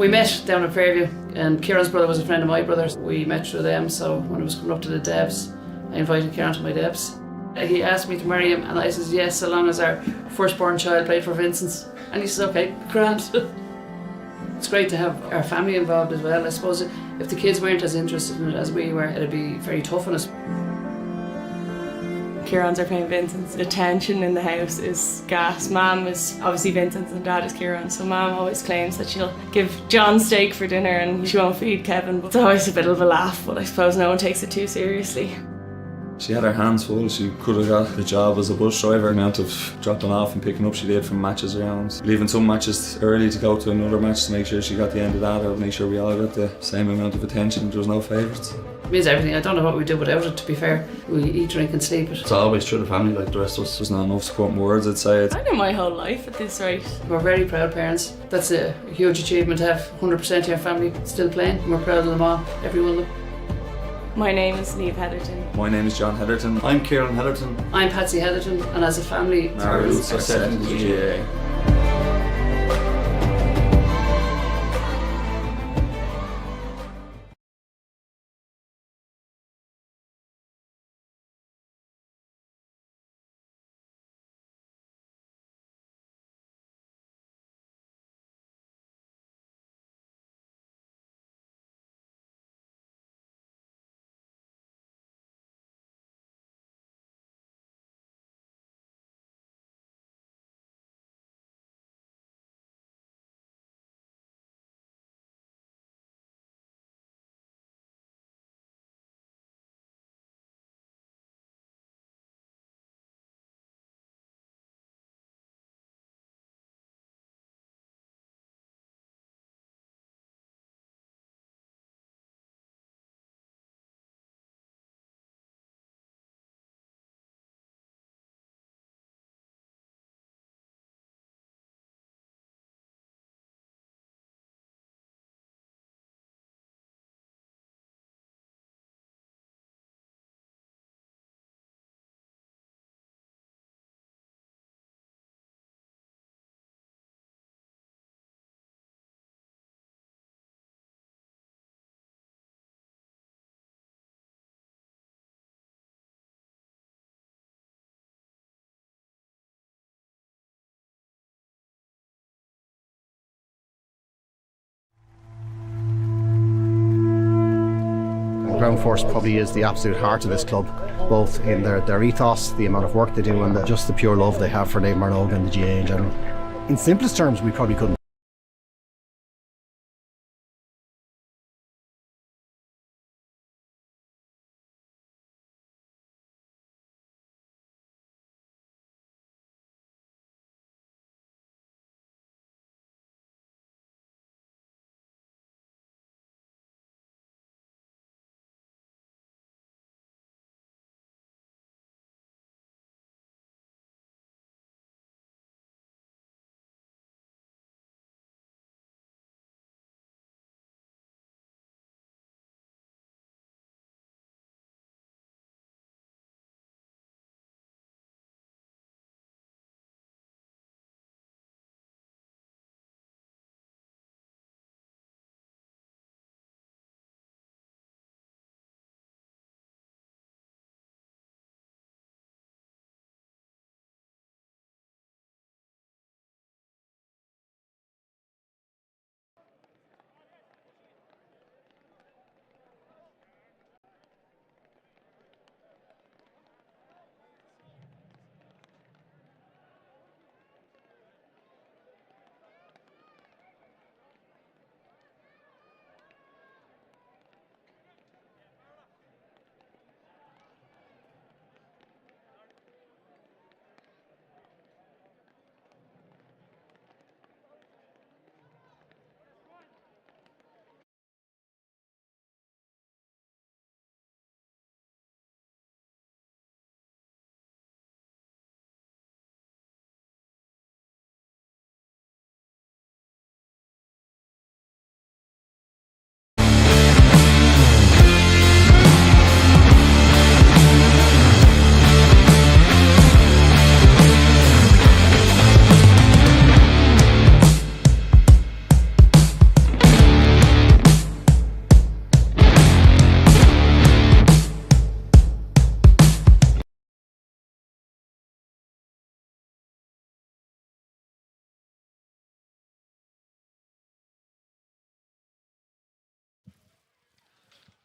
We met down at Fairview, and Kieran's brother was a friend of my brother's. We met through them, so when I was coming up to the devs, I invited Kieran to my devs. He asked me to marry him, and I said yes, so long as our firstborn child played for Vincents. And he said, okay, grand. It's great to have our family involved as well. I suppose if the kids weren't as interested in it as we were, it'd be very tough on us. Kieran's are playing Vincents. The tension in the house is gas. Mum is obviously Vincents and Dad is Kieran, so Mum always claims that she'll give John steak for dinner and she won't feed Kevin. But it's always a bit of a laugh, but I suppose no one takes it too seriously. She had her hands full. She could have got the job as a bus driver. The amount of dropping off and picking up she did from matches around. Leaving some matches early to go to another match to make sure she got the end of that, or make sure we all got the same amount of attention. There was no favourites. It means everything. I don't know what we'd do without it, to be fair. We eat, drink and sleep it. It's always through the family like the rest of us. There's not enough to put in words, I'd say. I know my whole life at this rate. We're very proud parents. That's a huge achievement to have 100% of your family still playing. And we're proud of them all, every one of them. My name is Niamh Heatherton. My name is John Heatherton. I'm Kieran Heatherton. I'm Patsy Heatherton, and as a family, Our roots are set in the GAA. Ground Force probably is the absolute heart of this club, both in their ethos, the amount of work they do, and just the pure love they have for Naomh Marnoga and the GAA in general. In simplest terms, we probably couldn't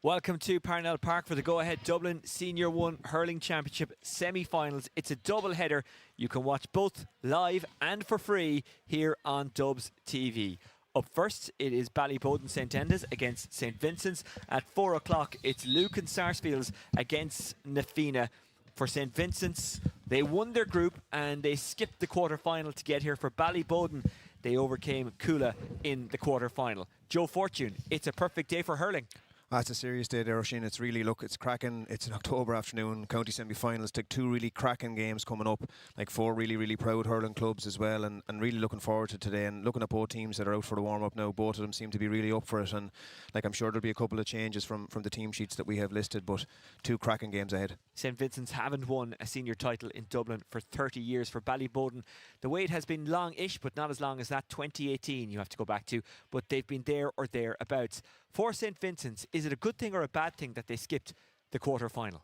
Welcome to Parnell Park for the go-ahead Dublin Senior 1 Hurling Championship semi-finals. It's a double header. You can watch both live and for free here on Dubs TV. Up first, it is Ballyboden St Endas against St Vincents. At 4 o'clock, it's Lucan Sarsfields against Nafina. For St Vincents, they won their group and they skipped the quarter-final to get here. For Ballyboden, they overcame Coola in the quarter-final. Joe Fortune, it's a perfect day for hurling. It's a serious day there, Oisin. It's really, it's cracking. It's an October afternoon, county semi-finals. Take two really cracking games coming up, like four really, really proud hurling clubs as well, and really looking forward to today. And looking at both teams that are out for the warm-up now, both of them seem to be really up for it. And I'm sure there'll be a couple of changes from the team sheets that we have listed, but two cracking games ahead. St Vincent's haven't won a senior title in Dublin for 30 years. For Ballyboden, the wait has been long-ish, but not as long as that 2018 you have to go back to, but they've been there or thereabouts. For St Vincent's, is it a good thing or a bad thing that they skipped the quarter-final?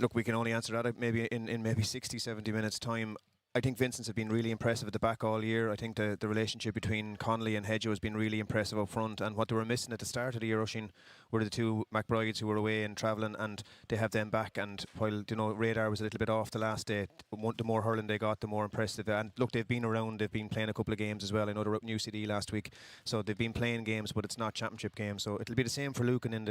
Look, we can only answer that maybe in maybe 60, 70 minutes' time. I think Vincent's have been really impressive at the back all year. I think the relationship between Connolly and Hedgehoe has been really impressive up front, and what they were missing at the start of the year, Oisin, were the two McBrides who were away and travelling, and they have them back. And while radar was a little bit off the last day, the more hurling they got, the more impressive. And look, they've been around, they've been playing a couple of games as well. I know they were up New CD last week, so they've been playing games, but it's not championship games. So it'll be the same for Lucan in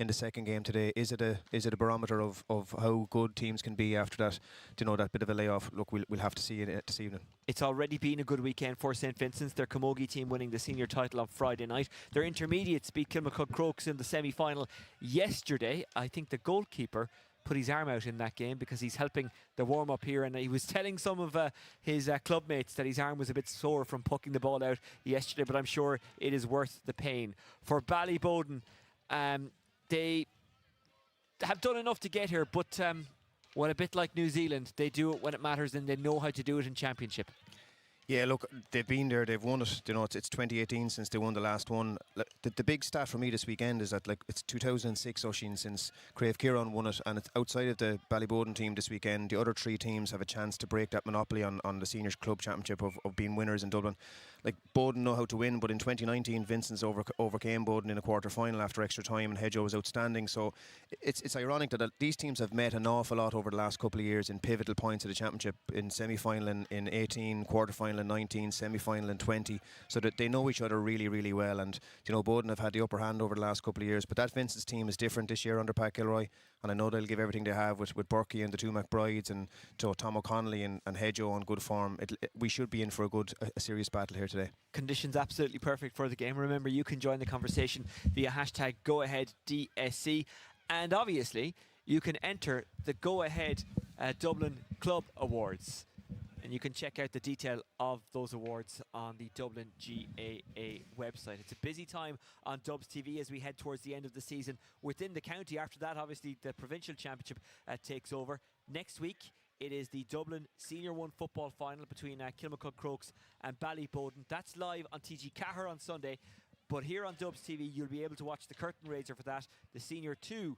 the second game today. Is it a barometer of how good teams can be after that? That bit of a layoff. Look, we'll have to see it this evening. It's already been a good weekend for St Vincent's. Their Camogie team winning the senior title on Friday night. Their intermediates beat Kilmacud Crokes in the semi-final yesterday. I think the goalkeeper put his arm out in that game because he's helping the warm-up here, and he was telling some of his club mates that his arm was a bit sore from pucking the ball out yesterday, but I'm sure it is worth the pain. For Ballyboden, they have done enough to get here, but well, a bit like New Zealand, they do it when it matters and they know how to do it in championship. Yeah, look, they've been there, they've won it. It's 2018 since they won the last one. The big stat for me this weekend is that it's 2006, Oisin, since Crave Kieran won it, and it's outside of the Ballyboden team this weekend. The other three teams have a chance to break that monopoly on the seniors club championship of being winners in Dublin. Boden know how to win, but in 2019 Vincents overcame Boden in a quarter final after extra time, and Hedgehoe was outstanding. So it's ironic that these teams have met an awful lot over the last couple of years in pivotal points of the championship, in semi-final in 18, quarter final in 19, semi-final in 20, so that they know each other really, really well. And Boden have had the upper hand over the last couple of years, but that Vincent's team is different this year under Pat Gilroy, and I know they'll give everything they have with Burkey and the two McBrides and Tom O'Connolly and Hedgehoe on good form. We should be in for a serious battle here today. Conditions absolutely perfect for the game. Remember, you can join the conversation via hashtag GoAheadDSC, and obviously you can enter the Go Ahead Dublin Club Awards, and you can check out the detail of those awards on the Dublin GAA website. It's a busy time on Dubs TV as we head towards the end of the season within the county. After that, obviously, the provincial championship takes over. Next week, it is the Dublin Senior 1 football final between Kilmacud Crokes and Ballyboden. That's live on TG Cahir on Sunday. But here on Dubs TV, you'll be able to watch the curtain raiser for that, the Senior 2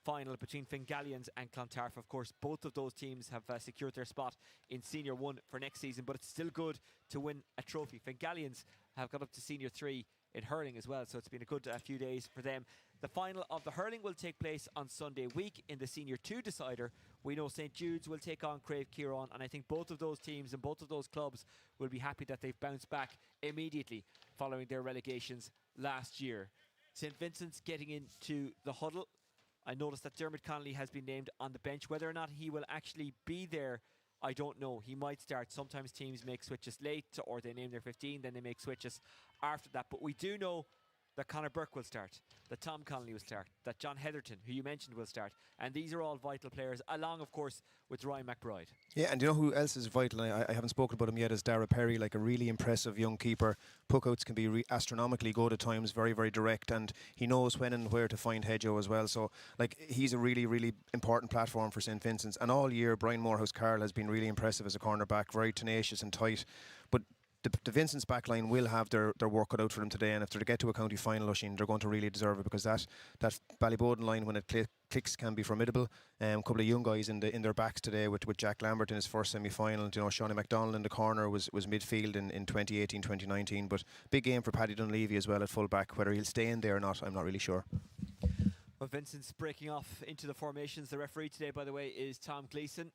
final between Fingallians and Clontarf. Of course, both of those teams have secured their spot in Senior 1 for next season, but it's still good to win a trophy. Fingallians have got up to Senior 3 in hurling as well, so it's been a good few days for them. The final of the hurling will take place on Sunday week in the Senior 2 decider. We know St Jude's will take on Crave Kieran, and I think both of those teams and both of those clubs will be happy that they've bounced back immediately following their relegations last year. St Vincent's getting into the huddle. I noticed that Dermot Connolly has been named on the bench. Whether or not he will actually be there, I don't know. He might start. Sometimes teams make switches late, or they name their 15, then they make switches after that. But we do know that Conor Burke will start, that Tom Connolly will start, that John Heatherton, who you mentioned, will start. And these are all vital players, along, of course, with Ryan McBride. Yeah, and you know who else is vital? I haven't spoken about him yet, is Dara Perry, a really impressive young keeper. Puckouts can be astronomically good at times, very, very direct, and he knows when and where to find Hedgehoe as well. So, he's a really, really important platform for St Vincent's. And all year, Brian Morehouse-Carl has been really impressive as a cornerback, very tenacious and tight. But the Vincent's backline will have their work cut out for them today, and if they're to get to a county final, Oisin, they're going to really deserve it, because that Ballyboden line, when it clicks, can be formidable. A couple of young guys in their backs today with Jack Lambert in his first semi-final. Shawnee MacDonald in the corner was midfield in 2018, 2019. But big game for Paddy Dunleavy as well at full back. Whether he'll stay in there or not, I'm not really sure. Well, Vincent's breaking off into the formations. The referee today, by the way, is Tom Gleeson.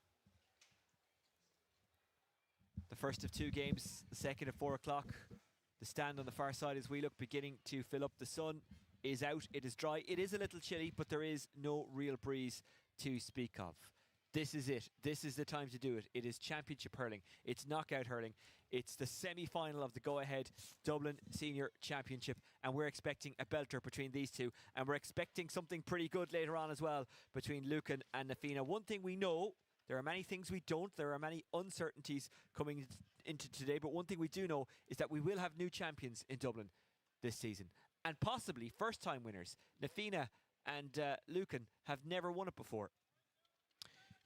The first of 2 games, the second at 4 o'clock. The stand on the far side as we look beginning to fill up. The sun is out, it is dry. It is a little chilly, but there is no real breeze to speak of. This is it. This is the time to do it. It is championship hurling. It's knockout hurling. It's the semi-final of the go-ahead Dublin Senior Championship, and we're expecting a belter between these two, and we're expecting something pretty good later on as well between Lucan and Nafina. One thing we know, there are many things we don't. There are many uncertainties coming into today, but one thing we do know is that we will have new champions in Dublin this season, and possibly first-time winners. Nafina and Lucan have never won it before.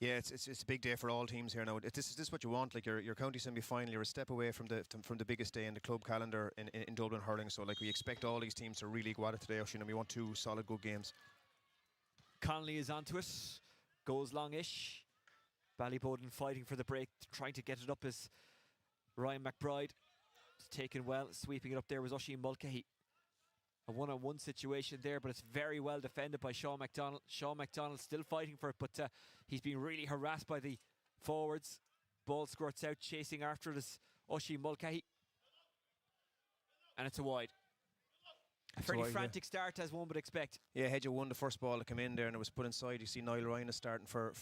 Yeah, it's a big day for all teams here now. This is what you want. Like your county semi-final, you're a step away from the biggest day in the club calendar in Dublin hurling. So like we expect all these teams to really go at it today, Oisín, and we want 2 solid good games. Connolly is onto it, goes longish. Ballyboden fighting for the break, trying to get it up as Ryan McBride is taken well. Sweeping it up there was Oisín Mulcahy. A one-on-one situation there, but it's very well defended by Sean MacDonald. Sean MacDonald still fighting for it, but he's been really harassed by the forwards. Ball squirts out, chasing after it is Oisín Mulcahy. And it's a wide. A fairly frantic start, as one would expect. Yeah, Hedger won the first ball to come in there, and it was put inside. You see Niall Ryan is starting for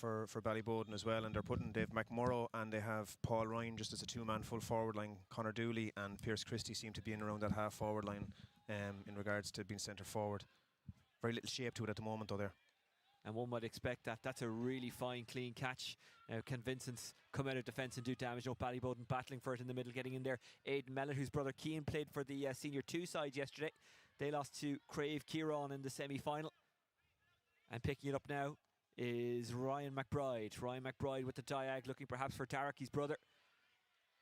Ballyboden as well, and they're putting Dave McMurrough and they have Paul Ryan just as a 2-man full forward line. Conor Dooley and Pierce Christie seem to be in around that half forward line in regards to being centre forward. Very little shape to it at the moment though there. And one might expect that. That's a really fine, clean catch. Now, can Vincents come out of defence and do damage? No, Ballyboden battling for it in the middle, getting in there. Aidan Mellon, whose brother Cian played for the Senior 2 side yesterday. They lost to Crave Kieran in the semi-final. And picking it up now is Ryan McBride. Ryan McBride with the diag, looking perhaps for Tarek, his brother.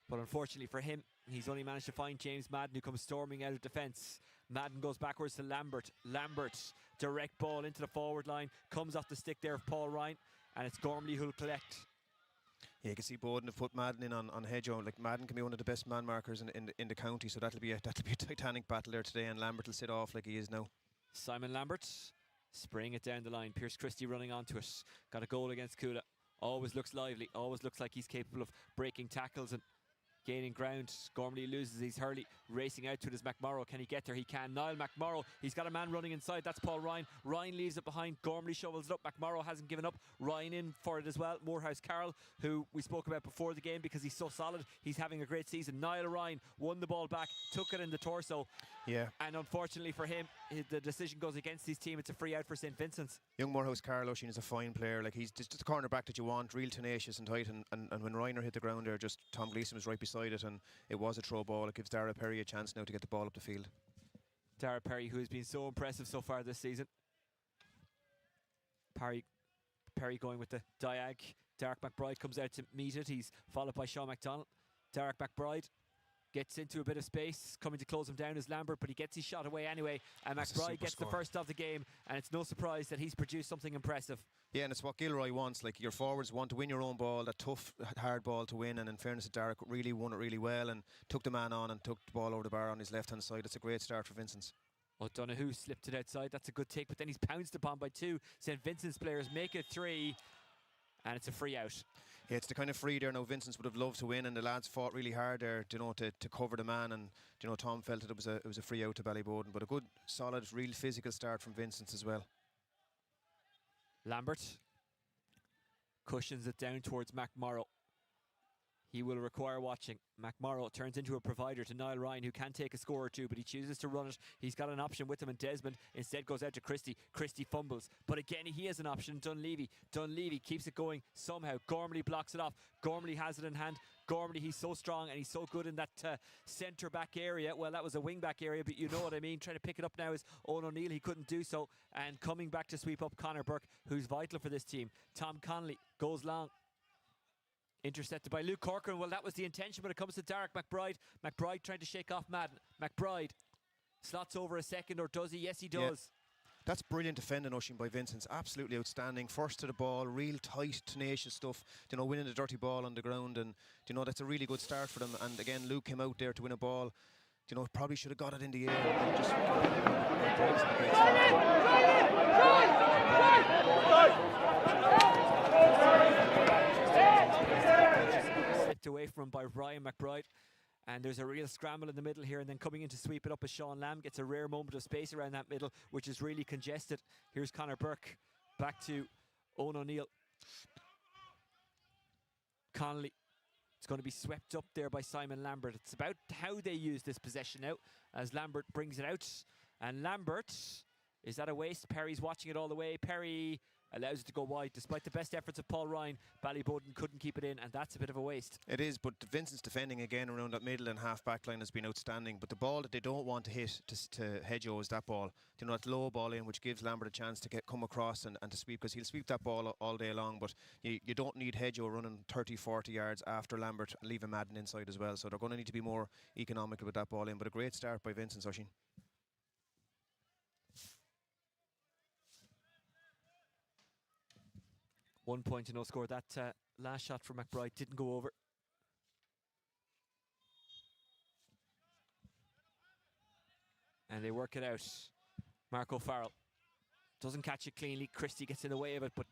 But unfortunately for him, he's only managed to find James Madden, who comes storming out of defence. Madden goes backwards to Lambert. Lambert, direct ball into the forward line. Comes off the stick there of Paul Ryan. And it's Gormley who'll collect. Yeah, you can see Boden have put Madden in on Hedgehow. Like Madden can be one of the best man markers in the county, so that'll be a titanic battle there today, and Lambert will sit off like he is now. Simon Lambert spraying it down the line. Pierce Christie running onto it. Got a goal against Kula. Always looks lively. Always looks like he's capable of breaking tackles and gaining ground. Gormley loses his hurley, racing out to it is McMorrow. Can he get there? He can. Niall McMorrow, he's got a man running inside. That's Paul Ryan. Ryan leaves it behind. Gormley shovels it up. McMorrow hasn't given up. Ryan in for it as well. Morehouse Carroll, who we spoke about before the game because he's so solid. He's having a great season. Niall Ryan won the ball back, took it in the torso. Yeah. And unfortunately for him, the decision goes against his team. It's a free out for St. Vincent's. Young Morehouse Carroll, Oisín, is a fine player. Like he's just the cornerback that you want, real tenacious and tight. And when Reiner hit the ground there, just Tom Gleeson was right beside it, and it was a throw ball. It gives Dara Perry a chance now to get the ball up the field. Dara Perry, who has been so impressive so far this season. Perry going with the diag. Derek McBride comes out to meet it. He's followed by Sean MacDonald. Derek McBride gets into a bit of space. Coming to close him down is Lambert, but he gets his shot away anyway. And McBride gets the first of the game, and it's no surprise that he's produced something impressive. Yeah, and it's what Gilroy wants. Like your forwards want to win your own ball, that tough, hard ball to win. And in fairness to Derek, really won it really well and took the man on and took the ball over the bar on his left-hand side. It's a great start for Vincents. O'Donoghue slipped it outside. That's a good take, but then he's pounced upon by 2. St. Vincent's players make it 3. And it's a free out. Yeah, it's the kind of free there now Vincents would have loved to win, and the lads fought really hard there, to cover the man, and Tom felt that it was a free out to Ballyboden, but a good, solid, real physical start from Vincents as well. Lambert cushions it down towards McMorrow. He will require watching. McMorrow turns into a provider to Niall Ryan, who can take a score or 2, but he chooses to run it. He's got an option with him, and Desmond instead goes out to Christie. Christie fumbles, but again he has an option. Dunleavy keeps it going somehow. Gormley blocks it off. Gormley has it in hand. Gormley, he's so strong and he's so good in that centre back area. Well, that was a wing back area, but you know what I mean. Trying to pick it up now is Owen O'Neill. He couldn't do so, and coming back to sweep up Conor Burke, who's vital for this team. Tom Connolly goes long. Intercepted by Luke Corcoran. Well, that was the intention, but it comes to Derek McBride. McBride trying to shake off Madden. McBride slots over a second, or does he? Yes, he does. Yeah. That's brilliant defending, Oisín, by Vincents. Absolutely outstanding. First to the ball, real tight, tenacious stuff. Winning the dirty ball on the ground, and that's a really good start for them. And again, Luke came out there to win a ball. you know, probably should have got it in the air. And just McBride's had a great start. Slipped away from him by Ryan McBride. And there's a real scramble in the middle here, and then coming in to sweep it up as Sean Lamb gets a rare moment of space around that middle, which is really congested. Here's Conor Burke, back to Owen O'Neill. Connolly, it's going to be swept up there by Simon Lambert. It's about how they use this possession now, as Lambert brings it out. And Lambert, is that a waste? Perry's watching it all the way. Perry allows it to go wide. Despite the best efforts of Paul Ryan, Ballyboden couldn't keep it in, and that's a bit of a waste. It is, but Vincent's defending again around that middle and half back line has been outstanding. But the ball that they don't want to hit to Hedgehoe is that ball. You know, that low ball in, which gives Lambert a chance to come across and to sweep, because he'll sweep that ball all day long. But you don't need Hedgehoe running 30, 40 yards after Lambert and leaving Madden inside as well. So they're going to need to be more economical with that ball in. But a great start by Vincent's, Oisín. 1 point to no score. That last shot from McBride didn't go over. And they work it out. Mark O'Farrell doesn't catch it cleanly. Christie gets in the way of it, but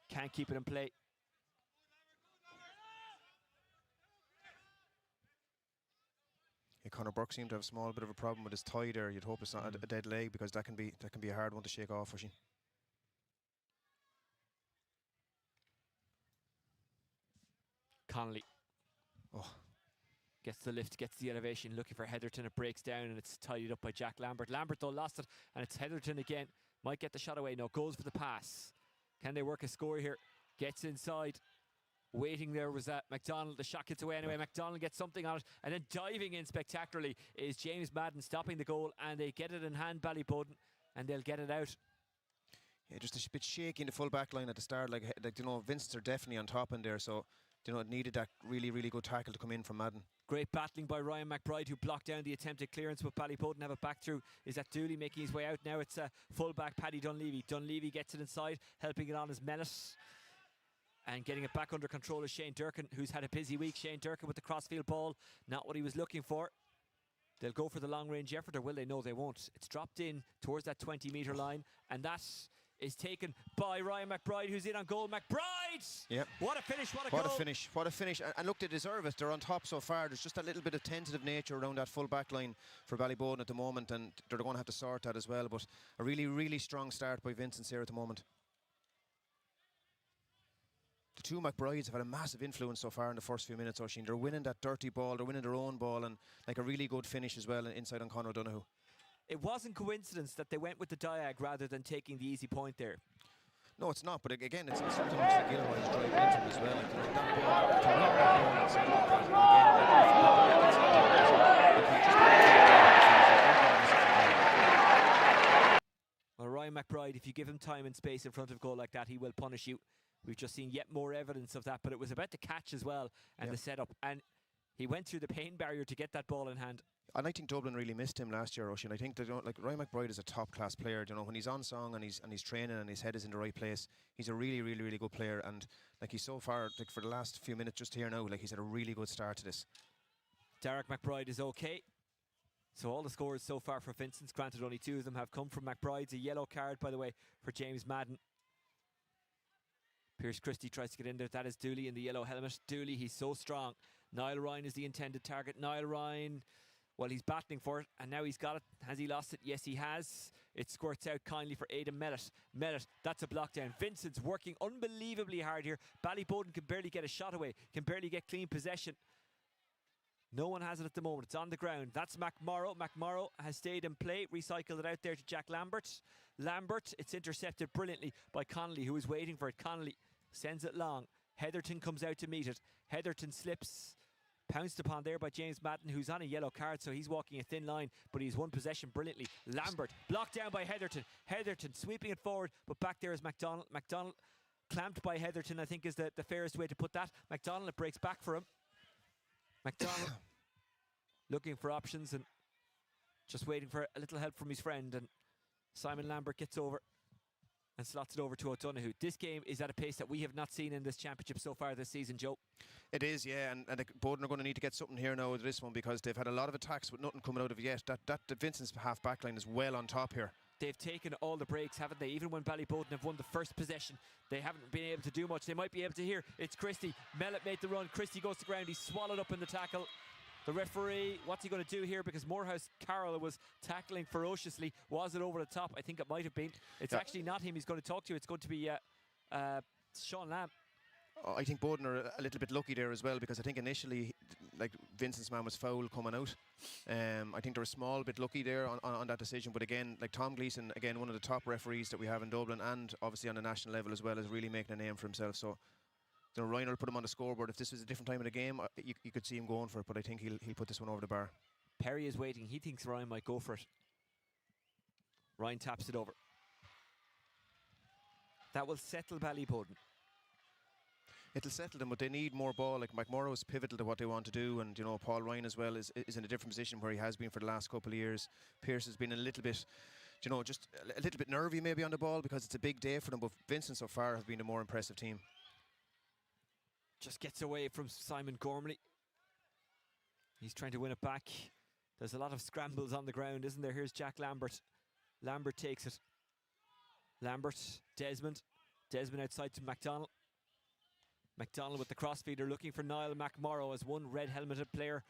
can't keep it in play. Yeah, Conor Burke seemed to have a small bit of a problem with his thigh there. You'd hope it's not a dead leg, because that can be a hard one to shake off, Oisín. Connolly gets the lift, gets the elevation, looking for Heatherton. It breaks down and it's tidied up by Jack Lambert. Lambert though lost it, and it's Heatherton again. Might get the shot away. No, goes for the pass. Can they work a score here? Gets inside. Waiting there was McDonald. The shot gets away anyway. McDonald gets something on it, and then diving in spectacularly is James Madden, stopping the goal, and they get it in hand, Ballyboden, and they'll get it out. Yeah, just a bit shaky in the full back line at the start. Like you know, Vincents are definitely on top in there, so you know, it needed that really, really good tackle to come in from Madden. Great battling by Ryan McBride, who blocked down the attempted clearance, but Ballyboden have it back through. Is that Dooley making his way out now? It's full back Paddy Dunleavy. Dunleavy gets it inside, helping it on is Mellet. And getting it back under control is Shane Durkin, who's had a busy week. Shane Durkin with the crossfield ball, not what he was looking for. They'll go for the long range effort, or will they? No, they won't. It's dropped in towards that 20-metre line, and that is taken by Ryan McBride, who's in on goal. McBride! Yep. What a finish, what a goal. What a finish. And look, they deserve it. They're on top so far. There's just a little bit of tentative nature around that full back line for Ballyboden at the moment, and they're going to have to sort that as well. But a really, really strong start by Vincents here at the moment. The two McBrides have had a massive influence so far in the first few minutes, Oisín. They're winning that dirty ball, they're winning their own ball, and like a really good finish as well inside on Conor O'Donoghue. It wasn't coincidence that they went with the diag rather than taking the easy point there. No, it's not, but again, it's sometimes the Gilroy's driving into him as well. Like, that ball, to knock that ball inside that, again, Well, Ryan McBride, if you give him time and space in front of goal like that, he will punish you. We've just seen yet more evidence of that, but it was about the catch as well and the setup. And he went through the pain barrier to get that ball in hand. And I think Dublin really missed him last year, Oisín. I think they don't, like, Ryan McBride is a top class player. You know, when he's on song and he's training and his head is in the right place, he's a really, really, really good player. And like, he's so far, like, for the last few minutes just here now, like, he's had a really good start to this. Derek McBride is okay. So all the scores so far for Vincents, granted only 2 of them have come from McBride's. A yellow card, by the way, for James Madden. Pierce Christie tries to get in there. That is Dooley in the yellow helmet. Dooley, he's so strong. Niall Ryan is the intended target. Niall Ryan, well, he's battling for it, and now he's got it. Has he lost it? Yes, he has. It squirts out kindly for Aidan Mellet. Mellet, that's a block down. Vincent's working unbelievably hard here. Ballyboden can barely get a shot away, can barely get clean possession. No one has it at the moment. It's on the ground. That's McMorrow. McMorrow has stayed in play, recycled it out there to Jack Lambert. Lambert, it's intercepted brilliantly by Connolly, who is waiting for it. Connolly sends it long. Heatherton comes out to meet it. Heatherton slips. Pounced upon there by James Madden, who's on a yellow card, so he's walking a thin line, but he's won possession brilliantly. Lambert, blocked down by Heatherton. Heatherton sweeping it forward, but back there is McDonald. McDonald clamped by Heatherton, I think, is the fairest way to put that. McDonald, it breaks back for him. McDonald looking for options and just waiting for a little help from his friend, and Simon Lambert gets over. and slots it over to O'Donoghue. This game is at a pace that we have not seen in this championship so far this season, Joe. It is, yeah, and Boden are going to need to get something here now with this one because they've had a lot of attacks with nothing coming out of it yet. That Vincent's half back line is well on top here. They've taken all the breaks, haven't they? Even when Ballyboden have won the first possession, they haven't been able to do much. They might be able to here. It's Christie. Mellett made the run. Christie goes to ground. He's swallowed up in the tackle. The referee, what's he going to do here? Because Morehouse Carroll was tackling ferociously. Was it over the top? I think it might have been. It's actually not him he's going to talk to. It's going to be Sean Lamb. I think Boden are a little bit lucky there as well because I think initially, like Vincent's man was foul coming out. I think they're a small bit lucky there on that decision. But again, like Tom Gleeson, again, one of the top referees that we have in Dublin and obviously on the national level as well, is really making a name for himself. So, you know, Ryan will put him on the scoreboard. If this was a different time of the game, you could see him going for it. But I think he'll put this one over the bar. Perry is waiting. He thinks Ryan might go for it. Ryan taps it over. That will settle Ballyboden. It'll settle them, but they need more ball. Like McMorrow is pivotal to what they want to do, and you know Paul Ryan as well is in a different position where he has been for the last couple of years. Pearce has been a little bit, you know, just a little bit nervy maybe on the ball because it's a big day for them. But Vincent so far have been a more impressive team. Just gets away from Simon Gormley. He's trying to win it back. There's a lot of scrambles on the ground, isn't there? Here's Jack Lambert. Lambert takes it. Lambert, Desmond. Desmond outside to MacDonald. MacDonald with the crossfeeder looking for Niall McMorrow as one red helmeted player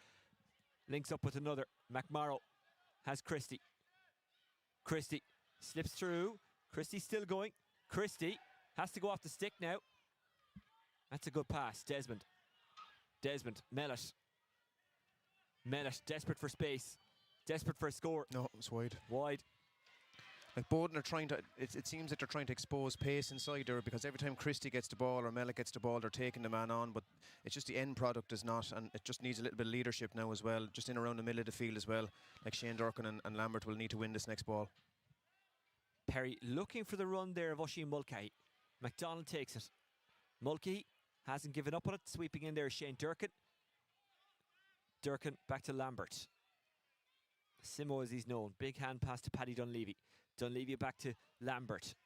links up with another. McMorrow has Christie. Christie slips through. Christie's still going. Christie has to go off the stick now. That's a good pass. Desmond. Mellett. Mellett desperate for space. Desperate for a score. No, it was wide. Wide. Like Boden are trying to, it seems that they're trying to expose pace inside there because every time Christie gets the ball or Mellett gets the ball, they're taking the man on, but it's just the end product is not, and it just needs a little bit of leadership now as well, just in around the middle of the field as well. Like Shane Durkin and Lambert will need to win this next ball. Perry looking for the run there of Oisin Mulcahy. MacDonald takes it. Mulcahy hasn't given up on it. Sweeping in there is Shane Durkin. Durkin back to Lambert. Simo as he's known. Big hand pass to Paddy Dunleavy. Dunleavy back to Lambert.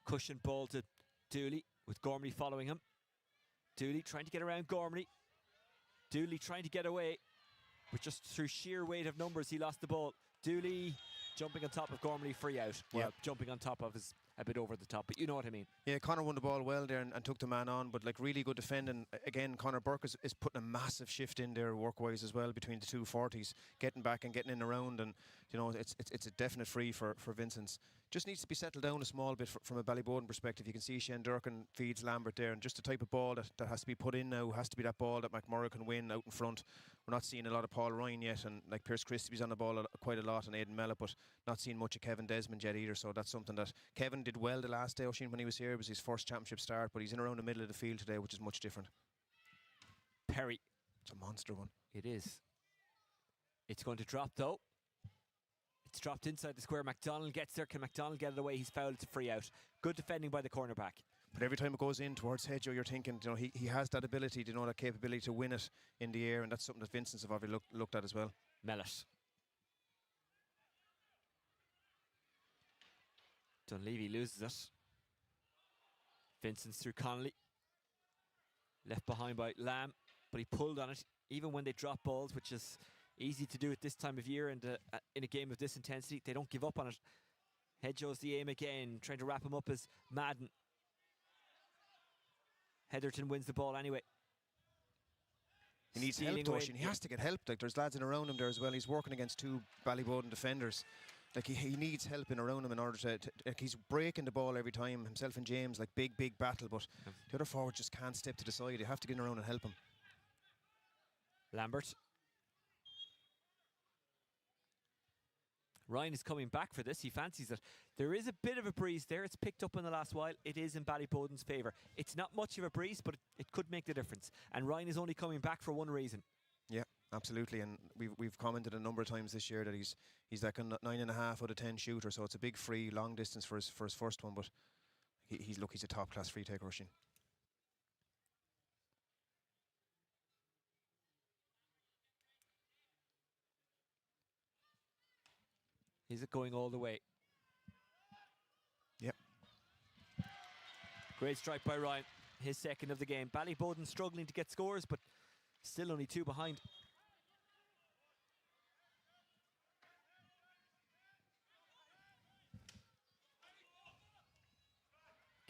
Cushion ball to Dooley with Gormley following him. Dooley trying to get around Gormley. Dooley trying to get away, but just through sheer weight of numbers he lost the ball. Dooley jumping on top of Gormley, free out. Well, jumping on top of is a bit over the top, but you know what I mean. Yeah, Conor won the ball well there and took the man on, but like really good defending. Again, Conor Burke is putting a massive shift in there work-wise as well between the two 40s, getting back and getting in around, and you know it's a definite free for Vincents. Just needs to be settled down a small bit from a Ballyboden perspective. You can see Shane Durkin feeds Lambert there, and just the type of ball that has to be put in now has to be that ball that McMorrow can win out in front. We're not seeing a lot of Paul Ryan yet, and like Pierce Christie's on the ball quite a lot, and Aidan Mellett, but not seeing much of Kevin Desmond yet either. So that's something that Kevin did well the last day, Oisin, when he was here. It was his first championship start, but he's in around the middle of the field today, which is much different. Perry. It's a monster one. It is. It's going to drop though. It's dropped inside the square. MacDonald gets there. Can MacDonald get it away? He's fouled. It's a free out. Good defending by the cornerback. But every time it goes in towards Hedgehoe, you're thinking, you know, he has that ability, you know, that capability to win it in the air, and that's something that Vincent's have already looked at as well. Mellett. Dunleavy loses it. Vincent's through Connolly. Left behind by Lamb, but he pulled on it. Even when they drop balls, which is easy to do at this time of year and in a game of this intensity, they don't give up on it. Hedgehoe's the aim again, trying to wrap him up as Madden. Heatherton wins the ball anyway. He needs help, Toshin. He has to get help. Like, there's lads in around him there as well. He's working against two Ballyboden defenders. Like, he needs help in around him in order to like, he's breaking the ball every time, himself and James, like big battle, but the other forward just can't step to the side. You have to get in around and help him. Lambert. Ryan is coming back for this. He fancies it. There is a bit of a breeze there. It's picked up in the last while. It is in Ballyboden's favour. It's not much of a breeze, but it could make the difference. And Ryan is only coming back for one reason. Yeah, absolutely. And we've commented a number of times this year that he's like a 9.5 out of 10 shooter. So it's a big free, long distance for his first one. But he's a top class free taker, Oisin. Is it going all the way? Great strike by Ryan, his second of the game. Ballyboden struggling to get scores, but still only 2 behind.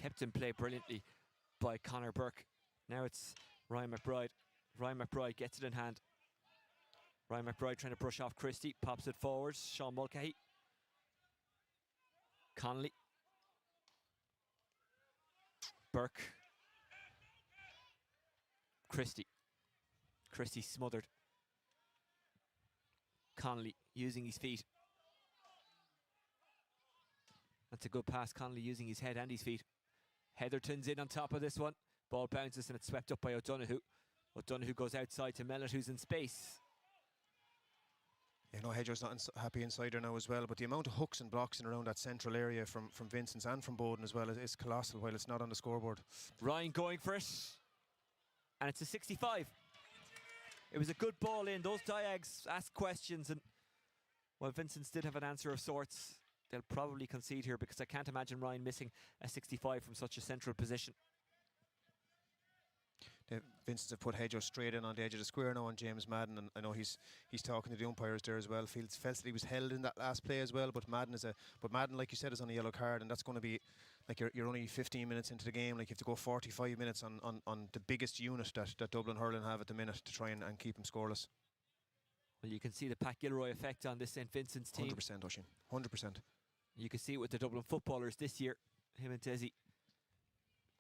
Kept in play brilliantly by Conor Burke. Now it's Ryan McBride. Ryan McBride gets it in hand. Ryan McBride trying to brush off Christie, pops it forwards. Sean Mulcahy. Connolly. Burke. Christie. Christie smothered. Connolly using his feet. That's a good pass. Connolly using his head and his feet. Heatherton's in on top of this one. Ball bounces and it's swept up by O'Donoghue. O'Donoghue goes outside to Mellett, who's in space. You know, Hedger's not happy inside there now as well, but the amount of hooks and blocks in around that central area from Vincents and from Boden as well is colossal while it's not on the scoreboard. Ryan going for it. And it's a 65. It was a good ball in. Those diags asked questions, and while Vincents did have an answer of sorts, they'll probably concede here because I can't imagine Ryan missing a 65 from such a central position. Vincents have put Hedger straight in on the edge of the square now on James Madden, and I know he's talking to the umpires there as well. Felt that he was held in that last play as well, but Madden like you said is on a yellow card, and that's going to be like you're only 15 minutes into the game. Like you have to go 45 minutes on the biggest unit that Dublin hurling have at the minute to try and keep him scoreless. Well, you can see the Pat Gilroy effect on this St. Vincent's team. 100%, Oisin. 100%. You can see it with the Dublin footballers this year. Him and Desi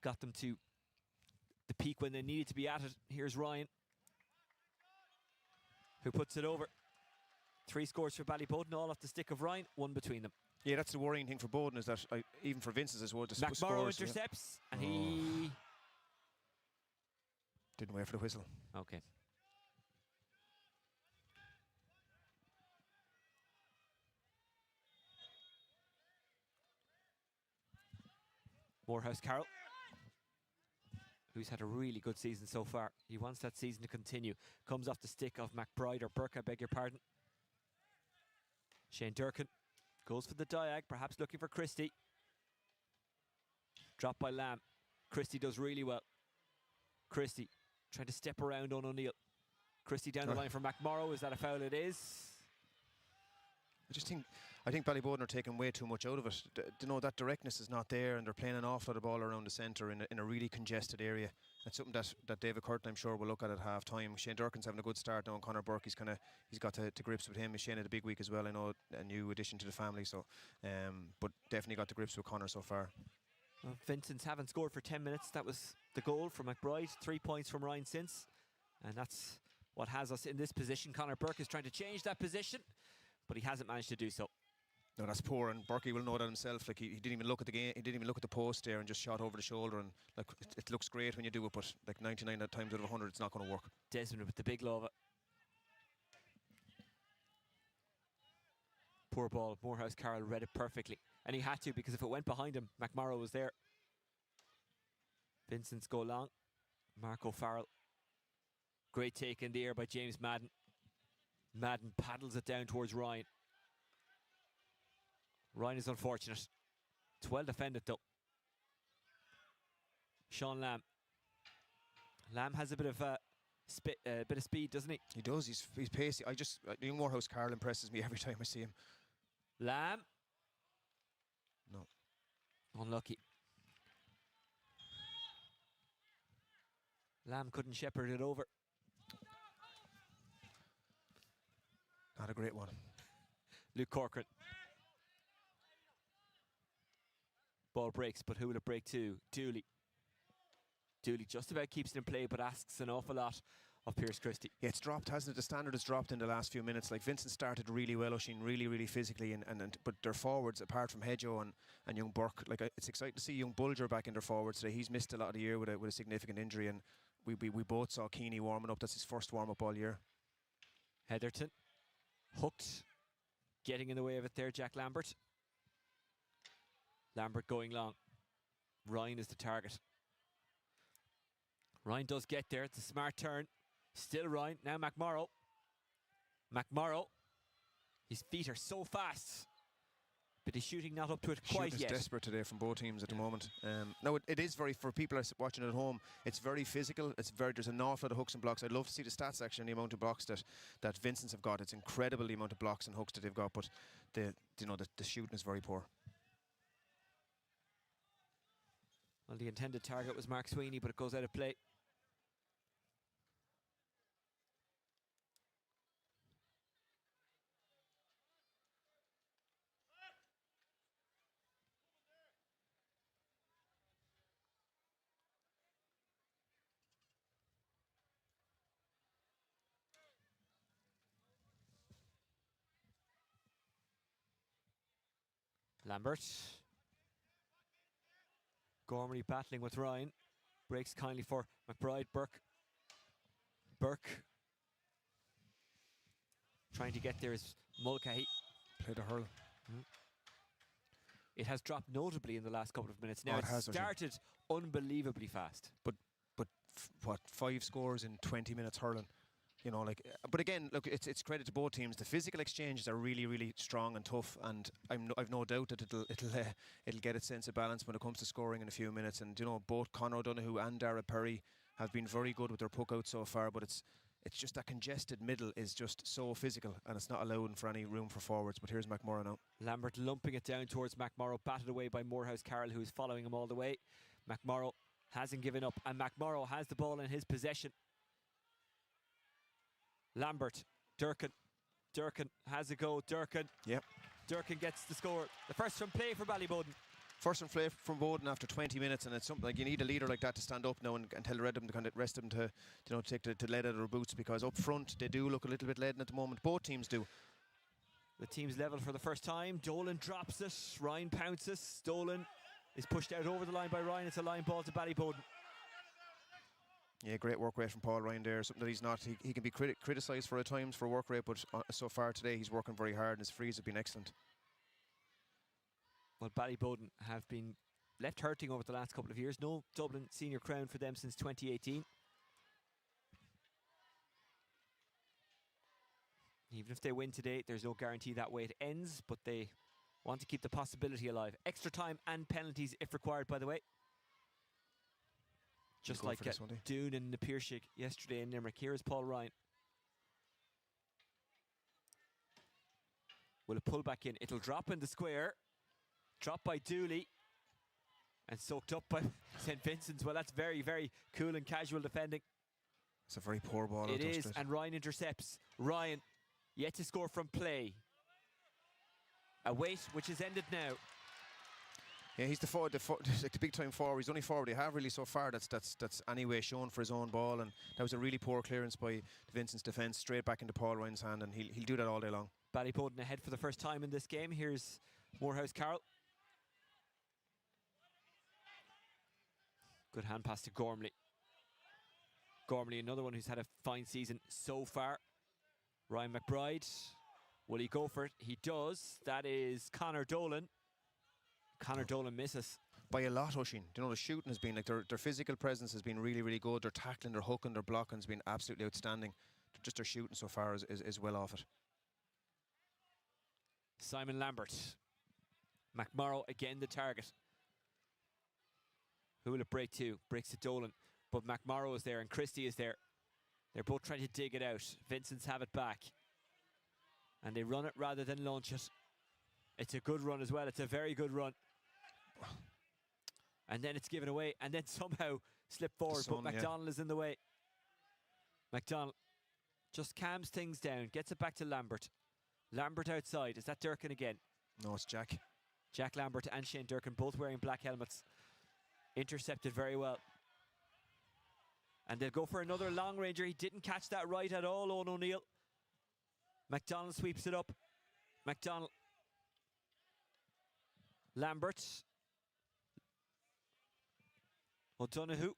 got them to the peak when they needed to be at it. Here's Ryan, who puts it over. 3 scores for Ballyboden, all off the stick of Ryan, 1 between them. Yeah, that's the worrying thing for Boden, is that even for Vincent as well, the McMorrow scores, intercepts, and he didn't wait for the whistle. Okay. Morehouse Carroll, who's had a really good season so far. He wants that season to continue. Comes off the stick of McBride, or Burke, I beg your pardon. Shane Durkin goes for the diag, perhaps looking for Christie. Dropped by Lamb. Christie does really well. Christie trying to step around on O'Neill. Christie down the line for McMorrow. Is that a foul? It is. I think Ballyboden are taking way too much out of it. You know, that directness is not there, and they're playing an awful lot of ball around the centre in a really congested area. That's something that David Curtin, I'm sure, will look at half time. Shane Durkin's having a good start now, and Conor Burke, he's got to grips with him. Shane had a big week as well. I know, a new addition to the family, so but definitely got to grips with Conor so far. Well, Vincents haven't scored for 10 minutes. That was the goal from McBride. 3 points from Ryan since, and that's what has us in this position. Conor Burke is trying to change that position, but he hasn't managed to do so. No, that's poor, and Burkey will know that himself. Like he didn't even look at the game. He didn't even look at the post there, and just shot over the shoulder. And like it looks great when you do it, but like 99 times out of 100, it's not going to work. Desmond with the big love. Poor ball. Morehouse Carroll read it perfectly, and he had to, because if it went behind him, McMorrow was there. Vincents go long. Marco Farrell. Great take in the air by James Madden. Madden paddles it down towards Ryan. Ryan is unfortunate. It's well defended though. Sean Lamb. Lamb has a bit of speed, doesn't he? He does. He's pacey. Young Morehouse Carroll impresses me every time I see him. Lamb. No. Unlucky. Lamb couldn't shepherd it over. Not a great one. Luke Corcoran. Ball breaks, but who will it break to? Dooley. Dooley just about keeps it in play, but asks an awful lot of Pierce Christie. Yeah, it's dropped, hasn't it? The standard has dropped in the last few minutes. Like Vincent started really well, Oisin, really physically, but their forwards, apart from Hedjo and young Burke, like it's exciting to see young Bulger back in their forwards today. He's missed a lot of the year with a significant injury, and we both saw Keeney warming up. That's his first warm-up all year. Heatherton. Hooked. Getting in the way of it there, Jack Lambert. Lambert going long. Ryan is the target. Ryan does get there. It's a smart turn. Still Ryan. Now McMorrow. McMorrow. His feet are so fast. but the shooting not up to it Shooting quite is yet. desperate today from both teams at the moment. No, it is very, for people watching at home, it's very physical. There's an awful lot of hooks and blocks. I'd love to see the stats actually on the amount of blocks that Vincents have got. It's incredible the amount of blocks and hooks that they've got, but the shooting is very poor. Well, the intended target was Mark Sweeney, but it goes out of play. Lambert. Gormley battling with Ryan. Breaks kindly for McBride. Burke. Trying to get there is Mulcahy. Played a hurl. It has dropped notably in the last couple of minutes. Now it has, started unbelievably fast. But what, 5 scores in 20 minutes hurling? You know, like, but again, look, it's credit to both teams. The physical exchanges are really, really strong and tough, and I've no doubt that it'll get its sense of balance when it comes to scoring in a few minutes. And you know, both Conor O'Donoghue and Dara Perry have been very good with their puck out so far, but it's just that congested middle is just so physical, and it's not allowing for any room for forwards. But here's McMorrow now. Lambert lumping it down towards McMorrow, batted away by Morehouse Carroll, who is following him all the way. McMorrow hasn't given up, and McMorrow has the ball in his possession. Lambert, Durkin has a go. Yep. Durkin gets the score. The first from play for Ballyboden. First and play from Boden after 20 minutes, and it's something like you need a leader like that to stand up now and tell the rest of them to take the lead out of their boots, because up front they do look a little bit leaden at the moment. Both teams do. The team's level for the first time. Dolan drops it. Ryan pounces. Dolan is pushed out over the line by Ryan. It's a line ball to Ballyboden. Yeah, great work rate from Paul Ryan there. Something that he's not. He can be criticised for at times for work rate, but so far today he's working very hard, and his frees have been excellent. Well, Ballyboden have been left hurting over the last couple of years. No Dublin senior crown for them since 2018. Even if they win today, there's no guarantee that way it ends, but they want to keep the possibility alive. Extra time and penalties if required, by the way. Just like Doon and Napiershik yesterday in Limerick. Here is Paul Ryan. Will it pull back in? It'll drop in the square. Dropped by Dooley. And soaked up by St. Vincent's. Well, that's very, very cool and casual defending. It's a very poor ball. It is, and Ryan intercepts. Ryan yet to score from play. A wait which has ended now. Yeah, he's the big time forward. He's the only forward they have really so far that's anyway shown for his own ball, and that was a really poor clearance by Vincent's defence, straight back into Paul Ryan's hand, and he'll do that all day long. Ballyboden ahead for the first time in this game. Here's Morehouse Carroll. Good hand pass to Gormley. Gormley, another one who's had a fine season so far. Ryan McBride, will he go for it? He does. That is Conor Dolan. Conor Dolan misses. By a lot, Oisín. You know, the shooting has been, like, their physical presence has been really, really good. Their tackling, their hooking, their blocking has been absolutely outstanding. Just their shooting so far is well off it. Simon Lambert. McMorrow again the target. Who will it break to? Breaks to Dolan. But McMorrow is there and Christie is there. They're both trying to dig it out. Vincents have it back. And they run it rather than launch it. It's a good run as well. It's a very good run. And then it's given away. And then somehow slipped forward. But McDonald is in the way. McDonald just calms things down. Gets it back to Lambert. Lambert outside. Is that Durkin again? No, it's Jack. Jack Lambert and Shane Durkin both wearing black helmets. Intercepted very well. And they'll go for another long ranger. He didn't catch that right at all, Owen O'Neill. McDonald sweeps it up. McDonald. Lambert. O'Donoghue.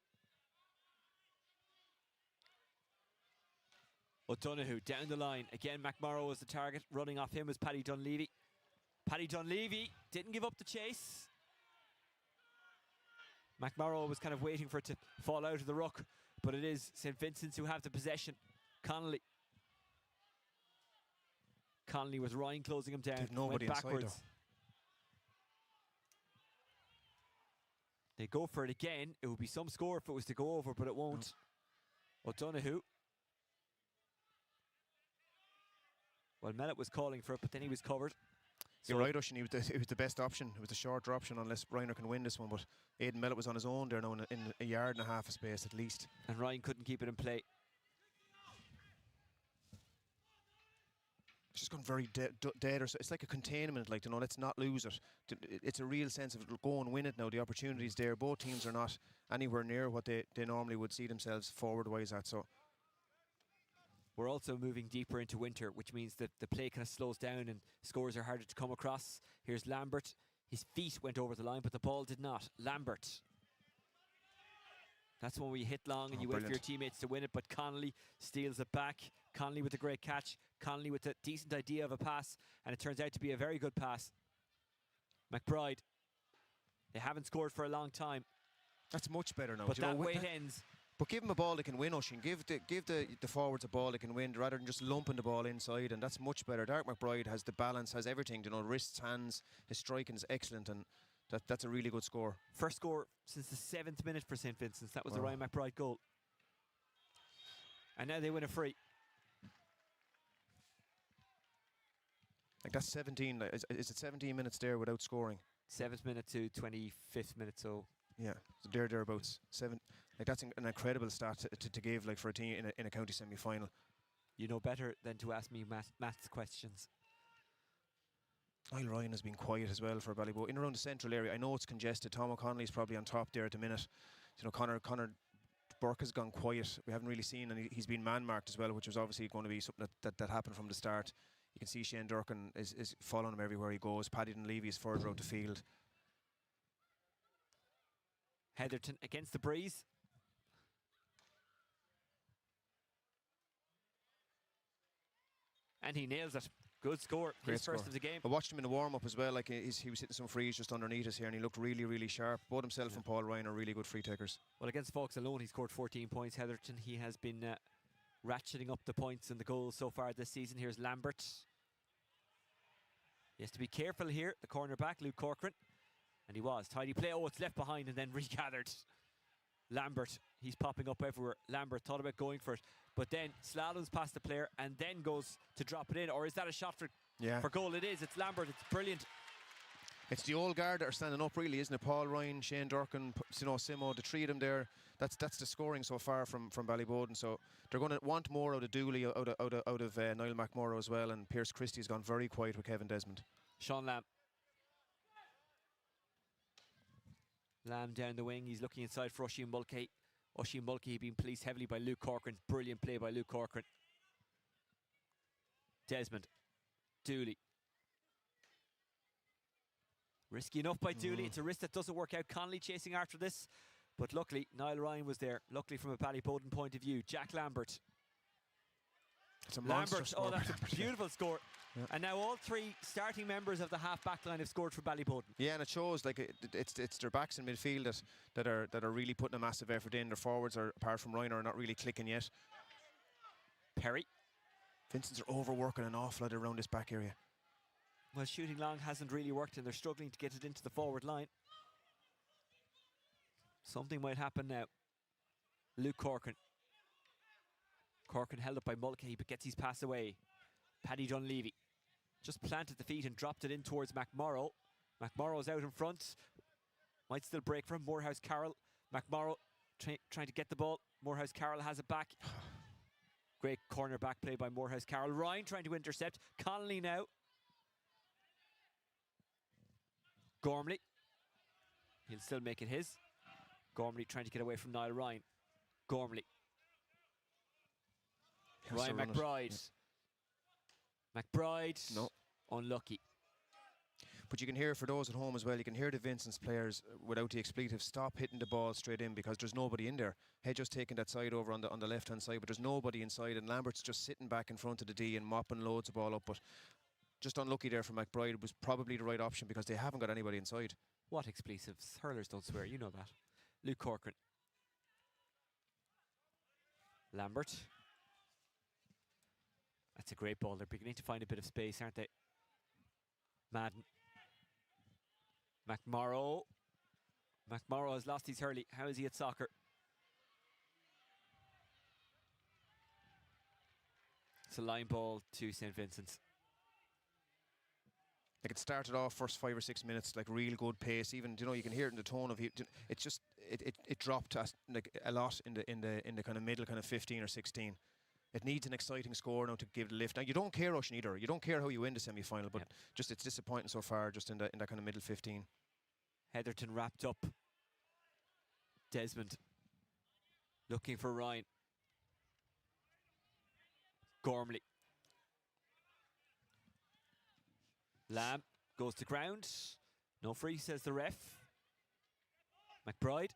O'Donoghue down the line. Again, McMorrow was the target. Running off him was Paddy Dunleavy. Paddy Dunleavy didn't give up the chase. McMorrow was kind of waiting for it to fall out of the ruck, but it is St. Vincent's who have the possession. Connolly. Connolly with Ryan closing him down. Nobody went backwards. inside, They go for it again. It would be some score if it was to go over, but it won't. O'Donoghue. Well, Mellett was calling for it, but then he was covered. So You're right, Ocean. It was the best option. It was the shorter option, unless Reiner can win this one. But Aidan Mellett was on his own there now in a yard and a half of space at least. And Ryan couldn't keep it in play. It's just gone very dead. Or so. It's like a containment, like, let's not lose it. It's a real sense of go and win it now. The opportunity's there. Both teams are not anywhere near what they normally would see themselves forward-wise at. So we're also moving deeper into winter, which means that the play kind of slows down and scores are harder to come across. Here's Lambert. His feet went over the line, but the ball did not. Lambert. That's when we hit long and you wait for your teammates to win it, but Connolly steals it back. Connolly with a great catch. Connolly with a decent idea of a pass, and it turns out to be a very good pass. McBride. They haven't scored for a long time. that's much better now. But that way it ends. But give them a ball they can win, Oisin. Give the forwards a ball they can win rather than just lumping the ball inside, and that's much better. Derek McBride has the balance, has everything, wrists, hands, his striking is excellent, and that's a really good score. First score since the 7th minute for St. Vincent's. That was the Ryan McBride goal. And now they win a free. Like that's 17, is it 17 minutes there without scoring? 7th minute to 25th minute, so... Yeah, so thereabouts. Like that's an incredible stat to give, like, for a team in a county semi-final. You know better than to ask me maths questions. Niall Ryan has been quiet as well for Ballyboden. In around the central area, I know it's congested. Tom O'Connelly's probably on top there at the minute. Connor Burke has gone quiet. We haven't really seen, and he's been man-marked as well, which was obviously going to be something that happened from the start. You can see Shane Durkin is following him everywhere he goes. Paddy Dunleavy is further out the field. Heatherton against the breeze. And he nails it. Good score. His first of the game. I watched him in the warm-up as well. Like he was hitting some frees just underneath us here, and he looked really, really sharp. Both himself and Paul Ryan are really good free takers. Well, against Falks alone, he scored 14 points. Heatherton, he has been ratcheting up the points and the goals so far this season. Here's Lambert. He has to be careful here. The cornerback, Luke Corcoran. And he was. Tidy play. Oh, it's left behind and then regathered. Lambert, he's popping up everywhere. Lambert thought about going for it, but then slaloms past the player and then goes to drop it in. Or is that a shot for goal? It is. It's Lambert. It's brilliant. It's the old guard that are standing up, really, isn't it? Paul Ryan, Shane Durkin, Simo, the three of them there. That's the scoring so far from Ballyboden. So they're going to want more out of Dooley, out of Niall McMorrow as well. And Pierce Christie's gone very quiet with Kevin Desmond. Sean Lamb. Lamb down the wing. He's looking inside for Oisin Mulcahy. Oisin Mulcahy being policed heavily by Luke Corcoran. Brilliant play by Luke Corcoran. Desmond. Dooley. Risky enough by Dooley. It's a risk that doesn't work out. Connolly chasing after this. But luckily, Niall Ryan was there. Luckily from a Ballyboden point of view. Jack Lambert. It's a Lambert. score. Oh, that's a beautiful score. Yeah. And now all three starting members of the half-back line have scored for Ballyboden. Yeah, and it shows, like, it's their backs in midfield that are really putting a massive effort in. Their forwards, apart from Ryan, are not really clicking yet. Perry. Vincents are overworking an awful lot around this back area. Well, shooting long hasn't really worked and they're struggling to get it into the forward line. Something might happen now. Luke Corcoran. Corcoran held up by Mulcahy but gets his pass away. Paddy Dunleavy just planted the feet and dropped it in towards McMorrow. McMorrow's out in front. Might still break for him. Morehouse Carroll. McMorrow trying to get the ball. Morehouse Carroll has it back. Great cornerback play by Morehouse Carroll. Ryan trying to intercept. Connolly now. Gormley. He'll still make it his. Gormley trying to get away from Niall Ryan. Gormley. Ryan McBride. McBride. No. Unlucky. But you can hear, for those at home as well, you can hear the Vincents players, without the expletive, stop hitting the ball straight in because there's nobody in there. Hedges taking that side over on the left-hand side, but there's nobody inside, and Lambert's just sitting back in front of the D and mopping loads of ball up. But just unlucky there for McBride. It was probably the right option because they haven't got anybody inside. What expletives? Hurlers don't swear, you know that. Luke Corcoran. Lambert. That's a great ball. They're beginning to find a bit of space, aren't they? Madden. McMorrow. McMorrow has lost his hurley. How is he at soccer? It's a line ball to St. Vincent's. Like, it started off first 5 or 6 minutes like real good pace. Even, you know, you can hear it in the tone of it. It's just it dropped like a lot in the kind of middle, kind of 15 or 16. It needs an exciting score now to give it a lift. Now, you don't care, Ocean, either. You don't care how you win the semi-final, but just it's disappointing so far, just in that kind of middle 15. Heatherton wrapped up. Desmond looking for Ryan. Gormley. Lamb goes to ground. No free, says the ref. McBride.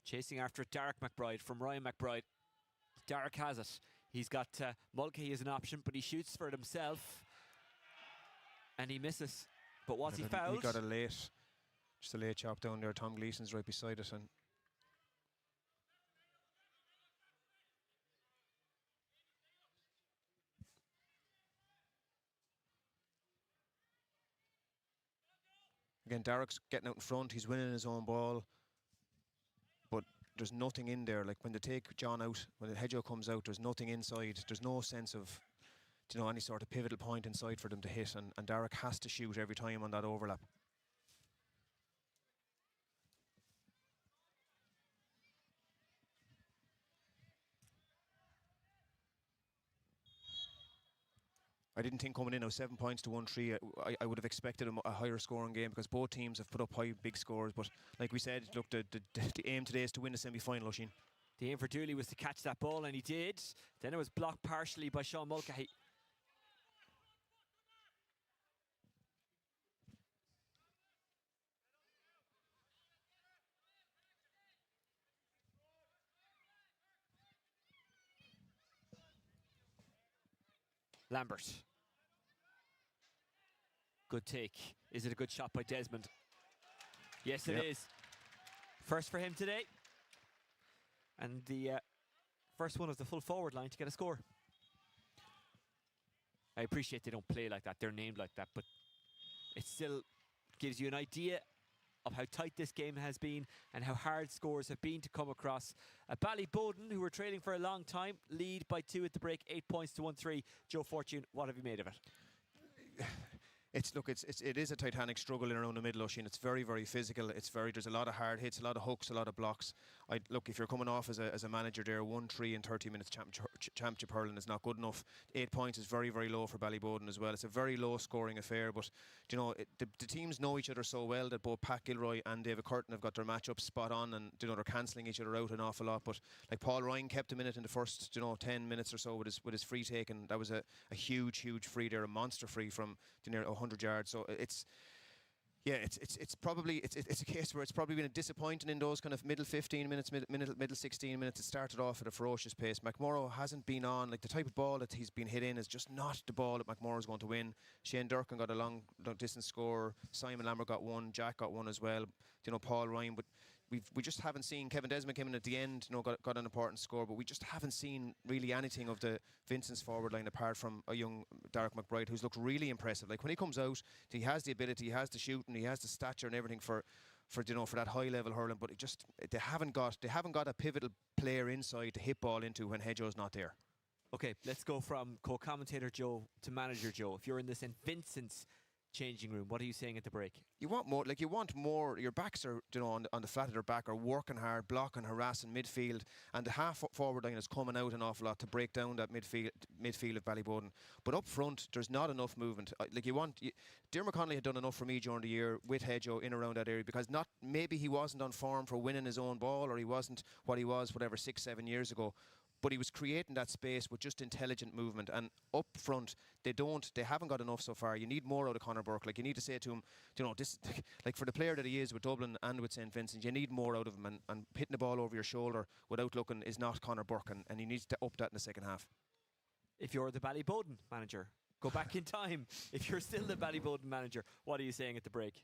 Chasing after it, Derek McBride from Ryan McBride. Derek has it. He's got Mulcahy as an option, but he shoots for it himself. And he misses. But was he fouled? He got just a late chop down there. Tom Gleeson's right beside it. And again, Derek's getting out in front. He's winning his own ball. But there's nothing in there. Like, when they take John out, when the Hedgehoe comes out, there's nothing inside. There's no sense of, you know, any sort of pivotal point inside for them to hit. And Derek has to shoot every time on that overlap. I didn't think coming in now 7 points to 1-3. I would have expected a higher scoring game because both teams have put up big scores. But like we said, look, the aim today is to win the semi-final, Oisin. The aim for Dooley was to catch that ball, and he did. Then it was blocked partially by Sean Mulcahy. Lambert. Good take. Is it a good shot by Desmond? Yes, it is. First for him today. And the first one of the full forward line to get a score. I appreciate they don't play like that. They're named like that. But it still gives you an idea of how tight this game has been and how hard scores have been to come across. Ballyboden, who were trailing for a long time, lead by 2 at the break, 8 points to 1-3. Joe Fortune, what have you made of it? It is a titanic struggle in around the middle, Oisin. It's very, very physical. There's a lot of hard hits, a lot of hooks, a lot of blocks. Look, if you're coming off as a manager there, 1-3 in 30 minutes championship hurling is not good enough. 8 points is very, very low for Ballyboden as well. It's a very low scoring affair, but you know, the teams know each other so well that both Pat Gilroy and David Curtin have got their matchups spot on, and you know, they're cancelling each other out an awful lot. But like, Paul Ryan kept a minute in the first 10 minutes or so with his free take, and that was a huge free there, a monster free from near 100 yards. So it's probably a case where it's probably been a disappointing in those kind of middle 15 minutes, middle 16 minutes. It started off at a ferocious pace. McMorrow hasn't been on, like, the type of ball that he's been hit in is just not the ball that McMorrow's going to win. Shane Durkin got a long distance score. Simon Lambert got one. Jack got one as well. You know, Paul Ryan, but we just haven't seen. Kevin Desmond came in at the end, you know, got an important score, but we just haven't seen really anything of the Vincents forward line apart from a young Derek McBride, who's looked really impressive. Like, when he comes out, he has the ability, he has the shooting, he has the stature and everything for that high level hurling, but they haven't got a pivotal player inside to hit ball into when Hedgehoe's not there. Okay, let's go from co-commentator Joe to manager Joe. If you're in the St. Vincent's changing room, what are you saying at the break? You want more. Your backs are, you know, on the flat of their back, are working hard, blocking, harassing midfield, and the half forward line is coming out an awful lot to break down that midfield of Ballyboden. But up front, there's not enough movement. Diarmuid Connolly had done enough for me during the year with Hedgehoe in around that area, because maybe he wasn't on form for winning his own ball, or he wasn't what he was 6-7 years ago. But he was creating that space with just intelligent movement. And up front, they haven't got enough so far. You need more out of Conor Burke. Like, you need to say to him, you know, this, like, for the player that he is with Dublin and with St. Vincent, you need more out of him. And hitting the ball over your shoulder without looking is not Conor Burke. And he needs to up that in the second half. If you're the Ballyboden manager, go back in time. If you're still the Ballyboden manager, what are you saying at the break?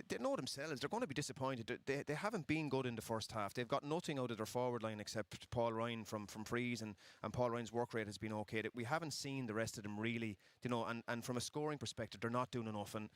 They know themselves. They're going to be disappointed. They haven't been good in the first half. They've got nothing out of their forward line except Paul Ryan from frees, and Paul Ryan's work rate has been okay. We haven't seen the rest of them really, you know, and from a scoring perspective, they're not doing enough. And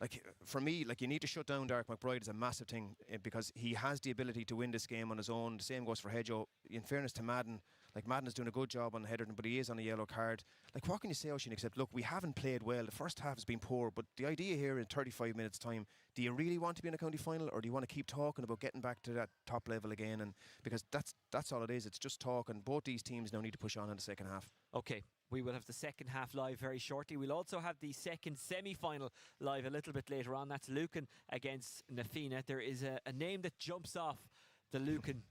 like for me, like you need to shut down Derek McBride is a massive thing because he has the ability to win this game on his own. The same goes for Hedgehoe. In fairness to Madden, like Madden is doing a good job on Heatherton, but he is on a yellow card. Like what can you say, Oisin, except look, we haven't played well. The first half has been poor, but the idea here in 35 minutes time, do you really want to be in a county final, or do you want to keep talking about getting back to that top level again? And because that's all it is. It's just talk, and both these teams now need to push on in the second half. Okay, we will have the second half live very shortly. We'll also have the second semi-final live a little bit later on. That's Lucan against Nafina. There is a name that jumps off the Lucan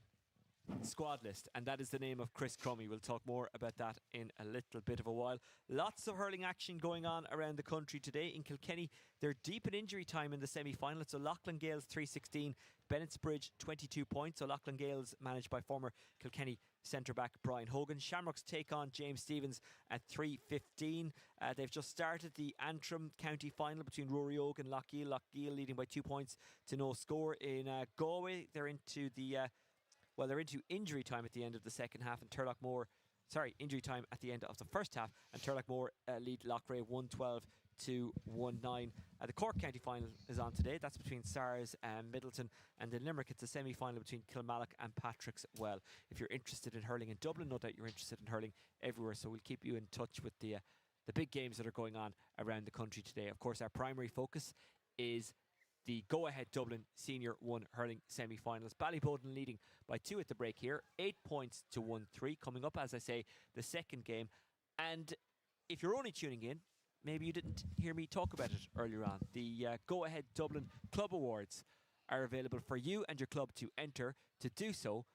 squad list, and that is the name of Chris Crummy. We'll talk more about that in a little bit of a while. Lots of hurling action going on around the country today. In Kilkenny, they're deep in injury time in the semi-final. It's O'Loughlin Gales 316, Bennettsbridge 22 points. O'Loughlin Gales managed by former Kilkenny centre-back Brian Hogan. Shamrocks take on James Stevens at 3:15. They've just started the Antrim County final between Rory Oak and Lochiel. Lochiel leading by 2 points to no score. In Galway, they're into injury time at the end of the second half, and injury time at the end of the first half, and Turlockmore lead Loughrea 112 to 19. The Cork County final is on today. That's between SARS and Middleton, and in Limerick it's a semi-final between Kilmallock and Patrick's Well. If you're interested in hurling in Dublin, no doubt you're interested in hurling everywhere, so we'll keep you in touch with the big games that are going on around the country today. Of course, our primary focus is the go-ahead Dublin Senior 1 hurling semi-finals. Ballyboden leading by 2 at the break here, 8 points to 1-3. Coming up, as I say, the second game. And if you're only tuning in, maybe you didn't hear me talk about it earlier on. The go-ahead Dublin Club Awards are available for you and your club to enter. To do so,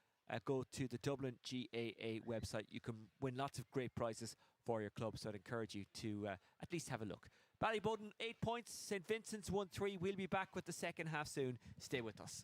go to the Dublin GAA website. You can win lots of great prizes for your club, so I'd encourage you to at least have a look. Ballyboden 8 points, St Vincent's 1-3. We'll be back with the second half soon. Stay with us.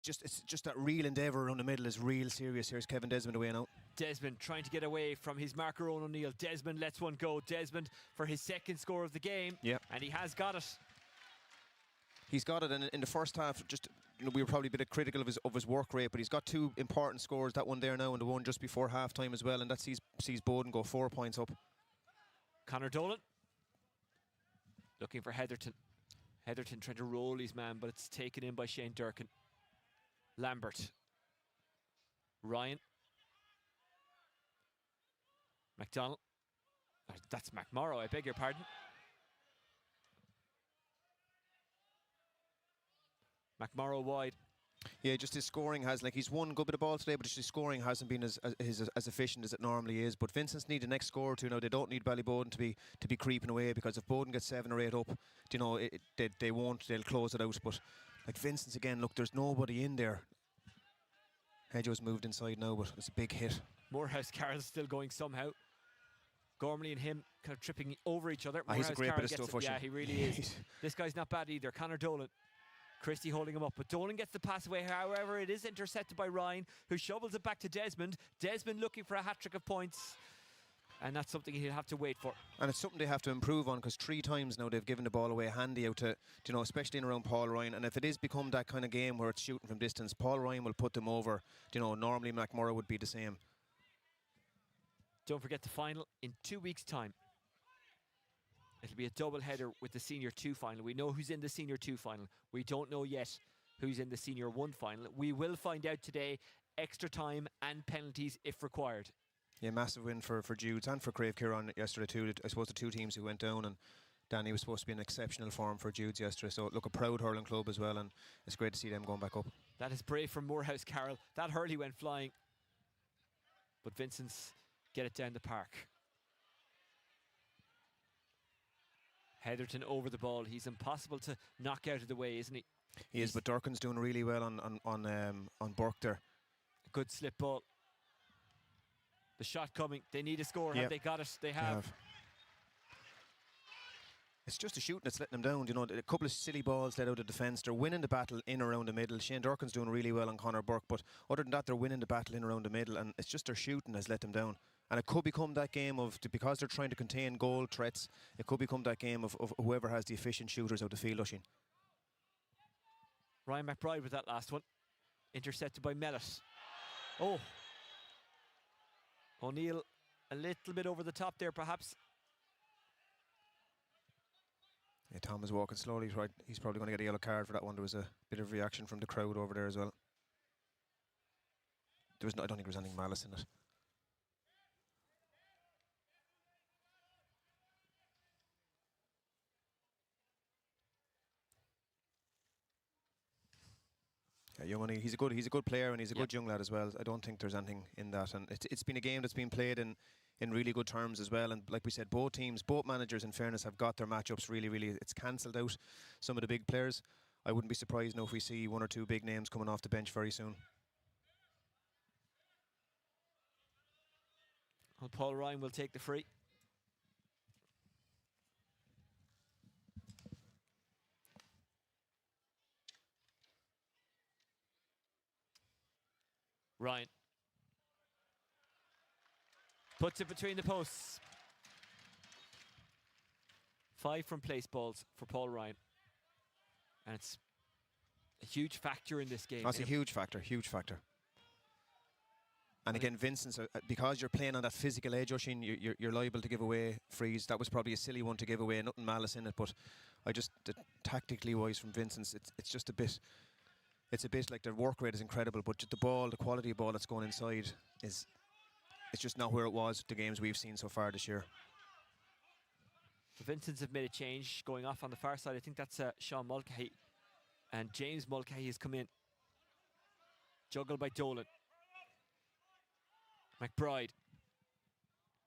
just that real endeavour around the middle is real serious. Here's Kevin Desmond away now. Desmond trying to get away from his marker, Owen O'Neill. Desmond lets one go. Desmond for his second score of the game. Yeah. And he has got it. He's got it, and in the first half, just we were probably a bit critical of his work rate, but he's got 2 important scores. That one there now, and the one just before half time as well, and that sees Boden go 4 points up. Conor Dolan looking for Heatherton. Heatherton trying to roll his man, but it's taken in by Shane Durkin. Lambert. Ryan. McDonald. That's McMorrow, I beg your pardon. McMorrow wide. Yeah, just his scoring has, like, he's won a good bit of ball today, but his scoring hasn't been as efficient as it normally is. But Vincents need the next score or two now. They don't need Ballyboden to be creeping away, because if Boden gets 7 or 8 up, you know, they won't. They'll close it out. But like Vincents again, look, there's nobody in there. Hedgeho's moved inside now, but it's a big hit. Morehouse Carroll's still going somehow. Gormley and him kind of tripping over each other. He's a great Carroll bit of stuff. Yeah, he really is. This guy's not bad either. Conor Dolan. Christie holding him up, but Dolan gets the pass away. However, it is intercepted by Ryan, who shovels it back to Desmond. Desmond looking for a hat-trick of points, and that's something he'll have to wait for. And it's something they have to improve on, because 3 times now they've given the ball away handy out to, you know, especially in around Paul Ryan. And if it is become that kind of game where it's shooting from distance, Paul Ryan will put them over. You know, normally McMurrow would be the same. Don't forget the final in 2 weeks' time. It'll be a double header with the Senior 2 final. We know who's in the Senior 2 final. We don't know yet who's in the Senior 1 final. We will find out today. Extra time and penalties if required. Yeah, massive win for Judes and for Crave Kieran yesterday too. I suppose the 2 teams who went down, and Danny was supposed to be in exceptional form for Judes yesterday. So look, a proud hurling club as well, and it's great to see them going back up. That is brave from Morehouse Carroll. That hurley went flying. But Vincents get it down the park. Heatherton over the ball. He's impossible to knock out of the way, isn't he? He is, but Durkin's doing really well on Burke there. A good slip ball. The shot coming. They need a score. Yep. Have they got it? They have. It's just a shooting that's letting them down. You know, a couple of silly balls let out of defence. They're winning the battle in around the middle. Shane Durkin's doing really well on Conor Burke, but other than that, they're winning the battle in around the middle, and it's just their shooting has let them down. And it could become that game of, because they're trying to contain goal threats, it could become that game of whoever has the efficient shooters out the field, Oisin. Ryan McBride with that last one. Intercepted by Mellett. Oh. O'Neill a little bit over the top there, perhaps. Yeah, Tom is walking slowly. Right, he's probably going to get a yellow card for that one. There was a bit of reaction from the crowd over there as well. I don't think there was anything malice in it. Yeah, young money. He's a good player, and he's a good young lad as well. I don't think there's anything in that, and it's been a game that's been played in really good terms as well. And like we said, both teams, both managers, in fairness, have got their matchups really. It's cancelled out some of the big players. I wouldn't be surprised now if we see 1 or 2 big names coming off the bench very soon. Well, Paul Ryan will take the free. Ryan puts it between the posts. 5 from place balls for Paul Ryan, and it's a huge factor in this game. That's a huge factor. And again, Vincent's, because you're playing on that physical edge, Oisin, you're liable to give away frees. That was probably a silly one to give away, nothing malice in it, but tactically wise from Vincent's, it's just a bit. It's a bit like their work rate is incredible, but the quality of ball that's going inside it's just not where it was the games we've seen so far this year. The Vincents have made a change going off on the far side. I think that's Sean Mulcahy, and James Mulcahy has come in. Juggled by Dolan. McBride.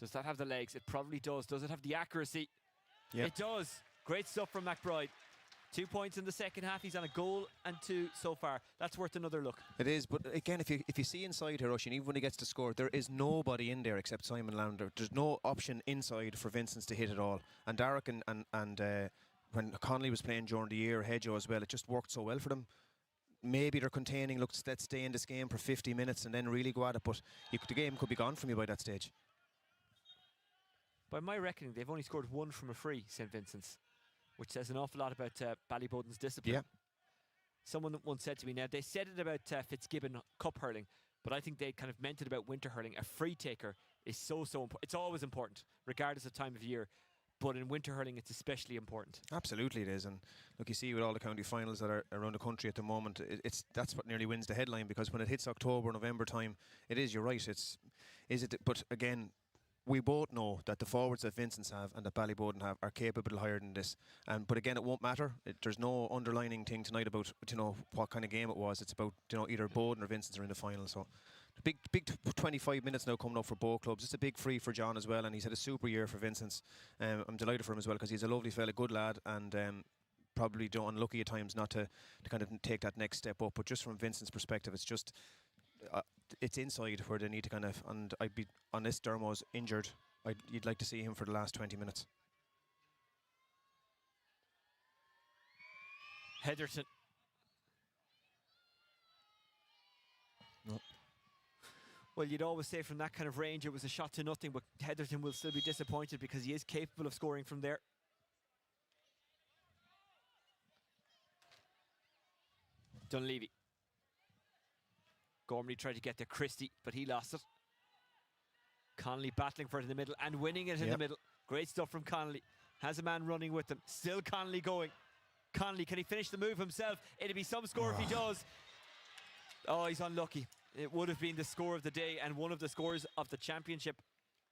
Does that have the legs? It probably does. Does it have the accuracy? Yep. It does. Great stuff from McBride. 2 points in the second half. He's on a goal and 2 so far. That's worth another look. It is, but again, if you see inside here, Oisin, even when he gets to score, there is nobody in there except Simon Lander. There's no option inside for Vincents to hit it all. And Derek and when Connolly was playing during the year, Hedgehow as well, it just worked so well for them. maybe they're containing, look, let's stay in this game for 50 minutes and then really go at it, but the game could be gone from you by that stage. By my reckoning, they've only scored 1 from a free, St Vincent's, which says an awful lot about Ballyboden's discipline. Yeah. Someone once said to me, now they said it about Fitzgibbon cup hurling, but I think they kind of meant it about winter hurling. A free taker is so important. It's always important, regardless of time of year. But in winter hurling, it's especially important. Absolutely it is. And look, you see with all the county finals that are around the country at the moment, that's what nearly wins the headline, because when it hits October, November time, it is, you're right, but again, we both know that the forwards that Vincents have and that Ballyboden have are capable of higher than this. But again, it won't matter. There's no underlining thing tonight about what kind of game it was. It's about either Boden or Vincents are in the final. So the big 25 minutes now coming up for both clubs. It's a big free for John as well, and he's had a super year for Vincents. I'm delighted for him as well, because he's a lovely fella, good lad, and probably unlucky at times not to kind of take that next step up. But just from Vincent's perspective, it's just it's inside where they need to kind of, and I'd be, unless Dermo's injured, you'd like to see him for the last 20 minutes. Heatherton. No. Well, you'd always say from that kind of range it was a shot to nothing, but Heatherton will still be disappointed because he is capable of scoring from there. Dunleavy. Gormley tried to get to Christie, but he lost it. Connolly battling for it in the middle and winning it in the middle. Great stuff from Connolly. Has a man running with him. Still Connolly going. Connolly, can he finish the move himself? It'll be some score if he does. Oh, he's unlucky. It would have been the score of the day and one of the scores of the championship.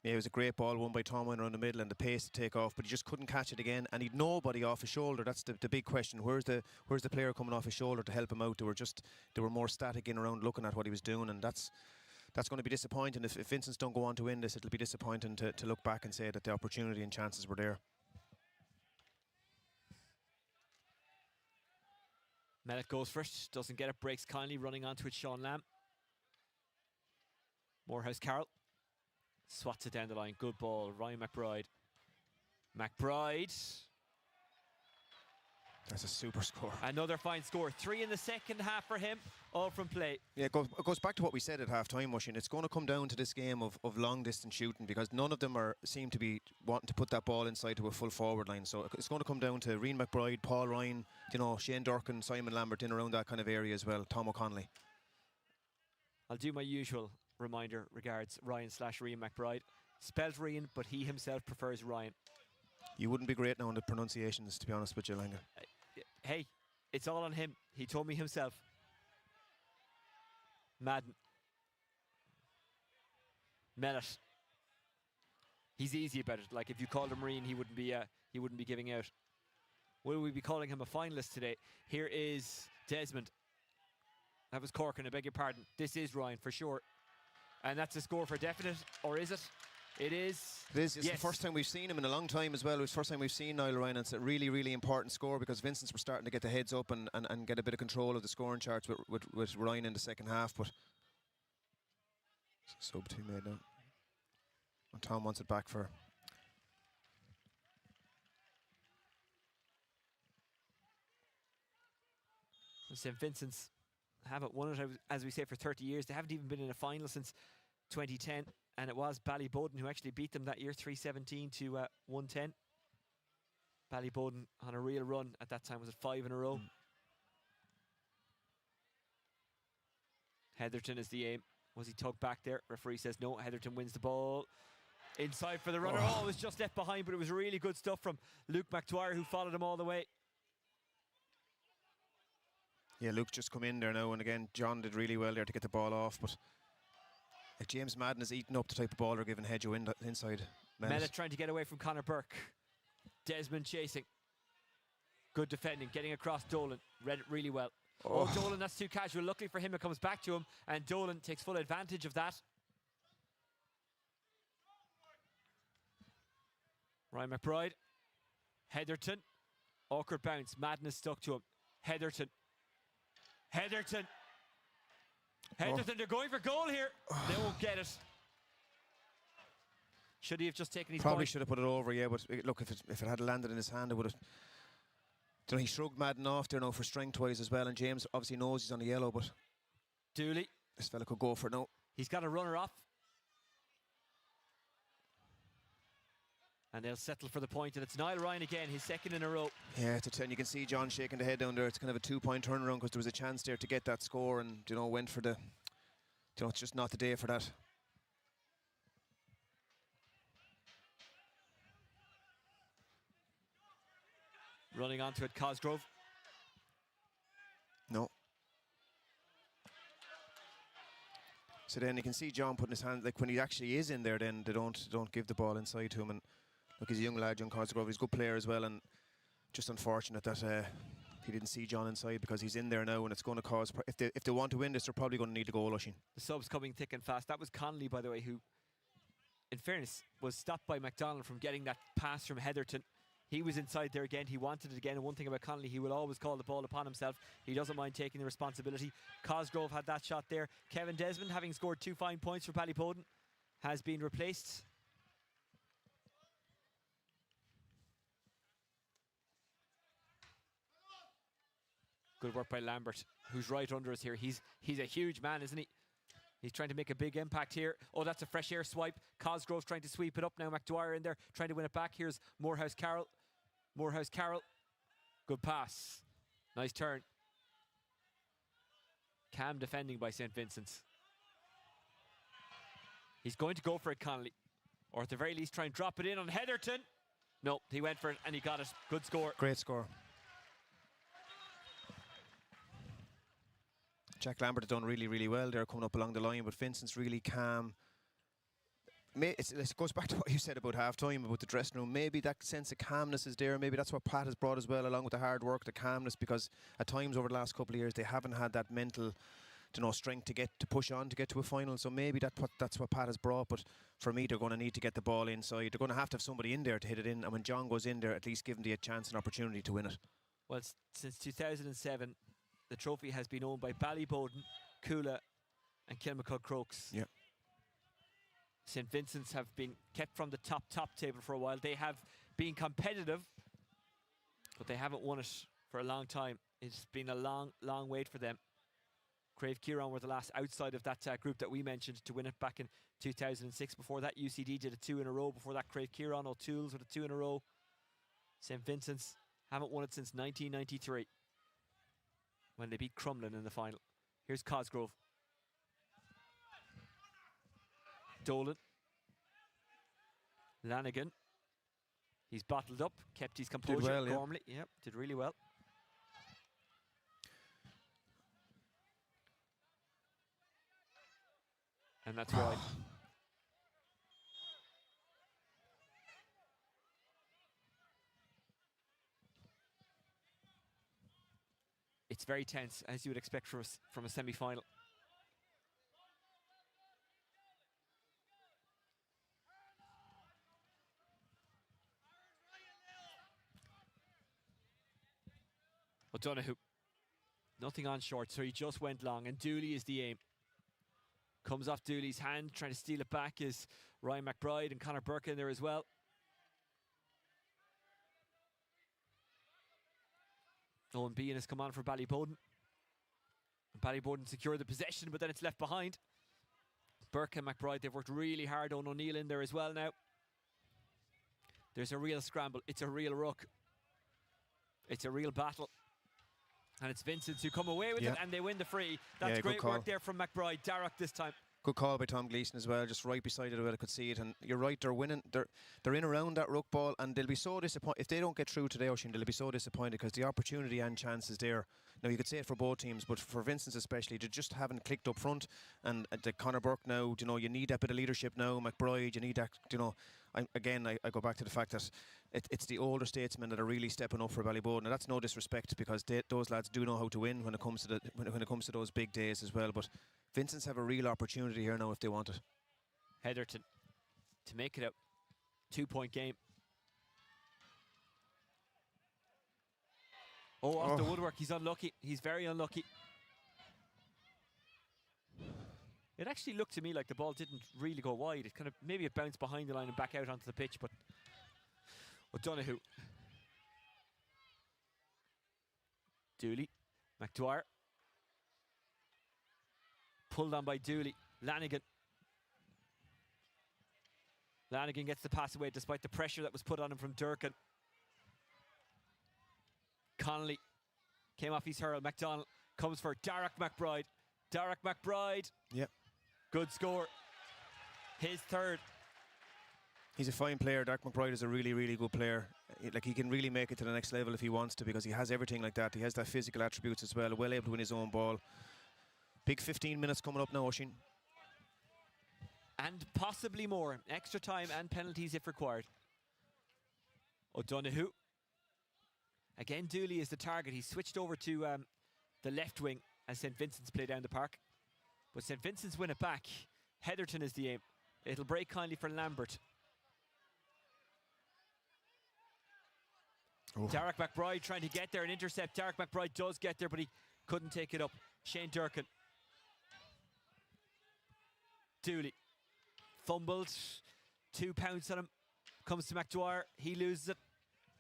Yeah, it was a great ball won by Tomlin around the middle and the pace to take off, but he just couldn't catch it again, and he'd nobody off his shoulder. That's the big question. Where's the player coming off his shoulder to help him out? They were more static in around looking at what he was doing, and that's going to be disappointing. If Vincents don't go on to win this, it'll be disappointing to look back and say that the opportunity and chances were there. Mellett goes first, doesn't get it, breaks Connolly, running onto it, Sean Lamb. Morehouse Carroll swats it down the line. Good ball. Ryan McBride. That's a super score. Another fine score. 3 in the second half for him, all from play. Yeah, it goes back to what we said at half-time, Mushin. It's going to come down to this game of long-distance shooting, because none of them seem to be wanting to put that ball inside to a full forward line. So it's going to come down to Rian McBride, Paul Ryan, Shane Durkin, Simon Lambert in around that kind of area as well. Tom O'Connelly. I'll do my usual reminder regards Ryan/Rian McBride. Spelled Rian, but he himself prefers Ryan. You wouldn't be great now on the pronunciations, to be honest with you, Langer. Hey, it's all on him. He told me himself. Madden. Mellett. He's easy about it. Like, if you called him Rian, he wouldn't be giving out. Will we be calling him a finalist today? Here is Desmond. That was Corkin, I beg your pardon. This is Ryan for sure. And that's a score for definite, or is it? It is. It is. It's the first time we've seen him in a long time as well. It was the first time we've seen Niall Ryan. It's a really, really important score, because Vincents were starting to get the heads up and get a bit of control of the scoring charts with Ryan in the second half. But sub 2 made now. And Tom wants it back for. St Vincent's haven't won it, as we say, for 30 years. They haven't even been in a final since 2010, and it was Ballyboden who actually beat them that year, 317 to 110. Ballyboden on a real run at that time. Was it 5 in a row? Heatherton is the aim. Was he tugged back there? Referee says no. Heatherton wins the ball. Inside for the runner. Oh, it was just left behind, but it was really good stuff from Luke McDwyer, who followed him all the way. Yeah, Luke just come in there now, and again, John did really well there to get the ball off, but if James Madden is eating up the type of ball they're giving Hedgehow inside. Mellett trying to get away from Conor Burke. Desmond chasing. Good defending, getting across Dolan. Read it really well. Oh, Dolan, that's too casual. Luckily for him, it comes back to him, and Dolan takes full advantage of that. Ryan McBride. Heatherton. Awkward bounce. Madden is stuck to him. Heatherton. Heatherton, they're going for goal here. They won't get it. Should he have just taken his Probably point? should have put it over, yeah, but look, if it had landed in his hand, it would have. You know, he shrugged Madden off there now for strength-wise as well, and James obviously knows he's on the yellow, but Dooley. this fella could go for it now. He's got a runner off. And they'll settle for the point, and it's Niall Ryan again, his second in a row. Yeah, it's a 10. You can see John shaking the head down there. It's kind of a 2-point turnaround because there was a chance there to get that score, and you know, went for the. You know, it's just not the day for that. Running onto it, Cosgrove. No. So then you can see John putting his hand, like when he actually is in there, then they don't give the ball inside to him. And look, he's a young lad, John Cosgrove. He's a good player as well, and just unfortunate that he didn't see John inside, because he's in there now, and it's going to cause. If they want to win this, they're probably going to need a goal, Oisín. The subs coming thick and fast. That was Connolly, by the way, who, in fairness, was stopped by McDonald from getting that pass from Heatherton. He was inside there again. He wanted it again. And one thing about Connolly, he will always call the ball upon himself. He doesn't mind taking the responsibility. Cosgrove had that shot there. Kevin Desmond, having scored 2 fine points for Ballyboden, has been replaced. Good work by Lambert, who's right under us here. He's a huge man, isn't he? He's trying to make a big impact here. Oh, that's a fresh air swipe. Cosgrove trying to sweep it up now. McDwyer in there trying to win it back. Here's Morehouse Carroll. Morehouse Carroll. Good pass. Nice turn. Calm defending by St. Vincent's. He's going to go for it, Connolly. Or at the very least try and drop it in on Heatherton. No, he went for it and he got it. Good score. Great score. Jack Lambert has done really, really well there coming up along the line, but Vincent's really calm. It goes back to what you said about half-time, about the dressing room. Maybe that sense of calmness is there. Maybe that's what Pat has brought as well, along with the hard work, the calmness, because at times over the last couple of years, they haven't had that mental, you know, strength to push on to get to a final. So maybe that's what Pat has brought. But for me, they're going to need to get the ball inside. They're going to have somebody in there to hit it in. And when John goes in there, at least give him the chance and opportunity to win it. Well, since 2007, the trophy has been owned by Ballyboden, Coola and Kilmacud Crokes. Yeah. St. Vincent's have been kept from the top table for a while. They have been competitive, but they haven't won it for a long time. It's been a long wait for them. Crave Kieran were the last outside of that group that we mentioned to win it back in 2006. Before that, UCD did a 2 in a row. Before that, Crave Kieran, O'Toole's with a 2 in a row. St. Vincent's haven't won it since 1993, when they beat Crumlin in the final. Here's Cosgrove. Dolan. Lanigan. He's bottled up, kept his composure. Did well, yeah. Gormley, yeah, did really well. And that's wide. It's very tense, as you would expect from a semi-final. O'Donoghue, nothing on short, so he just went long, and Dooley is the aim. Comes off Dooley's hand, trying to steal it back is Ryan McBride and Conor Burke in there as well. Owen Bean has come on for Ballyboden. Ballyboden secured the possession, but then it's left behind. Burke and McBride, they've worked really hard. Owen O'Neill in there as well now. There's a real scramble. It's a real ruck. It's a real battle. And it's Vincents who come away with it, and they win the free. That's great work there from McBride. Darroch this time. Good call by Tom Gleeson as well, just right beside it where I could see it. And you're right, they're winning. They're in around that ruck ball, and they'll be so disappointed if they don't get through today, Oisín. They'll be so disappointed because the opportunity and chance is there. Now you could say it for both teams, but for Vincent's especially, they just haven't clicked up front. And the Conor Burke now, you know, you need that bit of leadership now. McBride, you need that. You know, I go back to the fact that it's the older statesmen that are really stepping up for Ballyboden. And that's no disrespect, because those lads do know how to win when it comes to when it comes to those big days as well. But Vincents have a real opportunity here now if they want it. Heatherton to make it a 2-point game. Oh, off the woodwork. He's unlucky. He's very unlucky. It actually looked to me like the ball didn't really go wide. It kind of, maybe it bounced behind the line and back out onto the pitch, but O'Donoghue. Dooley. McDwyer. Pulled on by Dooley. Lanigan. Lanigan gets the pass away despite the pressure that was put on him from Durkin. Connolly came off his hurl. McDonald comes for Darragh McBride. Darragh McBride. Yep. Good score. His third. He's a fine player. Darragh McBride is a really, really good player. Like, he can really make it to the next level if he wants to, because he has everything like that. He has that physical attributes as well. Well able to win his own ball. Big 15 minutes coming up now, Oisín. And possibly more. Extra time and penalties if required. O'Donoghue. Again, Dooley is the target. He's switched over to the left wing as St. Vincent's play down the park. But St. Vincent's win it back. Heatherton is the aim. It'll break kindly for Lambert. Oh. Darragh McBride trying to get there and intercept. Darragh McBride does get there, but he couldn't take it up. Shane Durkin. Dooley. Fumbled. 2 pounds on him. Comes to McDwyer. He loses it.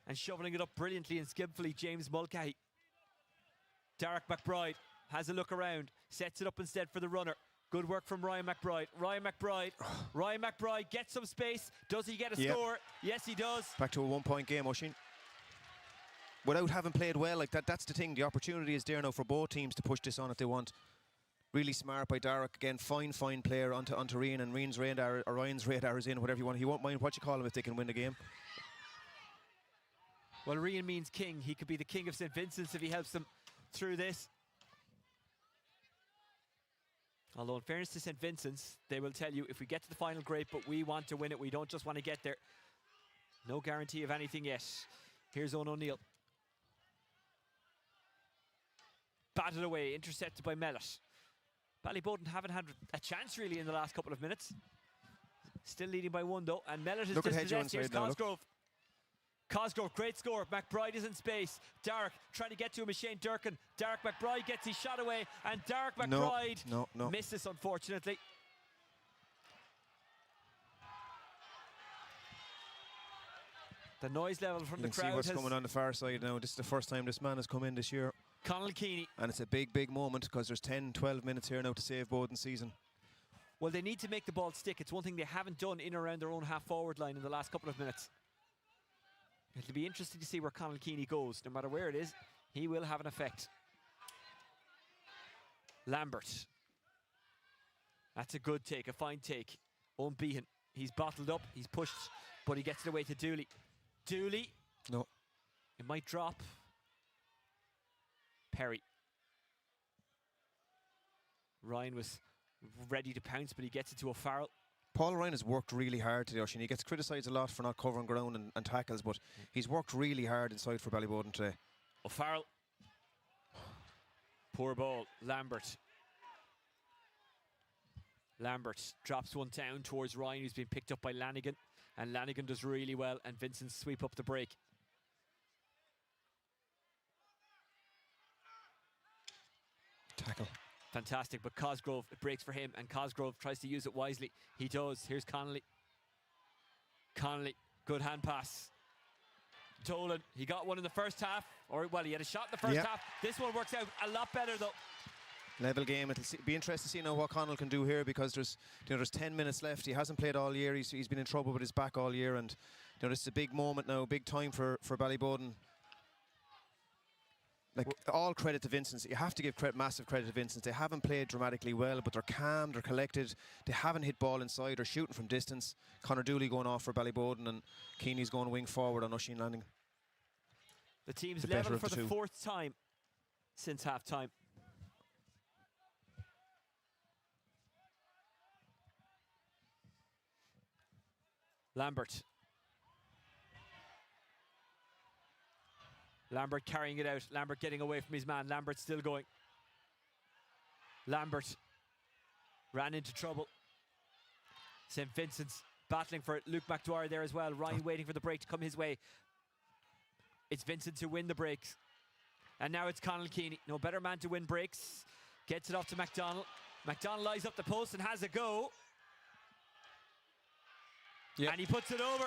And shoveling it up brilliantly and skillfully, James Mulcahy. Darragh McBride has a look around. Sets it up instead for the runner. Good work from Ryan McBride. Ryan McBride gets some space. Does he get a score? Yes, he does. Back to a 1 point game, Oisín. Without having played well like that, that's the thing. The opportunity is there now for both teams to push this on if they want. Really smart by Darragh. Again, fine player onto Rian, and Rian's radar, or Ryan's radar is in, whatever you want. He won't mind what you call him if they can win the game. Well, Rian means king. He could be the king of St. Vincent's if he helps them through this. Although in fairness to St. Vincent's, they will tell you, if we get to the final, great, but we want to win it. We don't just want to get there. No guarantee of anything yet. Here's Owen O'Neill. Batted away, intercepted by Mellett. Ballyboden haven't had a chance really in the last couple of minutes. Still leading by 1 though, and Mellett is dispossessed. Here's Cosgrove. Cosgrove, great score. McBride is in space. Darragh trying to get to him is Shane Durkin. Darragh McBride gets his shot away, and Darragh McBride misses, unfortunately. The noise level from the crowd. See what's coming on the far side now. This is the first time this man has come in this year. Conall Keeney. And it's a big moment, because there's 10-12 minutes here now to save Boden's season. Well, they need to make the ball stick. It's one thing they haven't done in or around their own half-forward line in the last couple of minutes. It'll be interesting to see where Conall Keeney goes. No matter where it is, he will have an effect. Lambert. That's a good take, a fine take. Owen Behan. He's bottled up, he's pushed, but he gets it away to Dooley. Dooley. No. It might drop. Perry. Ryan was ready to pounce, but he gets it to O'Farrell. Paul Ryan has worked really hard today, Oisín. He gets criticised a lot for not covering ground and tackles, but he's worked really hard inside for Ballyboden today. O'Farrell. Poor ball. Lambert. Lambert drops one down towards Ryan, who's been picked up by Lanigan. And Lanigan does really well, and Vincents sweep up the break. Tackle. Fantastic, but Cosgrove, it breaks for him, and Cosgrove tries to use it wisely. He does. Here's Connolly. Connolly, good hand pass. Tolan, he got one in the first half, or well, he had a shot in the first half. This one works out a lot better though. Level game. It'll be interesting to see now what Connell can do here, because there's 10 minutes left. He hasn't played all year. He's been in trouble with his back all year, and this is a big moment now, big time for Ballyboden. Like, all credit to Vincents. You have to give massive credit to Vincents. They haven't played dramatically well, but they're calm, they're collected. They haven't hit ball inside or shooting from distance. Conor Dooley going off for Ballyboden, and Keeney's going wing forward on Oisín Landing. The team's level for the fourth time since half-time. Lambert. Lambert carrying it out. Lambert getting away from his man. Lambert still going. Lambert ran into trouble. St. Vincent's battling for it. Luke McDwyer there as well. Ryan waiting for the break to come his way. It's Vincent to win the breaks. And now it's Conall Keeney. No better man to win breaks. Gets it off to McDonald. McDonald lies up the post and has a go. And he puts it over.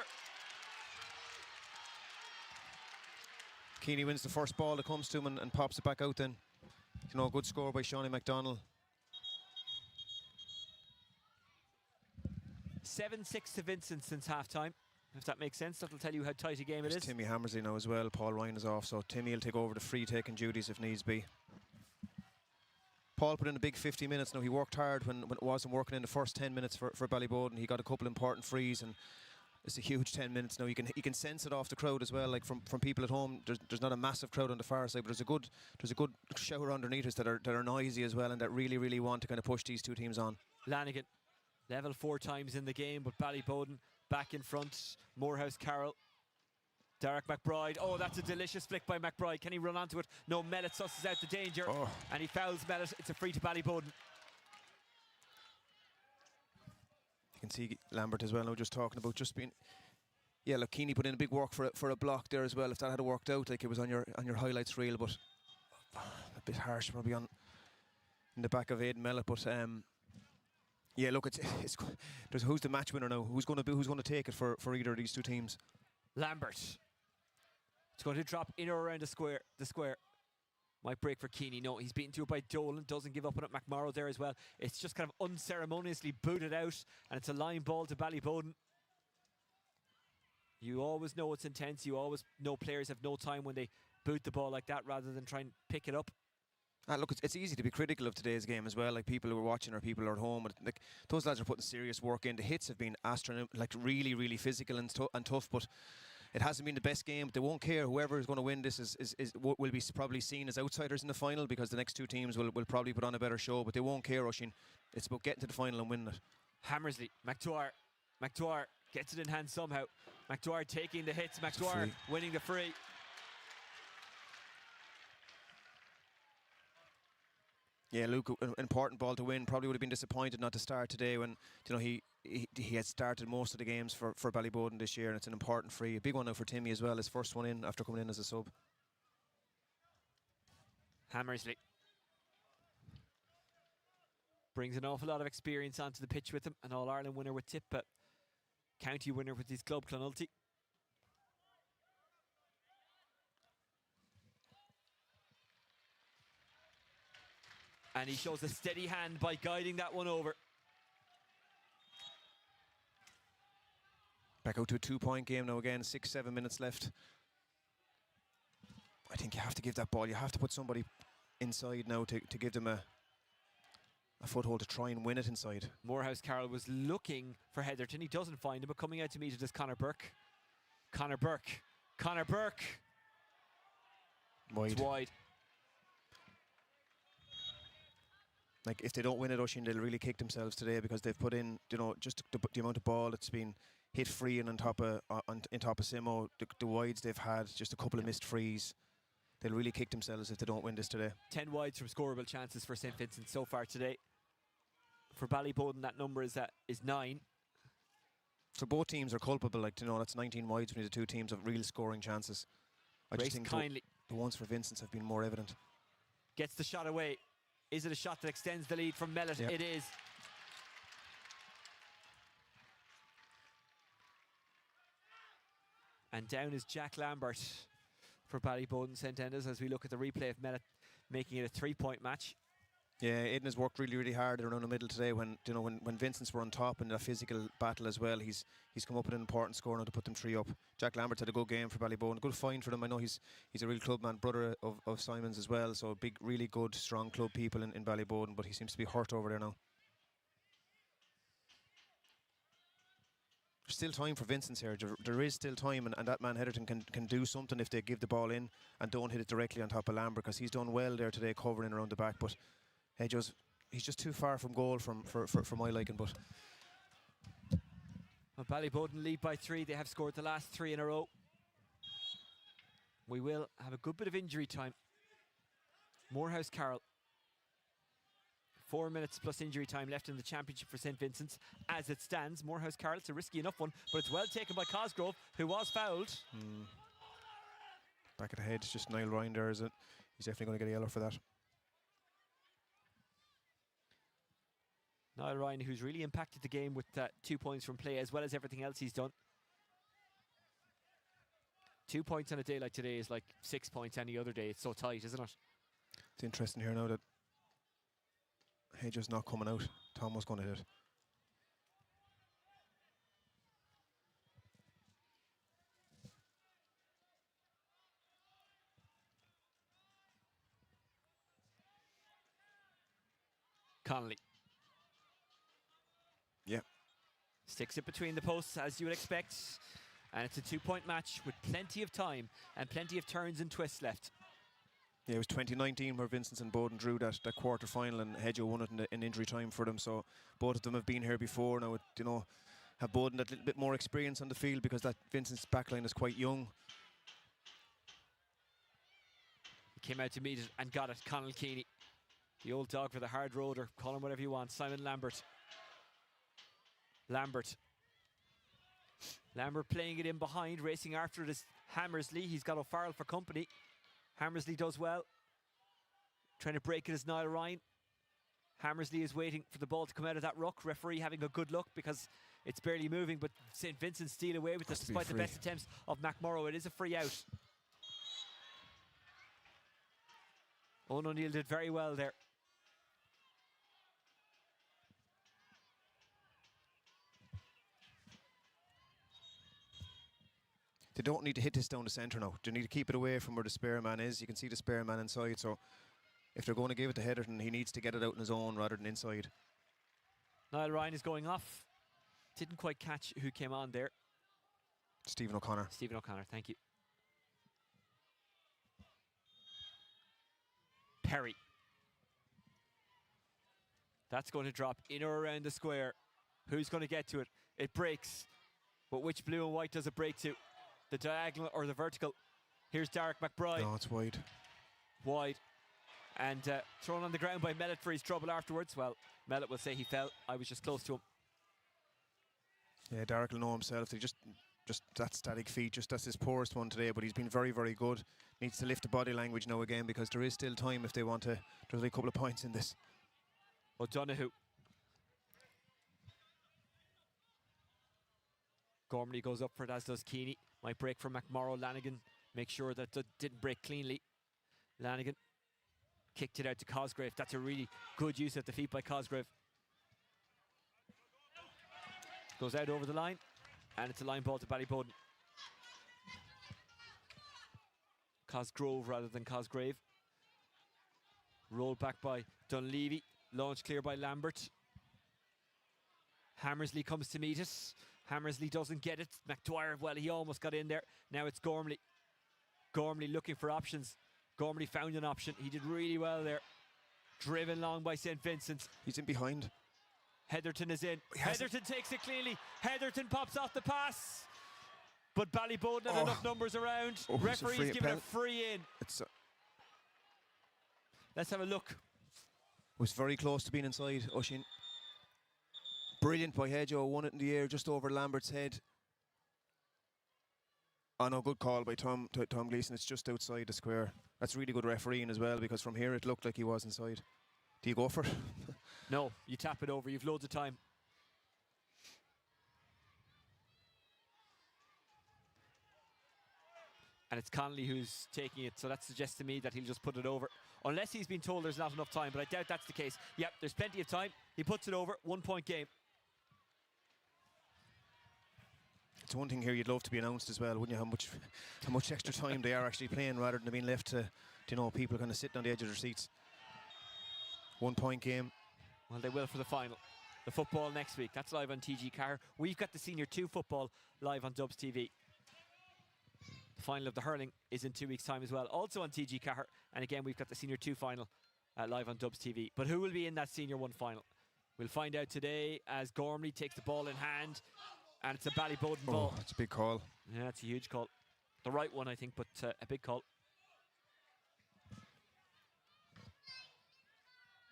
Keeney wins the first ball that comes to him and pops it back out then. You know, good score by Shawnee McDonald. 7-6 to Vincent since half-time. If that makes sense, that'll tell you how tight a game it is. Timmy Hammersley now as well. Paul Ryan is off, so Timmy will take over the free-taking duties if needs be. Paul put in a big 50 minutes. Now, he worked hard when it wasn't working in the first 10 minutes for Ballyboden. He got a couple important frees, and it's a huge 10 minutes now. You can sense it off the crowd as well. Like from people at home, there's not a massive crowd on the far side, but there's a good shower underneath us that are noisy as well, and that really want to kind of push these two teams on. Lanigan, level 4 times in the game, but Ballyboden back in front. Morehouse Carroll. Derek McBride. Oh, that's a delicious flick by McBride. Can he run onto it? No, Mellett susses out the danger. And he fouls Mellett. It's a free to Ballyboden. You can see Lambert as well now just talking about just being... Yeah, look, Keeney put in a big work for a block there as well. If that had worked out, like it was on your highlights reel, but a bit harsh probably in the back of Aidan Mellett. But yeah, look, there's who's the match winner now? Who's going to take it for either of these two teams? Lambert. It's going to drop in or around the square. Might break for Keeney. No, he's beaten to it by Dolan. Doesn't give up on it. McMorrow there as well. It's just kind of unceremoniously booted out, and it's a line ball to Ballyboden. You always know it's intense. You always know players have no time when they boot the ball like that rather than try and pick it up. Look, it's easy to be critical of today's game as well. Like people who are watching or people who are at home, but like those lads are putting serious work in. The hits have been like really physical and tough, but it hasn't been the best game. They won't care. Whoever is going to win this will be probably seen as outsiders in the final, because the next two teams will probably put on a better show, but they won't care, Oisín. It's about getting to the final and winning it. Hammersley, McDwyer gets it in hand somehow. McDwyer taking the hits. McDwyer winning the free. Yeah, Luke, an important ball to win. Probably would have been disappointed not to start today when he had started most of the games for Ballyboden this year, and it's an important free. A big one now for Timmy as well, his first one in after coming in as a sub. Hammersley brings an awful lot of experience onto the pitch with him. An All-Ireland winner with Tip, but county winner with his club Clonulty. And he shows a steady hand by guiding that one over. Back out to a 2-point game now again, 6-7 minutes left. I think you have to give that ball. You have to put somebody inside now to give them a foothold to try and win it inside. Morehouse Carroll was looking for Heatherton. He doesn't find him, but coming out to meet it is Conor Burke. Conor Burke. Wide. It's wide. Like, if they don't win it, Oisín, they'll really kick themselves today, because they've put in, just the amount of ball that's been hit free and on top of Simo, the wides they've had, just a couple of missed frees. They'll really kick themselves if they don't win this today. 10 wides from scoreable chances for St. Vincent so far today. For Ballyboden, that number is 9. So both teams are culpable. Like, that's 19 wides between the two teams of real scoring chances. I just think the ones for Vincents have been more evident. Gets the shot away. Is it a shot that extends the lead from Mellett? Yep. It is. And down is Jack Lambert for Ballyboden St. Endas as we look at the replay of Mellett making it a 3-point match. Yeah, Aidan has worked really hard around the middle today. When Vincents were on top in a physical battle as well, he's come up with an important score now to put them 3 up. Jack Lambert's had a good game for Ballyboden, good find for them. I know he's a real club man, brother of Simon's as well, so big, really good, strong club people in Ballyboden, but he seems to be hurt over there now. There's still time for Vincents here. There is still time, and that man Heatherton can do something if they give the ball in and don't hit it directly on top of Lambert, because he's done well there today covering around the back, but he's just too far from goal for my liking. But well, Ballyboden lead by 3. They have scored the last 3 in a row. We will have a good bit of injury time. Morehouse Carroll. 4 minutes plus injury time left in the championship for St. Vincent's. As it stands, Morehouse Carroll, it's a risky enough one, but it's well taken by Cosgrove, who was fouled. Back of the head, it's just Niall Ryan there, is it? He's definitely going to get a yellow for that. Niall Ryan, who's really impacted the game with 2 points from play, as well as everything else he's done. 2 points on a day like today is like 6 points any other day. It's so tight, isn't it? It's interesting here now that Hedger's not coming out. Tom was going to hit. Connolly. Yeah. Sticks it between the posts, as you would expect. And it's a 2-point match with plenty of time and plenty of turns and twists left. Yeah, it was 2019 where Vincents and Bowden drew that quarter final, and Hedger won it in injury time for them. So both of them have been here before. Now, have Bowden that little bit more experience on the field because that Vincent's backline is quite young. He came out to meet it and got it. Conall Keeney, the old dog for the hard roader. Call him whatever you want. Simon Lambert. Lambert playing it in behind, racing after it is Hammersley. He's got O'Farrell for company. Hammersley does well. Trying to break it is Niall Ryan. Hammersley is waiting for the ball to come out of that ruck. Referee having a good look because it's barely moving, but St. Vincent steal away with this despite the best attempts of McMorrow. It is a free out. Owen O'Neill did very well there. They don't need to hit this down the centre now. They need to keep it away from where the spare man is. You can see the spare man inside, so if they're going to give it to Heatherton, he needs to get it out on his own rather than inside. Niall Ryan is going off. Didn't quite catch who came on there. Stephen O'Connor. Stephen O'Connor, thank you. Perry. That's going to drop in or around the square. Who's going to get to it? It breaks. But which blue and white does it break to? The diagonal or the vertical? Here's Derek McBride. No, it's wide. Wide. And thrown on the ground by Mellett for his trouble afterwards. Well, Mellett will say he fell. I was just close to him. Yeah, Derek will know himself. He just that static feet, that's his poorest one today, but he's been very, very good. Needs to lift the body language now again because there is still time if they want to. There's a couple of points in this. O'Donoghue. Gormley goes up for it, as does Keeney. Might break for McMorrow. Lanigan make sure that it didn't break cleanly. Lanigan kicked it out to Cosgrave. That's a really good use of the feet by Cosgrave. Goes out over the line, and it's a line ball to Ballyboden. Cosgrove rather than Cosgrave. Rolled back by Dunleavy. Launched clear by Lambert. Hammersley comes to meet it. Hammersley doesn't get it. McDwyer, well, he almost got in there. Now it's Gormley. Gormley looking for options. Gormley found an option. He did really well there. Driven long by St. Vincent's. He's in behind. Heatherton is in. Heatherton takes it cleanly. Heatherton pops off the pass. But Ballyboden had enough numbers around. Referee's giving a free in. Let's have a look. Was very close to being inside, Oisín. Brilliant by Hedjo, won it in the air just over Lambert's head. Oh no, good call by Tom Gleeson. It's just outside the square. That's really good refereeing as well, because from here it looked like he was inside. Do you go for it? No, you tap it over. You've loads of time. And it's Connolly who's taking it, so that suggests to me that he'll just put it over. Unless he's been told there's not enough time, but I doubt that's the case. Yep, there's plenty of time. He puts it over. 1 point game. It's one thing here you'd love to be announced as well, wouldn't you? How much extra time they are actually playing rather than being left to people kind of sitting on the edge of their seats. 1 point game. Well, they will for the final. The football next week. That's live on TG Car. We've got the Senior 2 football live on Dubs TV. The final of the hurling is in 2 weeks' time as well, also on TG Car. And again, we've got the Senior 2 final live on Dubs TV. But who will be in that Senior 1 final? We'll find out today as Gormley takes the ball in hand. And it's a Ballyboden ball. That's a big call. Yeah, it's a huge call. The right one, I think, but a big call.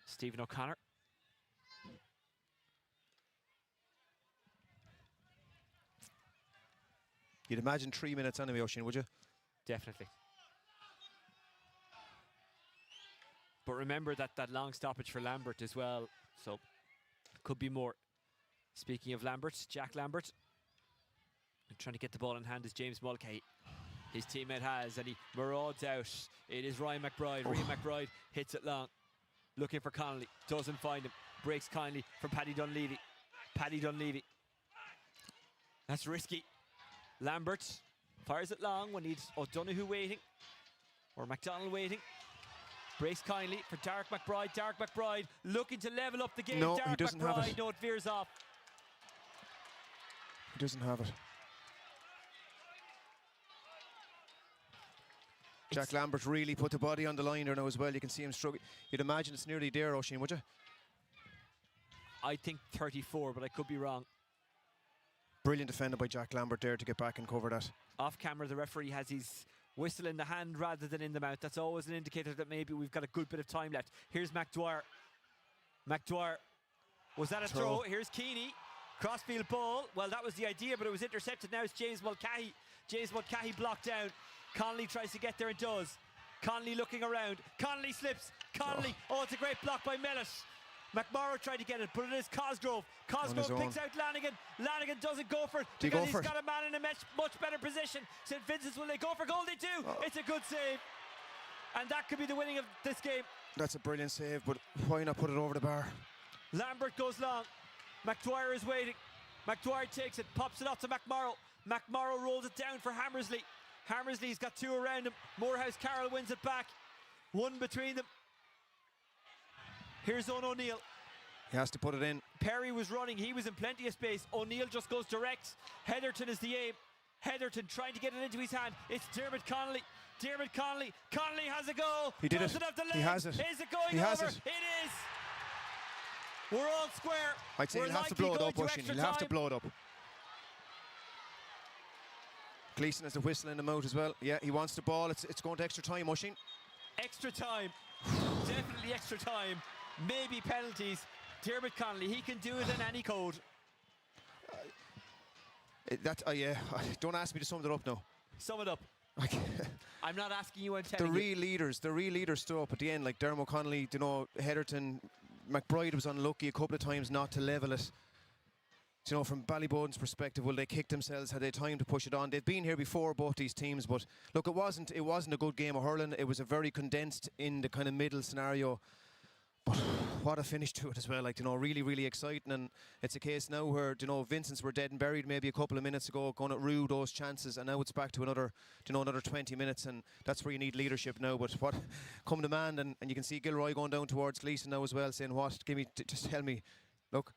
Stephen O'Connor. You'd imagine 3 minutes anyway, Oisín, would you? Definitely. But remember that long stoppage for Lambert as well, so could be more. Speaking of Lambert, Jack Lambert. And trying to get the ball in hand is James Mulcahy. His teammate has, and he marauds out. It is Ryan McBride. Ryan McBride hits it long. Looking for Connolly. Doesn't find him. Breaks kindly for Paddy Dunleavy. Paddy Dunleavy. That's risky. Lambert fires it long when needs O'Donoghue waiting. Or McDonald waiting. Breaks kindly for Derek McBride. Derek McBride looking to level up the game. No, Derek he doesn't McBride, have it. No, it veers off. He doesn't have it. Jack Lambert really put the body on the line there now as well. You can see him struggling. You'd imagine it's nearly there, Oisin, would you? I think 34, but I could be wrong. Brilliant defended by Jack Lambert there to get back and cover that. Off camera, the referee has his whistle in the hand rather than in the mouth. That's always an indicator that maybe we've got a good bit of time left. Here's McDwyer. McDwyer. Was that a throw? Here's Keeney. Crossfield ball. Well, that was the idea, but it was intercepted. Now it's James Mulcahy. James Mulcahy blocked down. Connolly tries to get there and does. Connolly looking around. Connolly slips. Connolly. Oh, it's a great block by Mellet. McMorrow tried to get it, but it is Cosgrove. Cosgrove picks out Lanigan. Lanigan doesn't go for it because he's got a man in a much better position. St. Vincent's, will they go for goal? They do. It's a good save. And that could be the winning of this game. That's a brilliant save, but why not put it over the bar? Lambert goes long. McDwyer is waiting. McDwyer takes it, pops it up to McMorrow. McMorrow rolls it down for Hammersley. Hammersley's got two around him. Morehouse Carroll wins it back. One between them. Here's Owen O'Neill. He has to put it in. Perry was running. He was in plenty of space. O'Neill just goes direct. Heatherton is the aim. Heatherton trying to get it into his hand. It's Dermot Connolly. Dermot Connolly. Connolly has a goal. He did Doesn't it. have the legs. He has it. Is it going he has over? It. It is. We're all square. I'd say We're he'll have to blow it up, Oisin. He'll have to blow it up. Gleeson has the whistle in the mouth as well. Yeah, he wants the ball. It's going to extra time, Oisin. Extra time. Definitely extra time. Maybe penalties. Dermot Connolly, he can do it in any code. Don't ask me to sum it up now. Sum it up. I'm not asking you, I'm the telling real leaders stood up at the end, like Dermot Connolly, Heatherton. McBride was unlucky a couple of times not to level it. From Ballyboden's perspective, will they kick themselves? Had they time to push it on? They've been here before, both these teams, but look, it wasn't a good game of hurling. It was a very condensed in the kind of middle scenario. But what a finish to it as well, really, really exciting. And it's a case now where, Vincents were dead and buried maybe a couple of minutes ago, going to rue those chances, and now it's back to another 20 minutes, and that's where you need leadership now. But what come the man, and you can see Gilroy going down towards Gleeson now as well, saying, just tell me, look.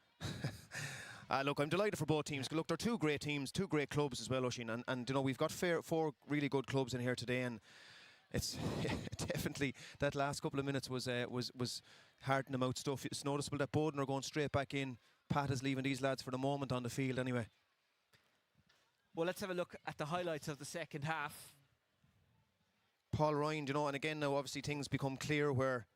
Look, I'm delighted for both teams. Look, they're two great teams, two great clubs as well, Oisin, and we've got four really good clubs in here today, and it's definitely that last couple of minutes was hard in the mouth stuff. It's noticeable that Boden are going straight back in. Pat is leaving these lads for the moment on the field anyway. Well, let's have a look at the highlights of the second half. Paul Ryan, and again now obviously things become clear where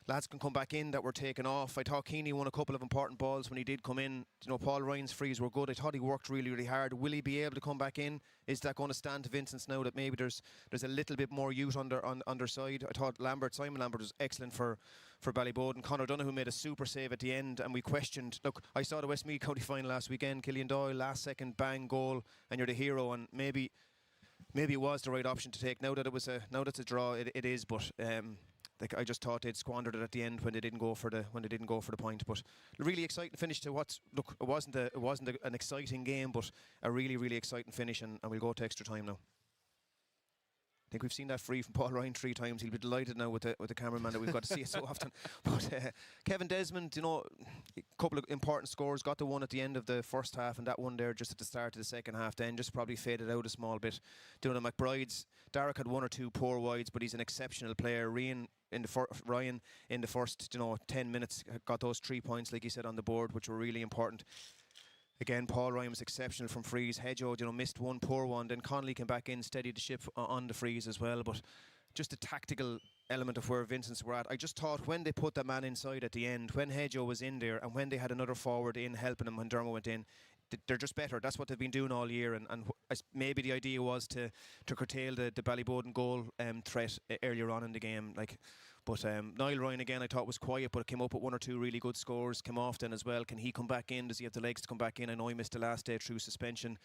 lads can come back in that were taken off. I thought Keeney won a couple of important balls when he did come in. Paul Ryan's frees were good. I thought he worked really, really hard. Will he be able to come back in? Is that going to stand to Vincents now that maybe there's a little bit more youth on their side? I thought Simon Lambert was excellent for Ballyboden. Conor Donoghue made a super save at the end, and we questioned. Look, I saw the Westmeath County final last weekend. Killian Doyle, last second bang goal, and you're the hero. And maybe it was the right option to take. Now that it's a draw, it is. But I just thought they'd squandered it at the end when they didn't go for the point. But really exciting finish to it wasn't an exciting game, but a really, really exciting finish, and we'll go to extra time now. I think we've seen that free from Paul Ryan 3 times. He'll be delighted now with the cameraman that we've got to see it so often. But Kevin Desmond, a couple of important scores. Got the one at the end of the first half, and that one there just at the start of the second half. Then just probably faded out a small bit. The McBride's, Derek had 1 or 2 poor wides, but he's an exceptional player. Ryan in the first 10 minutes got those 3 points, like he said, on the board, which were really important. Again, Paul Ryan was exceptional from frees. Hedgehoe, missed one, poor one. Then Connolly came back in, steadied the ship on the frees as well. But just a tactical element of where Vincents were at. I just thought when they put that man inside at the end, when Hedgehoe was in there, and when they had another forward in helping him when Dermot went in, they're just better. That's what they've been doing all year, and maybe the idea was to curtail the Ballyboden goal threat earlier on in the game. But Niall Ryan again, I thought was quiet, but came up with 1 or 2 really good scores. Came off then as well. Can he come back in? Does he have the legs to come back in? I know he missed the last day through suspension.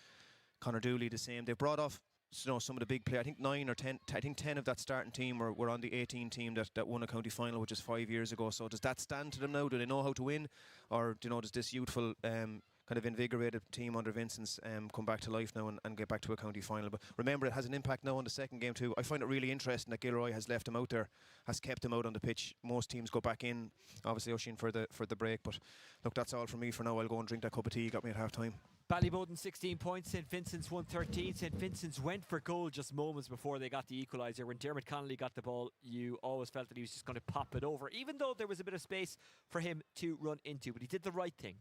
Conor Dooley the same. They brought off some of the big players. I think 9 or 10. I think 10 of that starting team were on the 18 team that won a county final, which is 5 years ago. So does that stand to them now? Do they know how to win, or does this youthful kind of invigorated team under Vincents come back to life now and get back to a county final? But remember, it has an impact now on the second game too. I find it really interesting that Gilroy has left him out there, has kept him out on the pitch. Most teams go back in, obviously Oisin for the break. But look, that's all from me for now. I'll go and drink that cup of tea you got me at half time. Ballyboden 16 points, St Vincent's 113. St Vincent's went for goal just moments before they got the equaliser. When Dermot Connolly got the ball, you always felt that he was just going to pop it over, even though there was a bit of space for him to run into. But he did the right thing.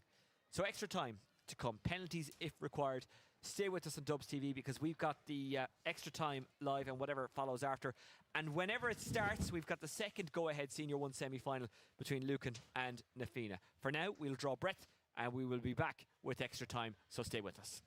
So extra time to come. Penalties if required. Stay with us on Dubs TV, because we've got the extra time live and whatever follows after. And whenever it starts, we've got the second go-ahead Senior 1 semi-final between Lucan and Nafina. For now, we'll draw breath and we will be back with extra time, so stay with us.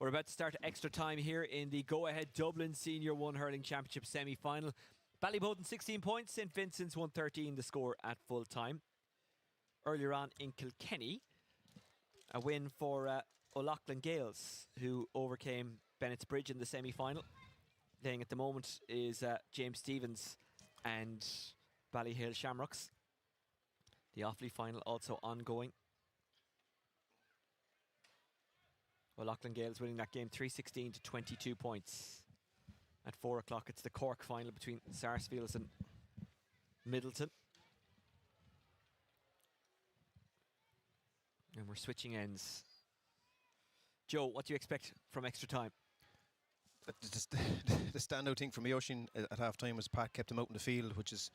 We're about to start extra time here in the go-ahead Dublin Senior 1 Hurling Championship semi-final. Ballyboden 16 points, St Vincents 113 the score at full time. Earlier on in Kilkenny, a win for O'Loughlin Gales, who overcame Bennett's Bridge in the semi-final. Playing at the moment is James Stevens and Ballyhale Shamrocks. The Offaly final also ongoing. O'Loughlin Gales winning that game 3-16 to 22 points. At 4 o'clock, it's the Cork final between Sarsfields and Middleton. And we're switching ends. Joe, what do you expect from extra time? The standout thing for me, Oisín, at half time was Pat kept him out in the field, which is,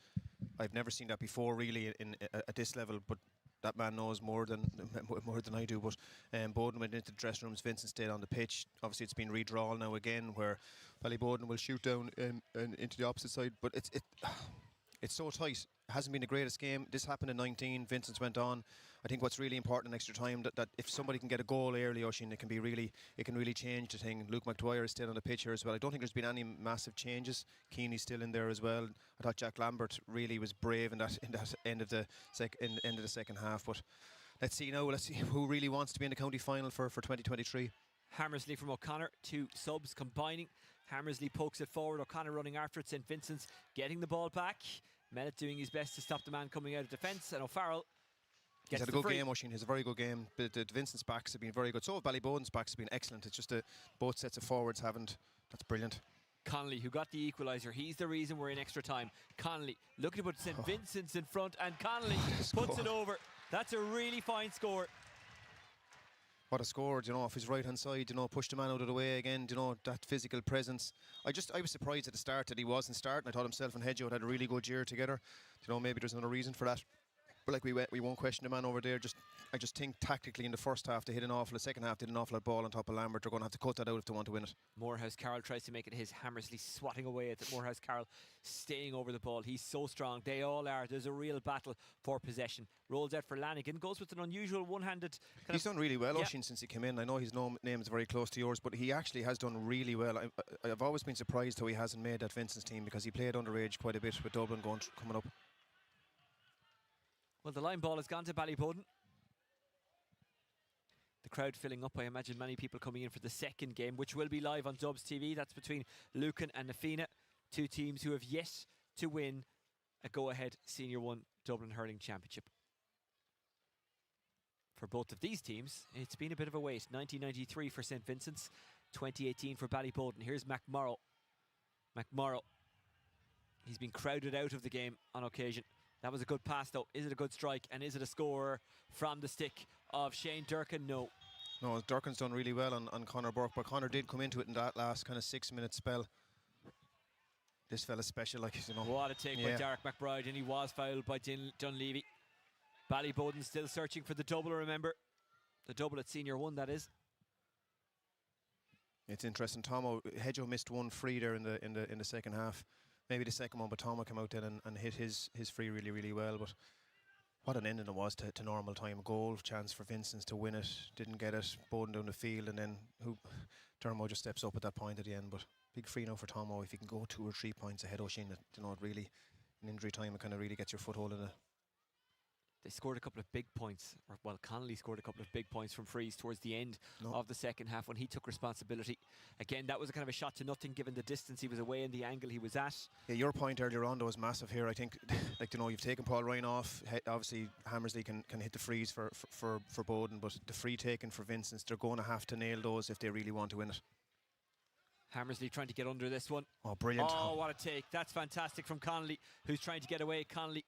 I've never seen that before really at this level, but that man knows more than I do. But Bowden went into the dressing rooms, Vincent stayed on the pitch. Obviously it's been redrawn now again, where Ballyboden will shoot down and into the opposite side, but it's so tight. It hasn't been the greatest game. This happened in 19. Vincent's went on. I think what's really important in extra time that if somebody can get a goal early, Oisín, it can really change the thing. Luke McDwyer is still on the pitch here as well. I don't think there's been any massive changes. Keeney's still in there as well. I thought Jack Lambert really was brave in that end of the second half. But let's see now. Let's see who really wants to be in the county final for 2023. Hammersley from O'Connor, 2 subs combining. Hammersley pokes it forward, O'Connor running after it, St Vincent's getting the ball back. Mellett doing his best to stop the man coming out of defence, and O'Farrell He's had a good game, Oisín. He's a very good game. But the Vincent's backs have been very good. So have Ballyboden's backs have been excellent. It's just that both sets of forwards haven't. That's brilliant. Connolly, who got the equaliser, he's the reason we're in extra time. Connolly looking to put St Vincent's in front, and Connolly puts it over. That's a really fine score. What a score, off his right hand side, pushed the man out of the way again, that physical presence. I was surprised at the start that he wasn't starting. I thought himself and Hedgehout had a really good year together. Maybe there's another reason for that. But we won't question the man over there. I just think tactically in the first half they hit an awful, the second half they hit an awful lot ball on top of Lambert. They're going to have to cut that out if they want to win it. Morehouse Carroll tries to make it his. Hammersley swatting away at it. Morehouse Carroll staying over the ball. He's so strong. They all are. There's a real battle for possession. Rolls out for Lanigan. Goes with an unusual one-handed. He's done really well, Oisín, since he came in. I know his name is very close to yours, but he actually has done really well. I've always been surprised how he hasn't made that Vincent's team, because he played underage quite a bit with Dublin coming up. Well, the line ball has gone to Ballyboden. The crowd filling up. I imagine many people coming in for the second game, which will be live on Dubs TV. That's between Lucan and Nafina, 2 teams who have yet to win a go-ahead Senior 1 Dublin Hurling Championship. For both of these teams, it's been a bit of a wait. 1993 for St Vincent's, 2018 for Ballyboden. Here's McMorrow. McMorrow. He's been crowded out of the game on occasion. That was a good pass though. Is it a good strike, and is it a score from the stick of Shane Durkin? No. No, Durkin's done really well on Conor Burke, but Conor did come into it in that last kind of 6-minute spell. This fella's special, What a take by Derek McBride, and he was fouled by Dunleavy. Ballyboden still searching for the double, remember. The double at Senior 1, that is. It's interesting. Hedgehow missed one free there in the second half. Maybe the second one, but Tomo came out then and hit his free really, really well. But what an ending it was to normal time. Goal chance for Vincents to win it. Didn't get it. Bowden down the field, and then Dermo just steps up at that point at the end. But big free now for Tomo. If he can go 2 or 3 points ahead, Oisín, it really, in injury time, it kind of really gets your foothold in it. They scored a couple of big points, Connolly scored a couple of big points from frees towards the end of the second half when he took responsibility. Again, that was a kind of a shot to nothing given the distance he was away and the angle he was at. Yeah, your point earlier on though is massive here. I think, you've taken Paul Ryan off. Obviously, Hammersley can hit the frees for Bowden, but the free taken for Vincents, they're going to have to nail those if they really want to win it. Hammersley trying to get under this one. Oh, brilliant. Oh, what a take. That's fantastic from Connolly, who's trying to get away. Connolly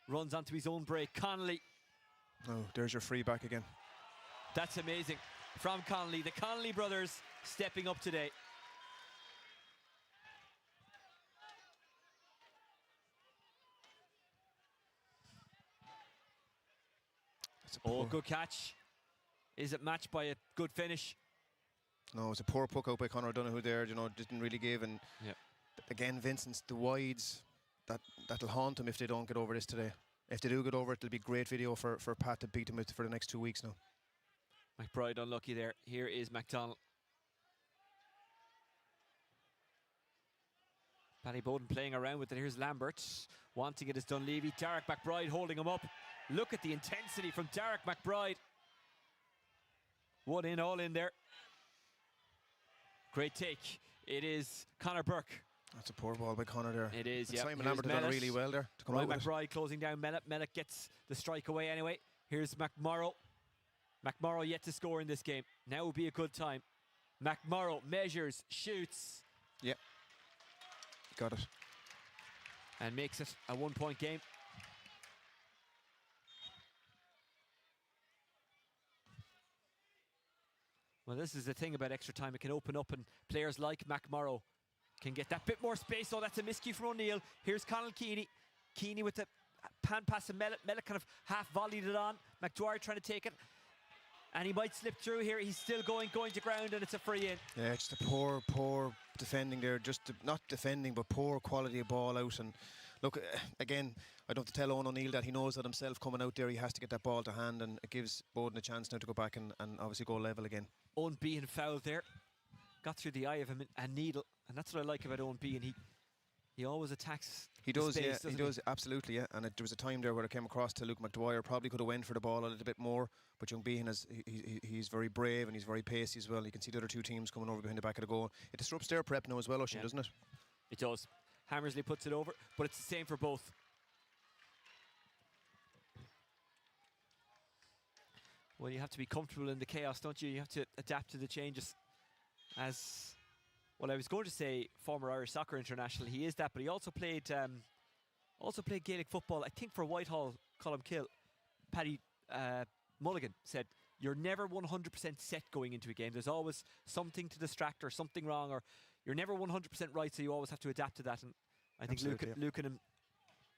runs onto his own break. Connolly. Oh, there's your free back again. That's amazing from Connolly. The Connolly brothers stepping up today. Oh, good catch. Is it matched by a good finish? No, it was a poor puck out by Conor O'Donoghue there. Didn't really give. And again, Vincent's, the wides, that'll haunt them if they don't get over this today. If they do get over it, it'll be great video for Pat to beat them with for the next 2 weeks now. McBride unlucky there. Here is McDonald. Ballyboden playing around with it. Here's Lambert. Wanting it is Dunleavy. Derek McBride holding him up. Look at the intensity from Derek McBride. One in, all in there. Great take. It is Conor Burke. That's a poor ball by Conor there. It is, yeah. Simon Lambert done really well there to come out with it. McBride closing down Mellett. Mellett gets the strike away anyway. Here's McMorrow. McMorrow yet to score in this game. Now would be a good time. McMorrow measures, shoots. Yeah. Got it. And makes it a 1 point game. Well, this is the thing about extra time. It can open up, and players like McMorrow can get that bit more space. Oh, that's a miscue from O'Neill. Here's Conall Keeney. Keeney with the pan pass to Mellett. Mellett kind of half volleyed it on. McDwyer trying to take it. And he might slip through here. He's still going to ground, and it's a free in. Yeah, just a poor defending there. Not defending, but poor quality of ball out. And look, again, I don't have to tell Owen O'Neill that. He knows that himself coming out there. He has to get that ball to hand, and it gives Boden a chance now to go back and obviously go level again. Owen being fouled there. Got through the eye of him, a needle. And that's what I like about Owen Bean. He always attacks. He does, space, yeah. He does, absolutely, yeah. And there was a time there where it came across to Luke McDwyer. Probably could have went for the ball a little bit more, but young Behan he's very brave and he's very pacey as well. You can see the other two teams coming over behind the back of the goal. It disrupts their prep now as well, Oisin, doesn't it? It does. Hammersley puts it over, but it's the same for both. Well, you have to be comfortable in the chaos, don't you? You have to adapt to the changes. As well, I was going to say former Irish soccer international. He is that, but he also played Gaelic football, I think, for Whitehall, Columkill. Paddy Mulligan said, you're never 100% set going into a game. There's always something to distract or something wrong, or you're never 100% right, so you always have to adapt to that. And I think Lucan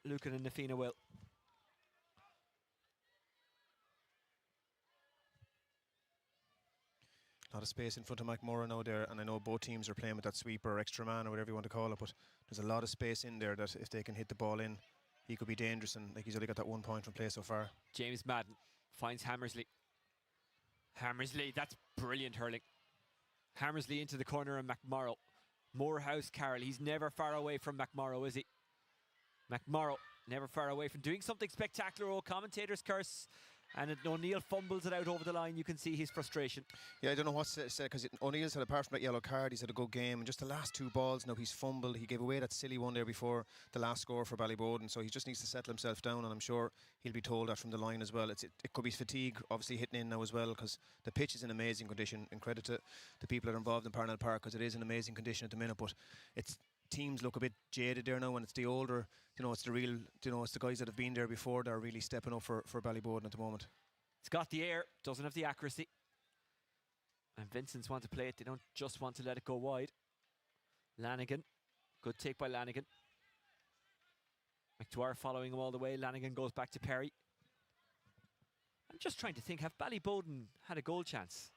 and Nafina will. A lot of space in front of McMorrow now there, and I know both teams are playing with that sweeper or extra man or whatever you want to call it, but there's a lot of space in there that if they can hit the ball in, he could be dangerous, and like he's only got that 1 point from play so far. James Madden finds Hammersley. Hammersley, that's brilliant hurling. Hammersley into the corner and McMorrow. Morehouse Carroll, he's never far away from McMorrow, is he? McMorrow, never far away from doing something spectacular. Oh, commentator's curse. And O'Neill fumbles it out over the line. You can see his frustration. Yeah, I don't know what to say, because O'Neill's had, apart from that yellow card, he's had a good game. And just the last two balls, now he's fumbled. He gave away that silly one there before the last score for Ballyboden. So he just needs to settle himself down, and I'm sure he'll be told that from the line as well. It could be fatigue, obviously, hitting in now as well, because the pitch is in amazing condition. And credit to the people that are involved in Parnell Park, because it is in amazing condition at the minute. But teams look a bit jaded there now, and it's the older, it's the real, it's the guys that have been there before that are really stepping up for Ballyboden at the moment. It's got the air, doesn't have the accuracy. And Vincents want to play it. They don't just want to let it go wide. Lanigan. Good take by Lanigan. McDwyer following him all the way. Lanigan goes back to Perry. I'm just trying to think, have Ballyboden had a goal chance?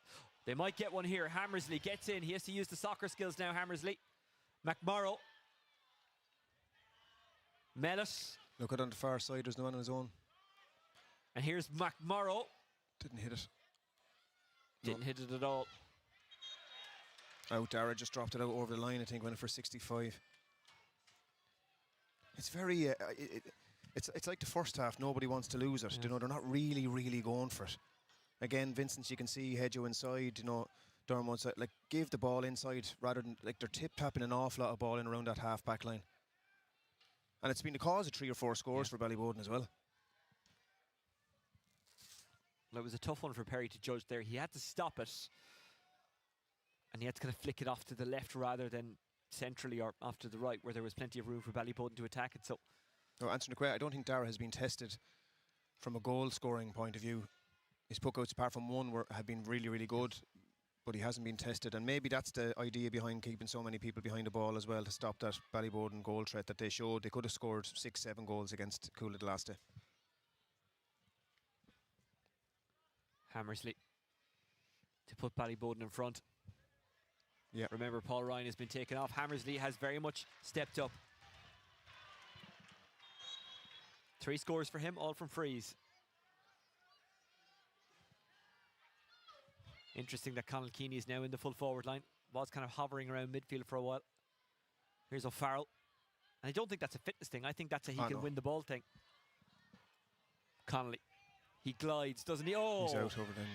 They might get one here. Hammersley gets in. He has to use the soccer skills now, Hammersley. McMorrow. Mellett. Look at on the far side, there's no one on his own. And here's McMorrow. Didn't hit it. Didn't hit it at all. Dara just dropped it out over the line, I think, went for 65. It's very, it's like the first half, nobody wants to lose it. They're not really going for it. Again, Vincents, you can see Hedgehow inside, Dermot's like give the ball inside rather than like they're tip-tapping an awful lot of ball in around that half-back line. And it's been the cause of 3 or 4 scores for Ballyboden as well. Well, it was a tough one for Perry to judge there. He had to stop it. And he had to kind of flick it off to the left rather than centrally or off to the right, where there was plenty of room for Ballyboden to attack it. So, no, answering the question, I don't think Dara has been tested from a goal-scoring point of view. His puckouts, apart from one, have been really good, but he hasn't been tested. And maybe that's the idea behind keeping so many people behind the ball as well, to stop that Ballyboden goal threat that they showed. They could have scored 6-7 goals against Cooley the last day. Hammersley to put Ballyboden in front. Yeah. Remember, Paul Ryan has been taken off. Hammersley has very much stepped up. 3 scores for him, all from frees. Interesting that Conall Keeney is now in the full forward line. Was kind of hovering around midfield for a while. Here's O'Farrell. And I don't think that's a fitness thing. I think that's a he Oh, can no. win the ball thing. Connolly. He glides, doesn't he? Oh! He's out over then.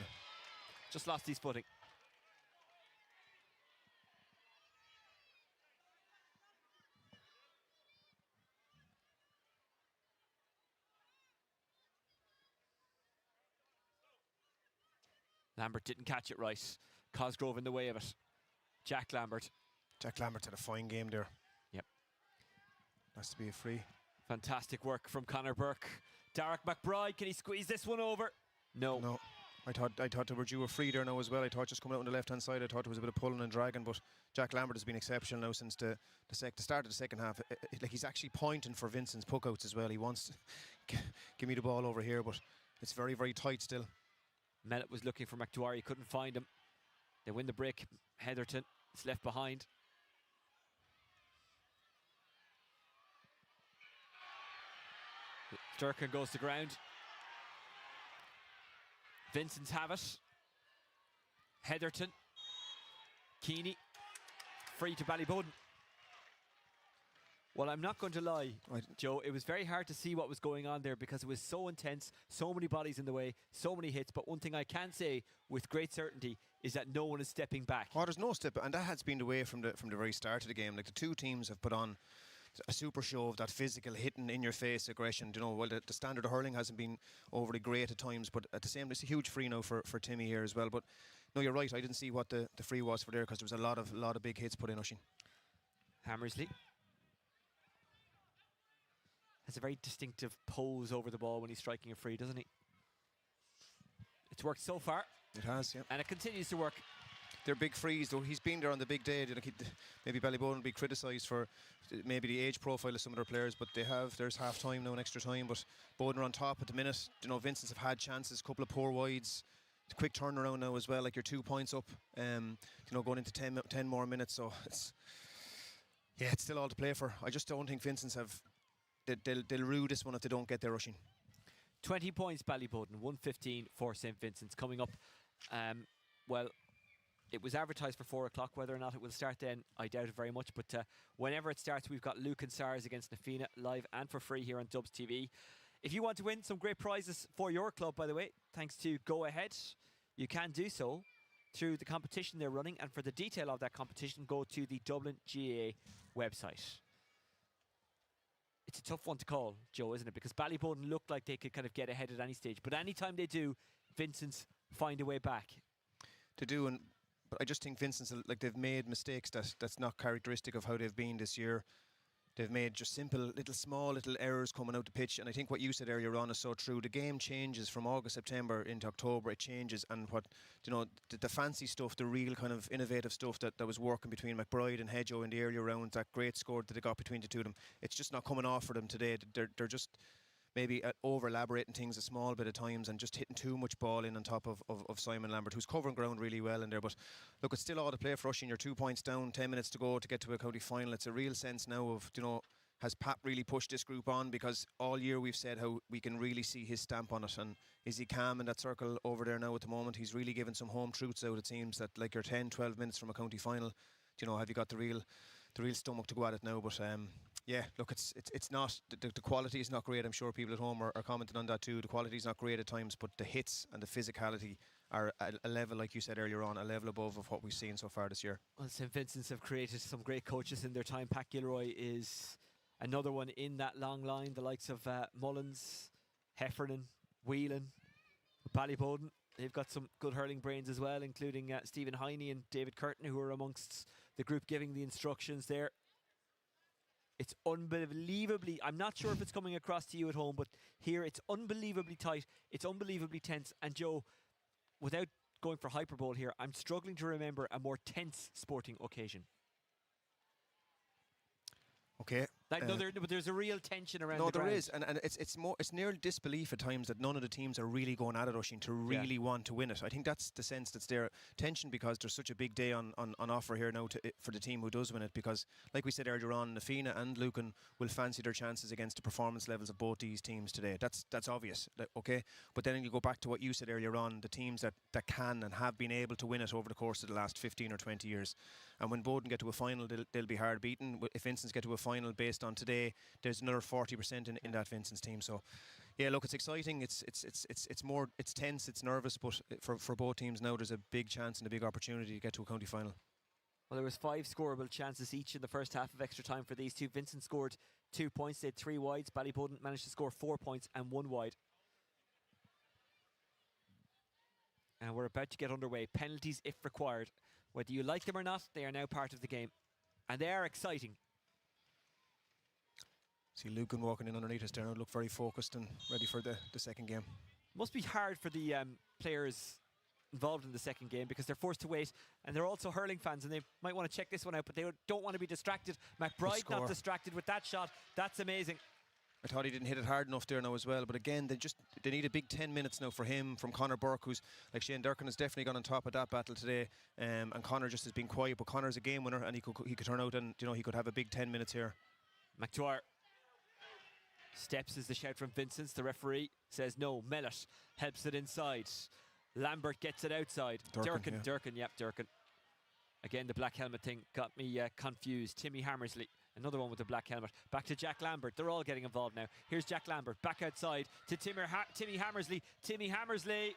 Just lost his footing. Lambert didn't catch it right. Cosgrove in the way of it. Jack Lambert. Jack Lambert had a fine game there. Yep. Has to be a free. Fantastic work from Conor Burke. Derek McBride, can he squeeze this one over? No. No. I thought they were due a free there now as well. I thought just coming out on the left-hand side, I thought there was a bit of pulling and dragging, but Jack Lambert has been exceptional now since the start of the second half. Like he's actually pointing for Vincent's puckouts as well. He wants to give me the ball over here, but it's very, very tight still. Mellett was looking for McDwyer, he couldn't find him. They win the break. Heatherton is left behind. Durkin goes to ground. Vincents have it. Heatherton. Keeney. Free to Ballyboden. Well, I'm not going to lie, Joe. It was very hard to see what was going on there because it was so intense, so many bodies in the way, so many hits. But one thing I can say with great certainty is that no one is stepping back. Oh, there's no step, and that has been the way from the very start of the game. Like the two teams have put on a super show of that physical, hitting in your face aggression. You know, well, the standard of hurling hasn't been overly great at times, but at the same, it's a huge free now for Timmy here as well. But no, you're right. I didn't see what the free was for there because there was a lot of big hits put in. Oisín. Hammersley has a very distinctive pose over the ball when he's striking a free, doesn't he? It's worked so far. It has, yeah. And it continues to work. They're big frees, though. He's been there on the big day. Maybe Ballyboden will be criticised for maybe the age profile of some of their players, but there's half time now and extra time. But Boden are on top at the minute. You know, Vincents have had chances, a couple of poor wides. Quick turnaround now as well, like you're 2 points up. You know, going into 10 more minutes. So it's still all to play for. I just don't think Vincents have. They'll rue this one if they don't get their rushing. 20 points Ballyboden, 115 for St. Vincent's coming up. Well, it was advertised for 4 o'clock. Whether or not it will start then, I doubt it very much. But whenever it starts, we've got Luke and SARS against Nafina live and for free here on Dubs TV. If you want to win some great prizes for your club, by the way, thanks to Go Ahead, you can do so through the competition they're running. And for the detail of that competition, go to the Dublin GAA website. It's a tough one to call, Joe, isn't it? Because Ballyboden looked like they could kind of get ahead at any stage. But anytime they do, Vincents find a way back. They do, but I just think Vincent's, like, they've made mistakes that's not characteristic of how they've been this year. They've made just simple, small errors coming out the pitch. And I think what you said earlier on is so true. The game changes from August, September into October. It changes. And what, you know, the fancy stuff, the real kind of innovative stuff that was working between McBride and Hedgehoe in the earlier rounds, that great score that they got between the two of them, it's just not coming off for them today. They're just maybe over-elaborating things a small bit of times and just hitting too much ball in on top of Simon Lambert, who's covering ground really well in there. But look, it's still all to play for Oisín. You're 2 points down, 10 minutes to go to get to a county final. It's a real sense now of, you know, has Pat really pushed this group on? Because all year we've said how we can really see his stamp on it. And is he calm in that circle over there now at the moment? He's really given some home truths out, it seems, that like you're 10, 12 minutes from a county final. You know, have you got the real stomach to go at it now? But yeah, look, it's not, the quality is not great. I'm sure people at home are commenting on that too. The quality is not great at times, but the hits and the physicality are a level, like you said earlier on, a level above of what we've seen so far this year. Well, St. Vincent's have created some great coaches in their time. Pat Gilroy is another one in that long line, the likes of Mullins, Heffernan, Whelan, Ballyboden. They've got some good hurling brains as well, including Stephen Heine and David Curtin, who are amongst the group giving the instructions there. It's unbelievably, I'm not sure if it's coming across to you at home, but here it's unbelievably tight, it's unbelievably tense. And Joe, without going for hyperbole here, I'm struggling to remember a more tense sporting occasion. Okay. Like, but there's a real tension around the the ground. No, there is, and it's near disbelief at times that none of the teams are really going at it, Oisín, to really want to win it. I think that's the sense that's there. Tension because there's such a big day on offer here now for the team who does win it, because, like we said earlier on, Nafina and Lucan will fancy their chances against the performance levels of both these teams today. That's obvious, okay? But then you go back to what you said earlier on, the teams that can and have been able to win it over the course of the last 15 or 20 years. And when Boden get to a final, they'll be hard beaten. If Vincents get to a final based based on today, there's another 40% in that Vincents team. So, yeah, look, it's exciting. It's tense, it's nervous, but for both teams now, there's a big chance and a big opportunity to get to a county final. Well, there was 5 scoreable chances each in the first half of extra time for these two. Vincent scored 2 points, they had 3 wides. Ballyboden managed to score 4 points and 1 wide. And we're about to get underway. Penalties if required. Whether you like them or not, they are now part of the game. And they are exciting. See Lucan walking in underneath us there now, look very focused and ready for the second game. Must be hard for the players involved in the second game because they're forced to wait, and they're also hurling fans and they might want to check this one out, but they don't want to be distracted. McBride not distracted with that shot. That's amazing. I thought he didn't hit it hard enough there now as well, but again they need a big 10 minutes now for him, from Conor Burke, who's like Shane Durkin has definitely gone on top of that battle today, and Conor just has been quiet, but Conor's a game winner and he could turn out and he could have a big 10 minutes here. McDwyer steps is the shout from Vincents. The referee says no. Mellett helps it inside. Lambert gets it outside. Durkin. Again, the black helmet thing got me confused. Timmy Hammersley, another one with the black helmet. Back to Jack Lambert. They're all getting involved now. Here's Jack Lambert back outside to Timmy Hammersley. Timmy Hammersley.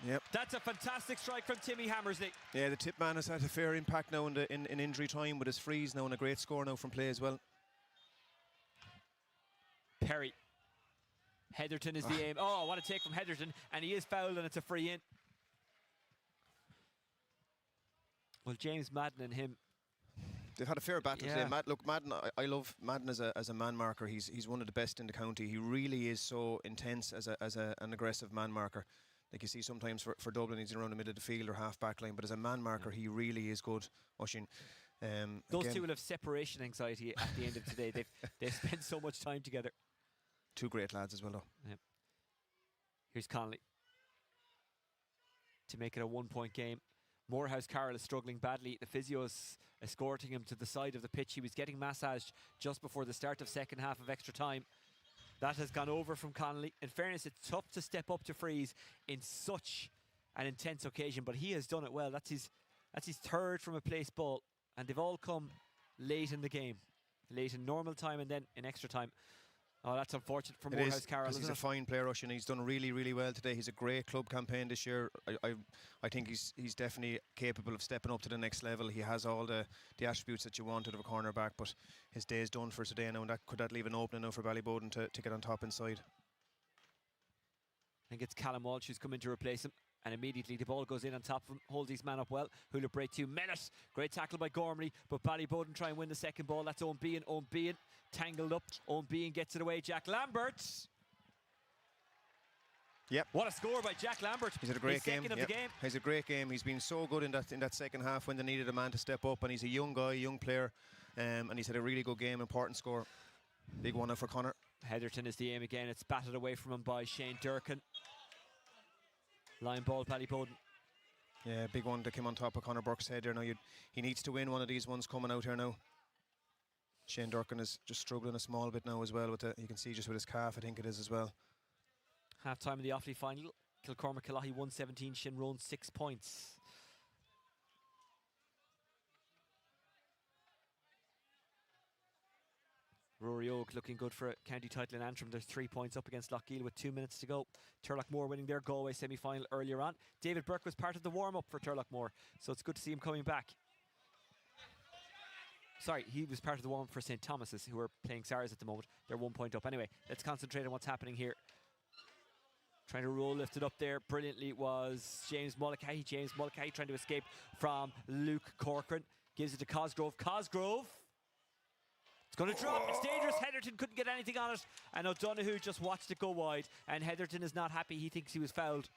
Yep. That's a fantastic strike from Timmy Hammersley. Yeah, the tip man has had a fair impact now in injury time with his freeze now, and a great score now from play as well. Perry. Heatherton is the aim. Oh, what a take from Heatherton, and he is fouled and it's a free in. Well, James Madden and him, they've had a fair battle today. Look, Madden, I love Madden as a man marker. He's one of the best in the county. He really is so intense as an aggressive man marker. Like you see sometimes for Dublin, he's around the middle of the field or half back line, but as a man marker, he really is good. Oisín. Those two will have separation anxiety at the end of today. They've spent so much time together. Two great lads as well, though. Yep. Here's Connolly to make it a 1-point game. Morehouse Carroll is struggling badly. The physio is escorting him to the side of the pitch. He was getting massaged just before the start of second half of extra time. That has gone over from Connolly. In fairness, it's tough to step up to freeze in such an intense occasion, but he has done it well. That's his third from a place ball, and they've all come late in the game. Late in normal time and then in extra time. Oh, that's unfortunate for Morehouse Carroll. He's a fine player, Oisín. He's done really, really well today. He's a great club campaign this year. I think he's definitely capable of stepping up to the next level. He has all the attributes that you want out of a cornerback, but his day is done for today now, and could leave an opening now for Ballyboden to get on top inside. I think it's Callum Walsh who's come in to replace him. And immediately the ball goes in on top of him, holds his man up well. Hula break to Mellett. Great tackle by Gormley, but Ballyboden try and win the second ball. That's Owen Behan tangled up. Owen Behan gets it away. Jack Lambert. Yep. What a score by Jack Lambert. He's had a great game. Second of the game. He's a great game. He's been so good in that second half when they needed a man to step up, and he's a young guy, young player, and he's had a really good game, important score. Big one now for Conor. Heatherton is the aim again. It's batted away from him by Shane Durkin. Line ball, Ballyboden. Yeah, big one that came on top of Conor Burke's head there. Now he needs to win one of these ones coming out here now. Shane Durkin is just struggling a small bit now as well. You can see just with his calf, I think it is as well. Half time in the Offaly final. Kilcormac Killahy 117, Shinrone 6 points. Rory Oak looking good for a county title in Antrim. There's 3 points up against Lochgiel with 2 minutes to go. Turlockmore winning their Galway semi-final earlier on. David Burke was part of the warm-up for Turlockmore, so it's good to see him coming back. Sorry, he was part of the warm-up for St. Thomas's, who are playing Sarres at the moment. They're 1 point up. Anyway, let's concentrate on what's happening here. Trying to roll, lifted up there brilliantly was James Mulcahy. James Mulcahy trying to escape from Luke Corcoran. Gives it to Cosgrove. Cosgrove! It's going to drop. It's dangerous. Heatherton couldn't get anything on it. And O'Donoghue just watched it go wide. And Heatherton is not happy. He thinks he was fouled.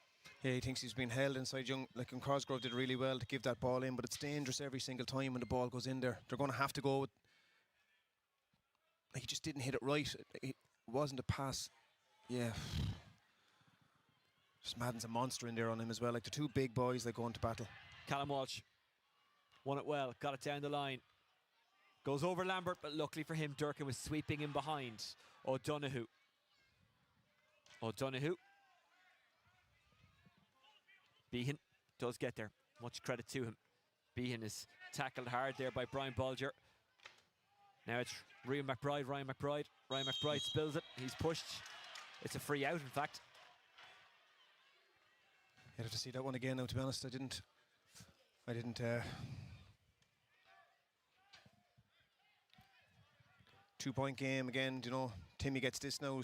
Yeah, he thinks he's been held inside young. Like, Cosgrove did really well to give that ball in, but it's dangerous every single time when the ball goes in there. They're going to have to go with... He just didn't hit it right. It wasn't a pass. Yeah. Just Madden's a monster in there on him as well. Like the two big boys that go into battle. Callum Walsh won it well. Got it down the line. Goes over Lambert, but luckily for him, Durkin was sweeping in behind. O'Donoghue. Behan does get there. Much credit to him. Behan is tackled hard there by Brian Bolger. Now it's Ryan McBride. Ryan McBride spills it. He's pushed. It's a free out, in fact. You'd have to see that one again now, to be honest. I didn't 2-point game again, you know. Timmy gets this now.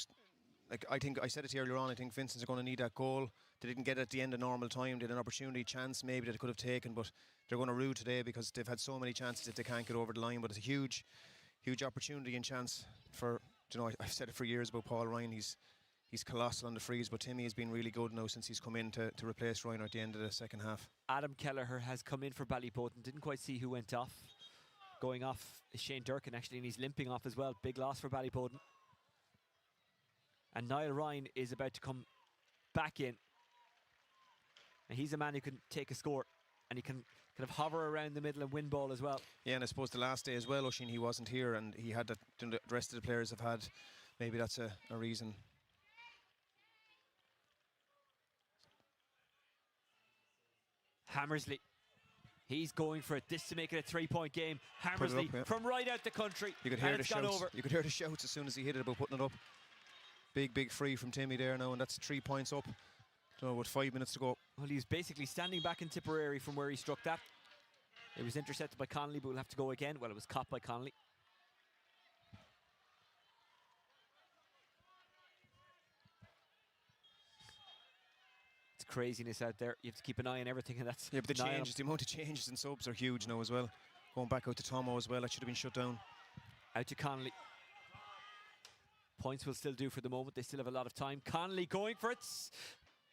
Like, I think I said it earlier on, I think Vincents are going to need that goal. They didn't get it at the end of normal time. They had an opportunity, chance maybe that they could have taken, but they're going to rue today because they've had so many chances if they can't get over the line. But it's a huge opportunity and chance for, you know, I've said it for years about Paul Ryan. He's colossal on the frees, but Timmy has been really good now since he's come in to replace Ryan at the end of the second half. Adam Kelleher has come in for Ballyboden. Didn't quite see who went off. Going off is Shane Durkin, actually, and he's limping off as well. Big loss for Ballyboden. And Niall Ryan is about to come back in. And he's a man who can take a score. And he can kind of hover around the middle and win ball as well. Yeah, and I suppose the last day as well, Oisin, he wasn't here, and he had that. The rest of the players have had. Maybe that's a reason. Hammersley. He's going for it. This to make it a 3-point game. Hammersley up, yeah. from right out the country. You could hear the it's gone shouts. over. You could hear the shouts as soon as he hit it about putting it up. Big free from Timmy there now, and that's 3 points up. Don't know, with 5 minutes to go. Well, he's basically standing back in Tipperary from where he struck that. It was intercepted by Connolly, but we'll have to go again. Well, it was caught by Connolly. It's craziness out there. You have to keep an eye on everything, and that's... Yeah, but the amount of changes and subs are huge now as well. Going back out to Tomo as well, that should have been shut down. Out to Connolly. Points will still do for the moment. They still have a lot of time. Connolly going for it.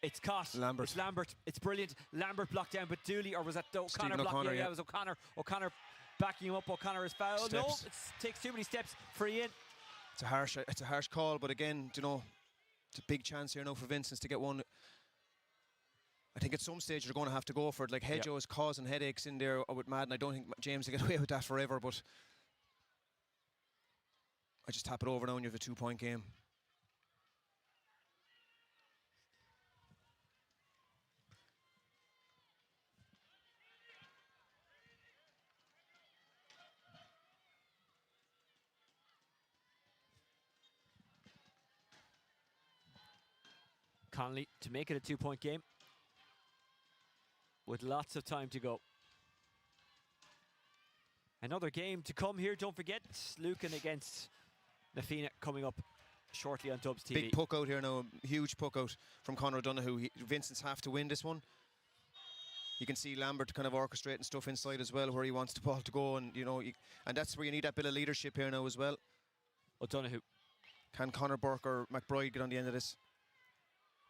It's caught. Lambert. It's Lambert. It's brilliant. Lambert blocked down, but Dooley, or was that O'Connor blocking? Yeah, it was O'Connor. O'Connor backing him up. O'Connor is fouled. No, it takes too many steps. Free in. It's a harsh call, but again, you know, it's a big chance here now for Vincents to get one. I think at some stage they're going to have to go for it. Like Hedgehow is causing headaches in there with Madden. I don't think James will get away with that forever, but I just tap it over now and you have a 2-point game. Connolly to make it a 2-point game with lots of time to go. Another game to come here. Don't forget, Lucan against Nafina coming up shortly on Dubs TV. Big puck out here now, huge puck out from Conor O'Donoghue. Vincent's have to win this one. You can see Lambert kind of orchestrating stuff inside as well, where he wants the ball to go, and you know, and that's where you need that bit of leadership here now as well. O'Donoghue. Can Conor Burke or McBride get on the end of this?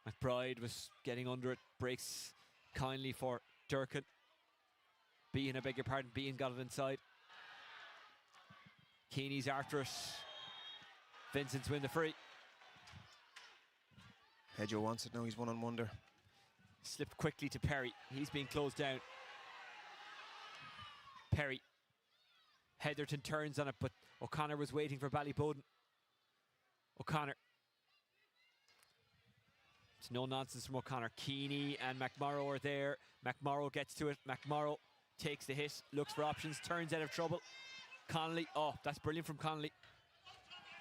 McBride was getting under it, breaks kindly for Durkin. Behan, I beg your pardon, Behan got it inside. Keeney's after it. Vincents win the free. Hedgehow wants it now, he's one-on-one there. Slipped quickly to Perry. He's being closed down. Perry. Heatherton turns on it, but O'Connor was waiting for Ballyboden. O'Connor. It's no nonsense from O'Connor. Keeney and McMorrow are there. McMorrow gets to it. McMorrow takes the hit, looks for options, turns out of trouble. Connolly, oh, that's brilliant from Connolly.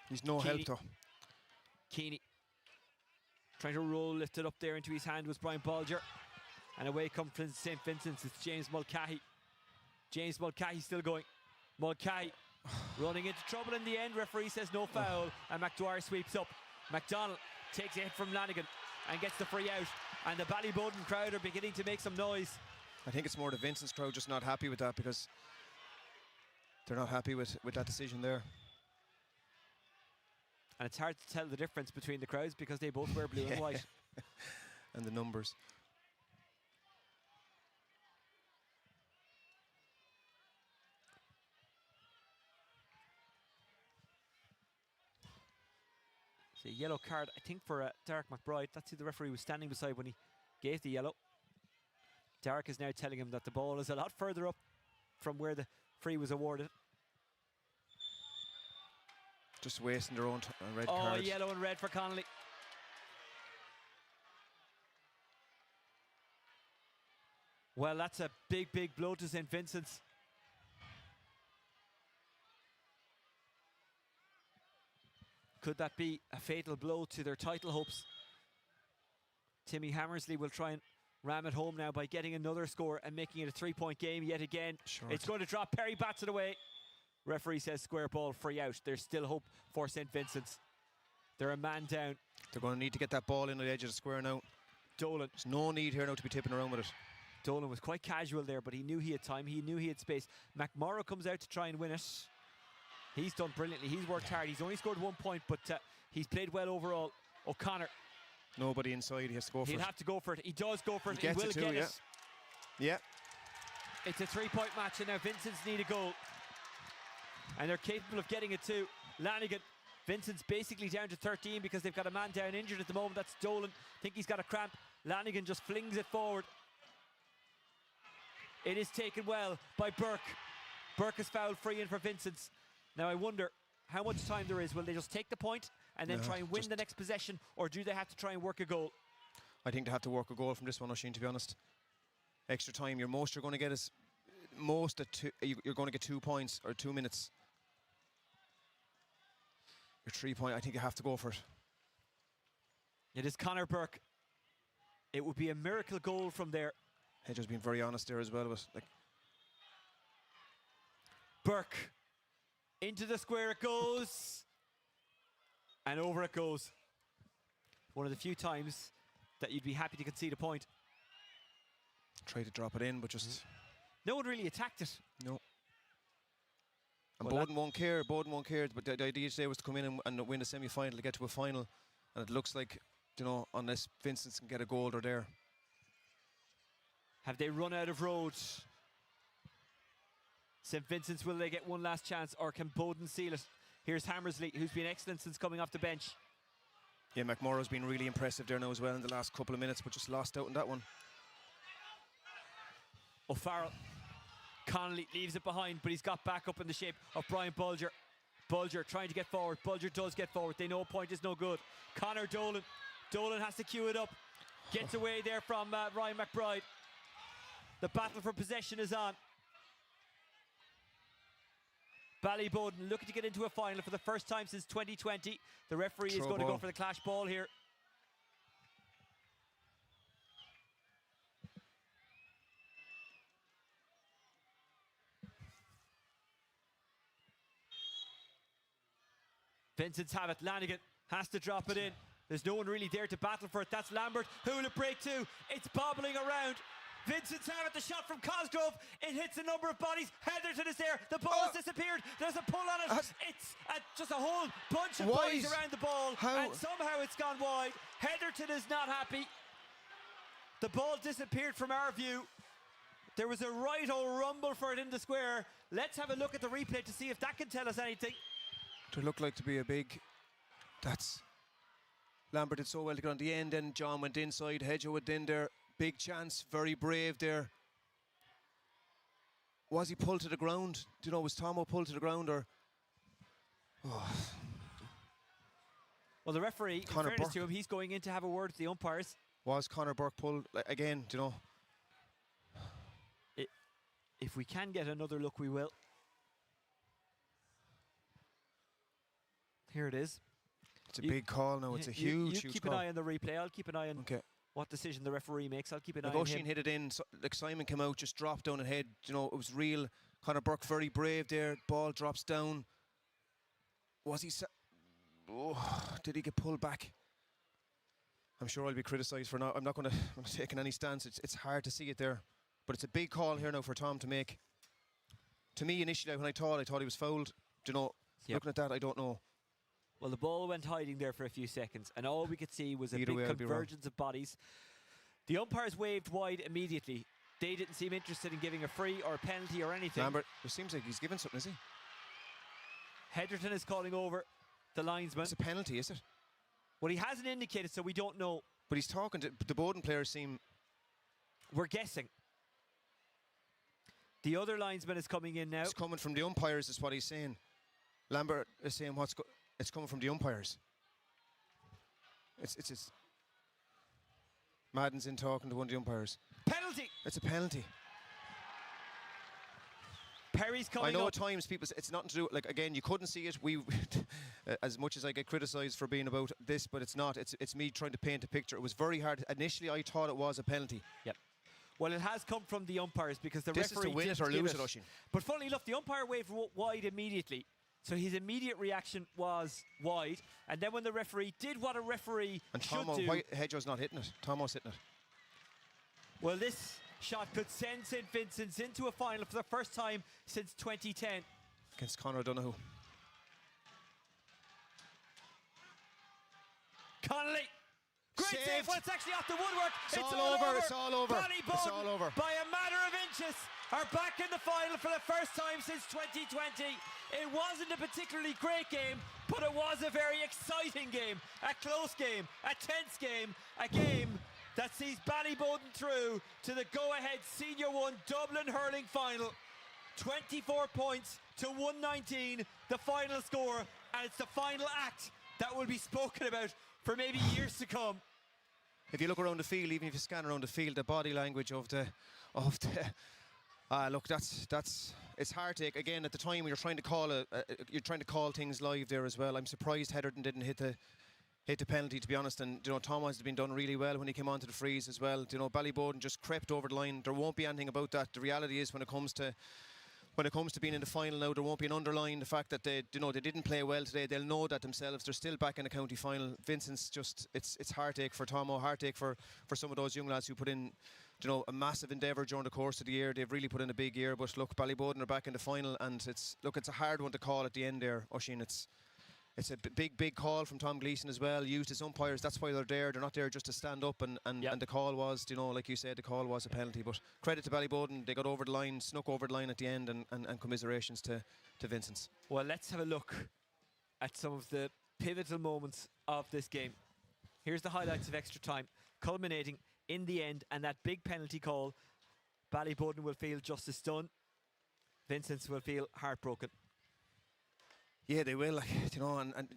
He's no help though. Keeney trying to lift it up there into his hand was Brian Bolger. And away comes St. Vincent's, it's James Mulcahy. James Mulcahy still going. Mulcahy running into trouble in the end. Referee says no foul, and McDwyer sweeps up. McDonald takes a hit from Lanigan and gets the free out. And the Ballyboden crowd are beginning to make some noise. I think it's more the Vincent's crowd just not happy with that, because they're not happy with that decision there. And it's hard to tell the difference between the crowds because they both wear blue and white. And the numbers. It's a yellow card, I think, for Derek McBride. That's who the referee was standing beside when he gave the yellow. Derek is now telling him that the ball is a lot further up from where the free was awarded. Just wasting their own red card. Oh, card. yellow and red for Connolly. Well, that's a big blow to St. Vincent's. Could that be a fatal blow to their title hopes? Timmy Hammersley will try and ram it home now by getting another score and making it a 3-point game yet again. Short. It's going to drop. Perry bats it away. Referee says square ball, free out. There's still hope for St. Vincent's. They're a man down. They're going to need to get that ball in the edge of the square now. Dolan. There's no need here now to be tipping around with it. Dolan was quite casual there, but he knew he had time. He knew he had space. McMorrow comes out to try and win it. He's done brilliantly. He's worked hard. He's only scored 1 point, but he's played well overall. O'Connor. Nobody inside. He has to go for it. He'll have to go for it. He does go for it. He He will gets it get too, it. Yeah. It's a 3-point match, and now Vincents need a goal. And they're capable of getting it too. Lanigan. Vincent's basically down to 13 because they've got a man down injured at the moment. That's Dolan. I think he's got a cramp. Lanigan just flings it forward. It is taken well by Burke. Burke is fouled free in for Vincent's. Now I wonder how much time there is. Will they just take the point and then try and win the next possession, or do they have to try and work a goal? I think they have to work a goal from this one, Oisin, to be honest. Extra time. Your most you're going to get is most at you're going to get 2 points or 2 minutes. Your 3 point, I think you have to go for it. It is Conor Burke. It would be a miracle goal from there. Hedger's been very honest there as well. But like Burke. Into the square it goes. And over it goes. One of the few times that you'd be happy to concede a point. try to drop it in, but just no one really attacked it. no. And Well, Bowden won't care. Bowden won't care. But the idea today was to come in and win a semi-final, to get to a final. And it looks like, you know, unless Vincents can get a goal, they're there. Have they run out of road? St. Vincent's, will they get one last chance, or can Bowden seal it? Here's Hammersley, who's been excellent since coming off the bench. Yeah, McMorrow's been really impressive there now as well in the last couple of minutes, but just lost out on that one. O'Farrell. Connolly leaves it behind, but he's got back up in the shape of Brian Bulger. Bulger trying to get forward. Bulger does get forward. They know a point is no good. Conor Dolan. Dolan has to cue it up. Gets away there from Ryan McBride. The battle for possession is on. Ballyboden looking to get into a final for the first time since 2020. The referee is going to go for the clash ball here. Vincent's have it. Lanigan has to drop it in. There's no one really there to battle for it. That's Lambert. Who will it break to? It's bobbling around. Vincent's have it. The shot from Cosgrove. It hits a number of bodies. Heatherton is there. The ball has disappeared. There's a pull on it. It's just a whole bunch of bodies around the ball. And somehow it's gone wide. Heatherton is not happy. The ball disappeared from our view. There was a right old rumble for it in the square. Let's have a look at the replay to see if that can tell us anything. To look like to be a big... That's... Lambert did so well to get on the end, then John went inside, Hedger went in there. Big chance, very brave there. Was he pulled to the ground? Do you know, was Tomo pulled to the ground, or... Oh. Well, the referee, in fairness to him, he's going in to have a word with the umpires. Was Conor Burke pulled? Like, again, do you know? If we can get another look, we will. Here it is. It's a big call now. It's a huge, huge keep call. an eye on the replay. I'll keep an eye on what decision the referee makes. I'll keep an eye on him. Hit it in. So, like Simon came out, just dropped down ahead. You know, it was real. Conor Burke very brave there. Ball drops down. Was he... did he get pulled back? I'm sure I'll be criticised for not... I'm not going to take any stance. It's hard to see it there. But it's a big call here now for Tom to make. To me, initially, when I thought he was fouled. Do you know, looking at that, I don't know. Well, the ball went hiding there for a few seconds, and all we could see was a big convergence of bodies. The umpires waved wide immediately. They didn't seem interested in giving a free or a penalty or anything. Lambert, it seems like he's given something, is he? Heatherton is calling over the linesman. It's a penalty, is it? Well, he hasn't indicated, so we don't know. But he's talking to... The Bowden players seem... We're guessing. The other linesman is coming in now. It's coming from the umpires, is what he's saying. Lambert is saying it's coming from the umpires. It's Madden's in talking to one of the umpires. Penalty! It's a penalty. Perry's coming up. I know at times people, it's nothing to do, like, again, you couldn't see it. as much as I get criticised for being about this, but it's not. It's me trying to paint a picture. It was very hard. Initially, I thought it was a penalty. Yep. Well, it has come from the umpires because the This is referee to win it didn't or give lose it, Oisin. But funnily enough, the umpire waved wide immediately. So his immediate reaction was wide. And then when the referee did what a referee And should Tomo, do... why Hedgeho's not hitting it? Tomo's hitting it. Well, this shot could send St Vincent's into a final for the first time since 2010. Against Conor O'Donoghue. Connolly! Great Saved. save! Well, it's actually off the woodwork. It's all over. It's all over. Ballyboden, It's all over. by a matter of inches, are back in the final for the first time since 2020. It wasn't a particularly great game, but it was a very exciting game, a close game, a tense game, a game that sees Ballyboden through to the go-ahead Senior 1 Dublin hurling final. 24 points to 119, the final score, and it's the final act that will be spoken about for maybe years to come. If you look around the field, even if you scan around the field, the body language of the look, it's hard to take. Again, at the time when you're trying to call things live there as well. I'm surprised Heatherton didn't hit the penalty, to be honest. And Thomas has been done really well when he came onto the freeze as well. Ballyboden just crept over the line. There won't be anything about that. The reality is when it comes to being in the final now, there won't be an underlying the fact that they didn't play well today. They'll know that themselves. They're still back in the county final. Vincent's just it's heartache for Tomo, heartache for some of those young lads who put in a massive endeavour during the course of the year. They've really put in a big year. But look, Ballyboden are back in the final, and it's a hard one to call at the end there, Oisin. It's a big call from Tom Gleeson as well. Used as umpires, that's why they're there. They're not there just to stand up, and the call was, like you said, the call was a penalty. But credit to Ballyboden, they got over the line, snuck over the line at the end, and commiserations to Vincents. Well, let's have a look at some of the pivotal moments of this game. Here's the highlights of extra time, culminating in the end, and that big penalty call. Ballyboden will feel justice done. Vincents will feel heartbroken. Yeah, they will, and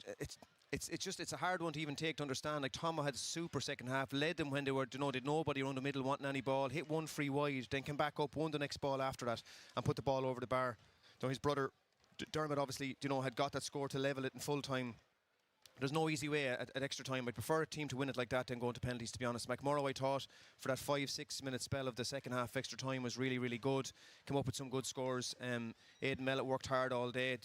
it's a hard one to even take to understand. Like Tomo had a super second half, led them when they were, did nobody around the middle wanting any ball, hit one free wide, then came back up, won the next ball after that, and put the ball over the bar. His brother Dermot obviously, had got that score to level it in full time. There's no easy way at extra time. I'd prefer a team to win it like that than going to penalties, to be honest. McMurrow, I thought, for that 5-6 minute spell of the second half extra time was really, really good. Came up with some good scores. Aidan Mellett worked hard all day.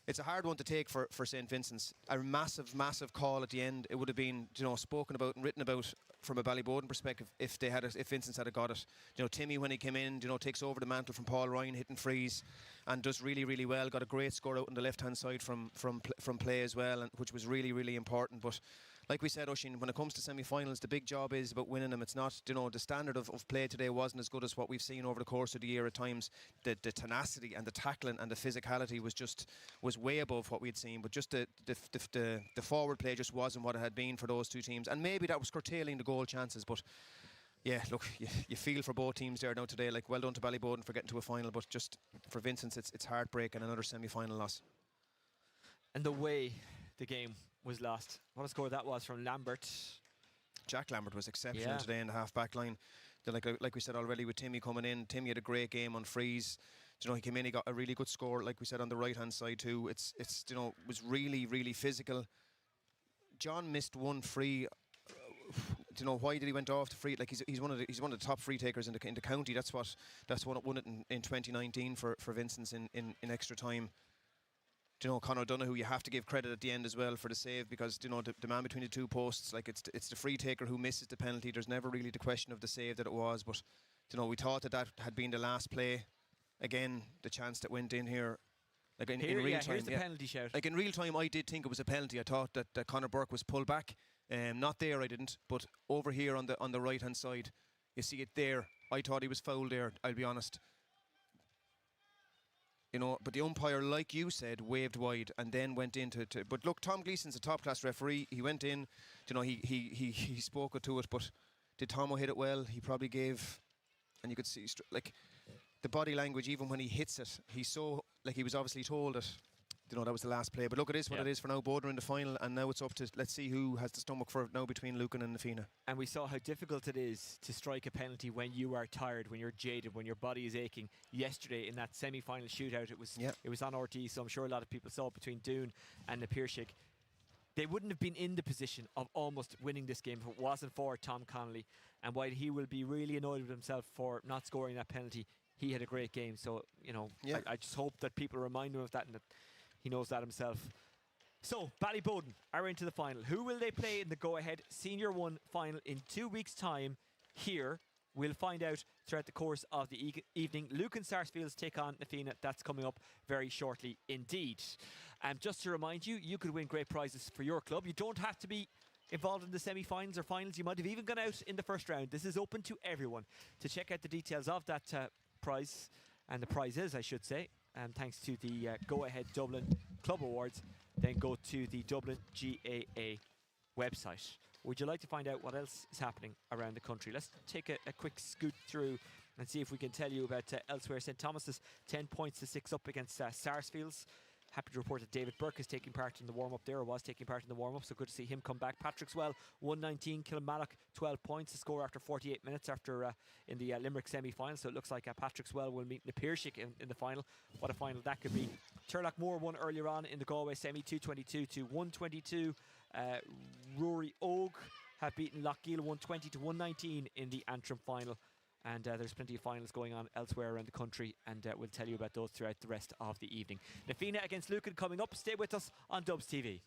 It's a hard one to take for St Vincent's. A massive call at the end. It would have been, spoken about and written about from a Ballyboden perspective if Vincent's had got it. Timmy, when he came in, takes over the mantle from Paul Ryan, hitting frees, and does really, really well. Got a great score out on the left-hand side from play as well, which was really, really important. But like we said, Oisin, when it comes to semi-finals, the big job is about winning them. It's not, the standard of play today wasn't as good as what we've seen over the course of the year at times. The tenacity and the tackling and the physicality was way above what we had seen, but just the forward play just wasn't what it had been for those two teams, and maybe that was curtailing the goal chances. But yeah, look, you feel for both teams there now today. Like, well done to Ballyboden for getting to a final, but just for Vincent's, it's heartbreak and another semi-final loss. And the way the game was lost. What a score that was from Lambert. Jack Lambert was exceptional today in the half-back line. Like we said already, with Timmy coming in, Timmy had a great game on frees. He came in, he got a really good score, like we said, on the right-hand side too. It was really, really physical. John missed one free. Why did he went off the free? Like he's one of the top free takers in the county. That's what won it in 2019 for Vincents in extra time. Conor O'Donoghue, you have to give credit at the end as well for the save, because the man between the two posts, like it's the free taker who misses the penalty. There's never really the question of the save that it was, but we thought that had been the last play. Again, the chance that went in here, like in real time. Here's the penalty shout. Like in real time, I did think it was a penalty. I thought that Conor Burke was pulled back. Not there, I didn't, but over here on the right hand side, you see it there. I thought he was fouled there, I'll be honest. But the umpire, like you said, waved wide and then went into. But look, Tom Gleeson's a top-class referee. He went in, he spoke to it. But did Tomo hit it well? He probably gave, and you could see like the body language. Even when he hits it, he's so like he was obviously told that that was the last play. But look, it is what it is for now. Boden are in the final, and now it's up to, let's see who has the stomach for it now between Lucan and Nafina. And we saw how difficult it is to strike a penalty when you are tired, when you're jaded, when your body is aching. Yesterday in that semi-final shootout, it was on RT, so I'm sure a lot of people saw it between Doon and Napiershik. They wouldn't have been in the position of almost winning this game if it wasn't for Tom Connolly. And while he will be really annoyed with himself for not scoring that penalty, he had a great game. So, I just hope that people remind him of that and that he knows that himself. So, Ballyboden are into the final. Who will they play in the go-ahead Senior 1 final in 2 weeks' time here? We'll find out throughout the course of the evening. Lucan Sarsfields take on Nafina. That's coming up very shortly indeed. And just to remind you, you could win great prizes for your club. You don't have to be involved in the semi-finals or finals. You might have even gone out in the first round. This is open to everyone. To check out the details of that prize, and the prizes, I should say, thanks to the Go Ahead Dublin Club Awards, then go to the Dublin GAA website. Would you like to find out what else is happening around the country? Let's take a quick scoot through and see if we can tell you about elsewhere. St Thomas's 10 points to 6 up against Sarsfields. Happy to report that David Burke is taking part in the warm-up there, or was taking part in the warm-up, so good to see him come back. Patrickswell 119, Kilmallock 12 points to score after 48 minutes after in the Limerick semi-final, so it looks like Patrickswell will meet Napiershik in the final. What a final that could be. Turlockmore won earlier on in the Galway semi, 222 to 122. Rory Ogue have beaten Lochgiel 120 to 119 in the Antrim final. And there's plenty of finals going on elsewhere around the country, and we'll tell you about those throughout the rest of the evening. Nafina against Lucan coming up. Stay with us on Dubs TV.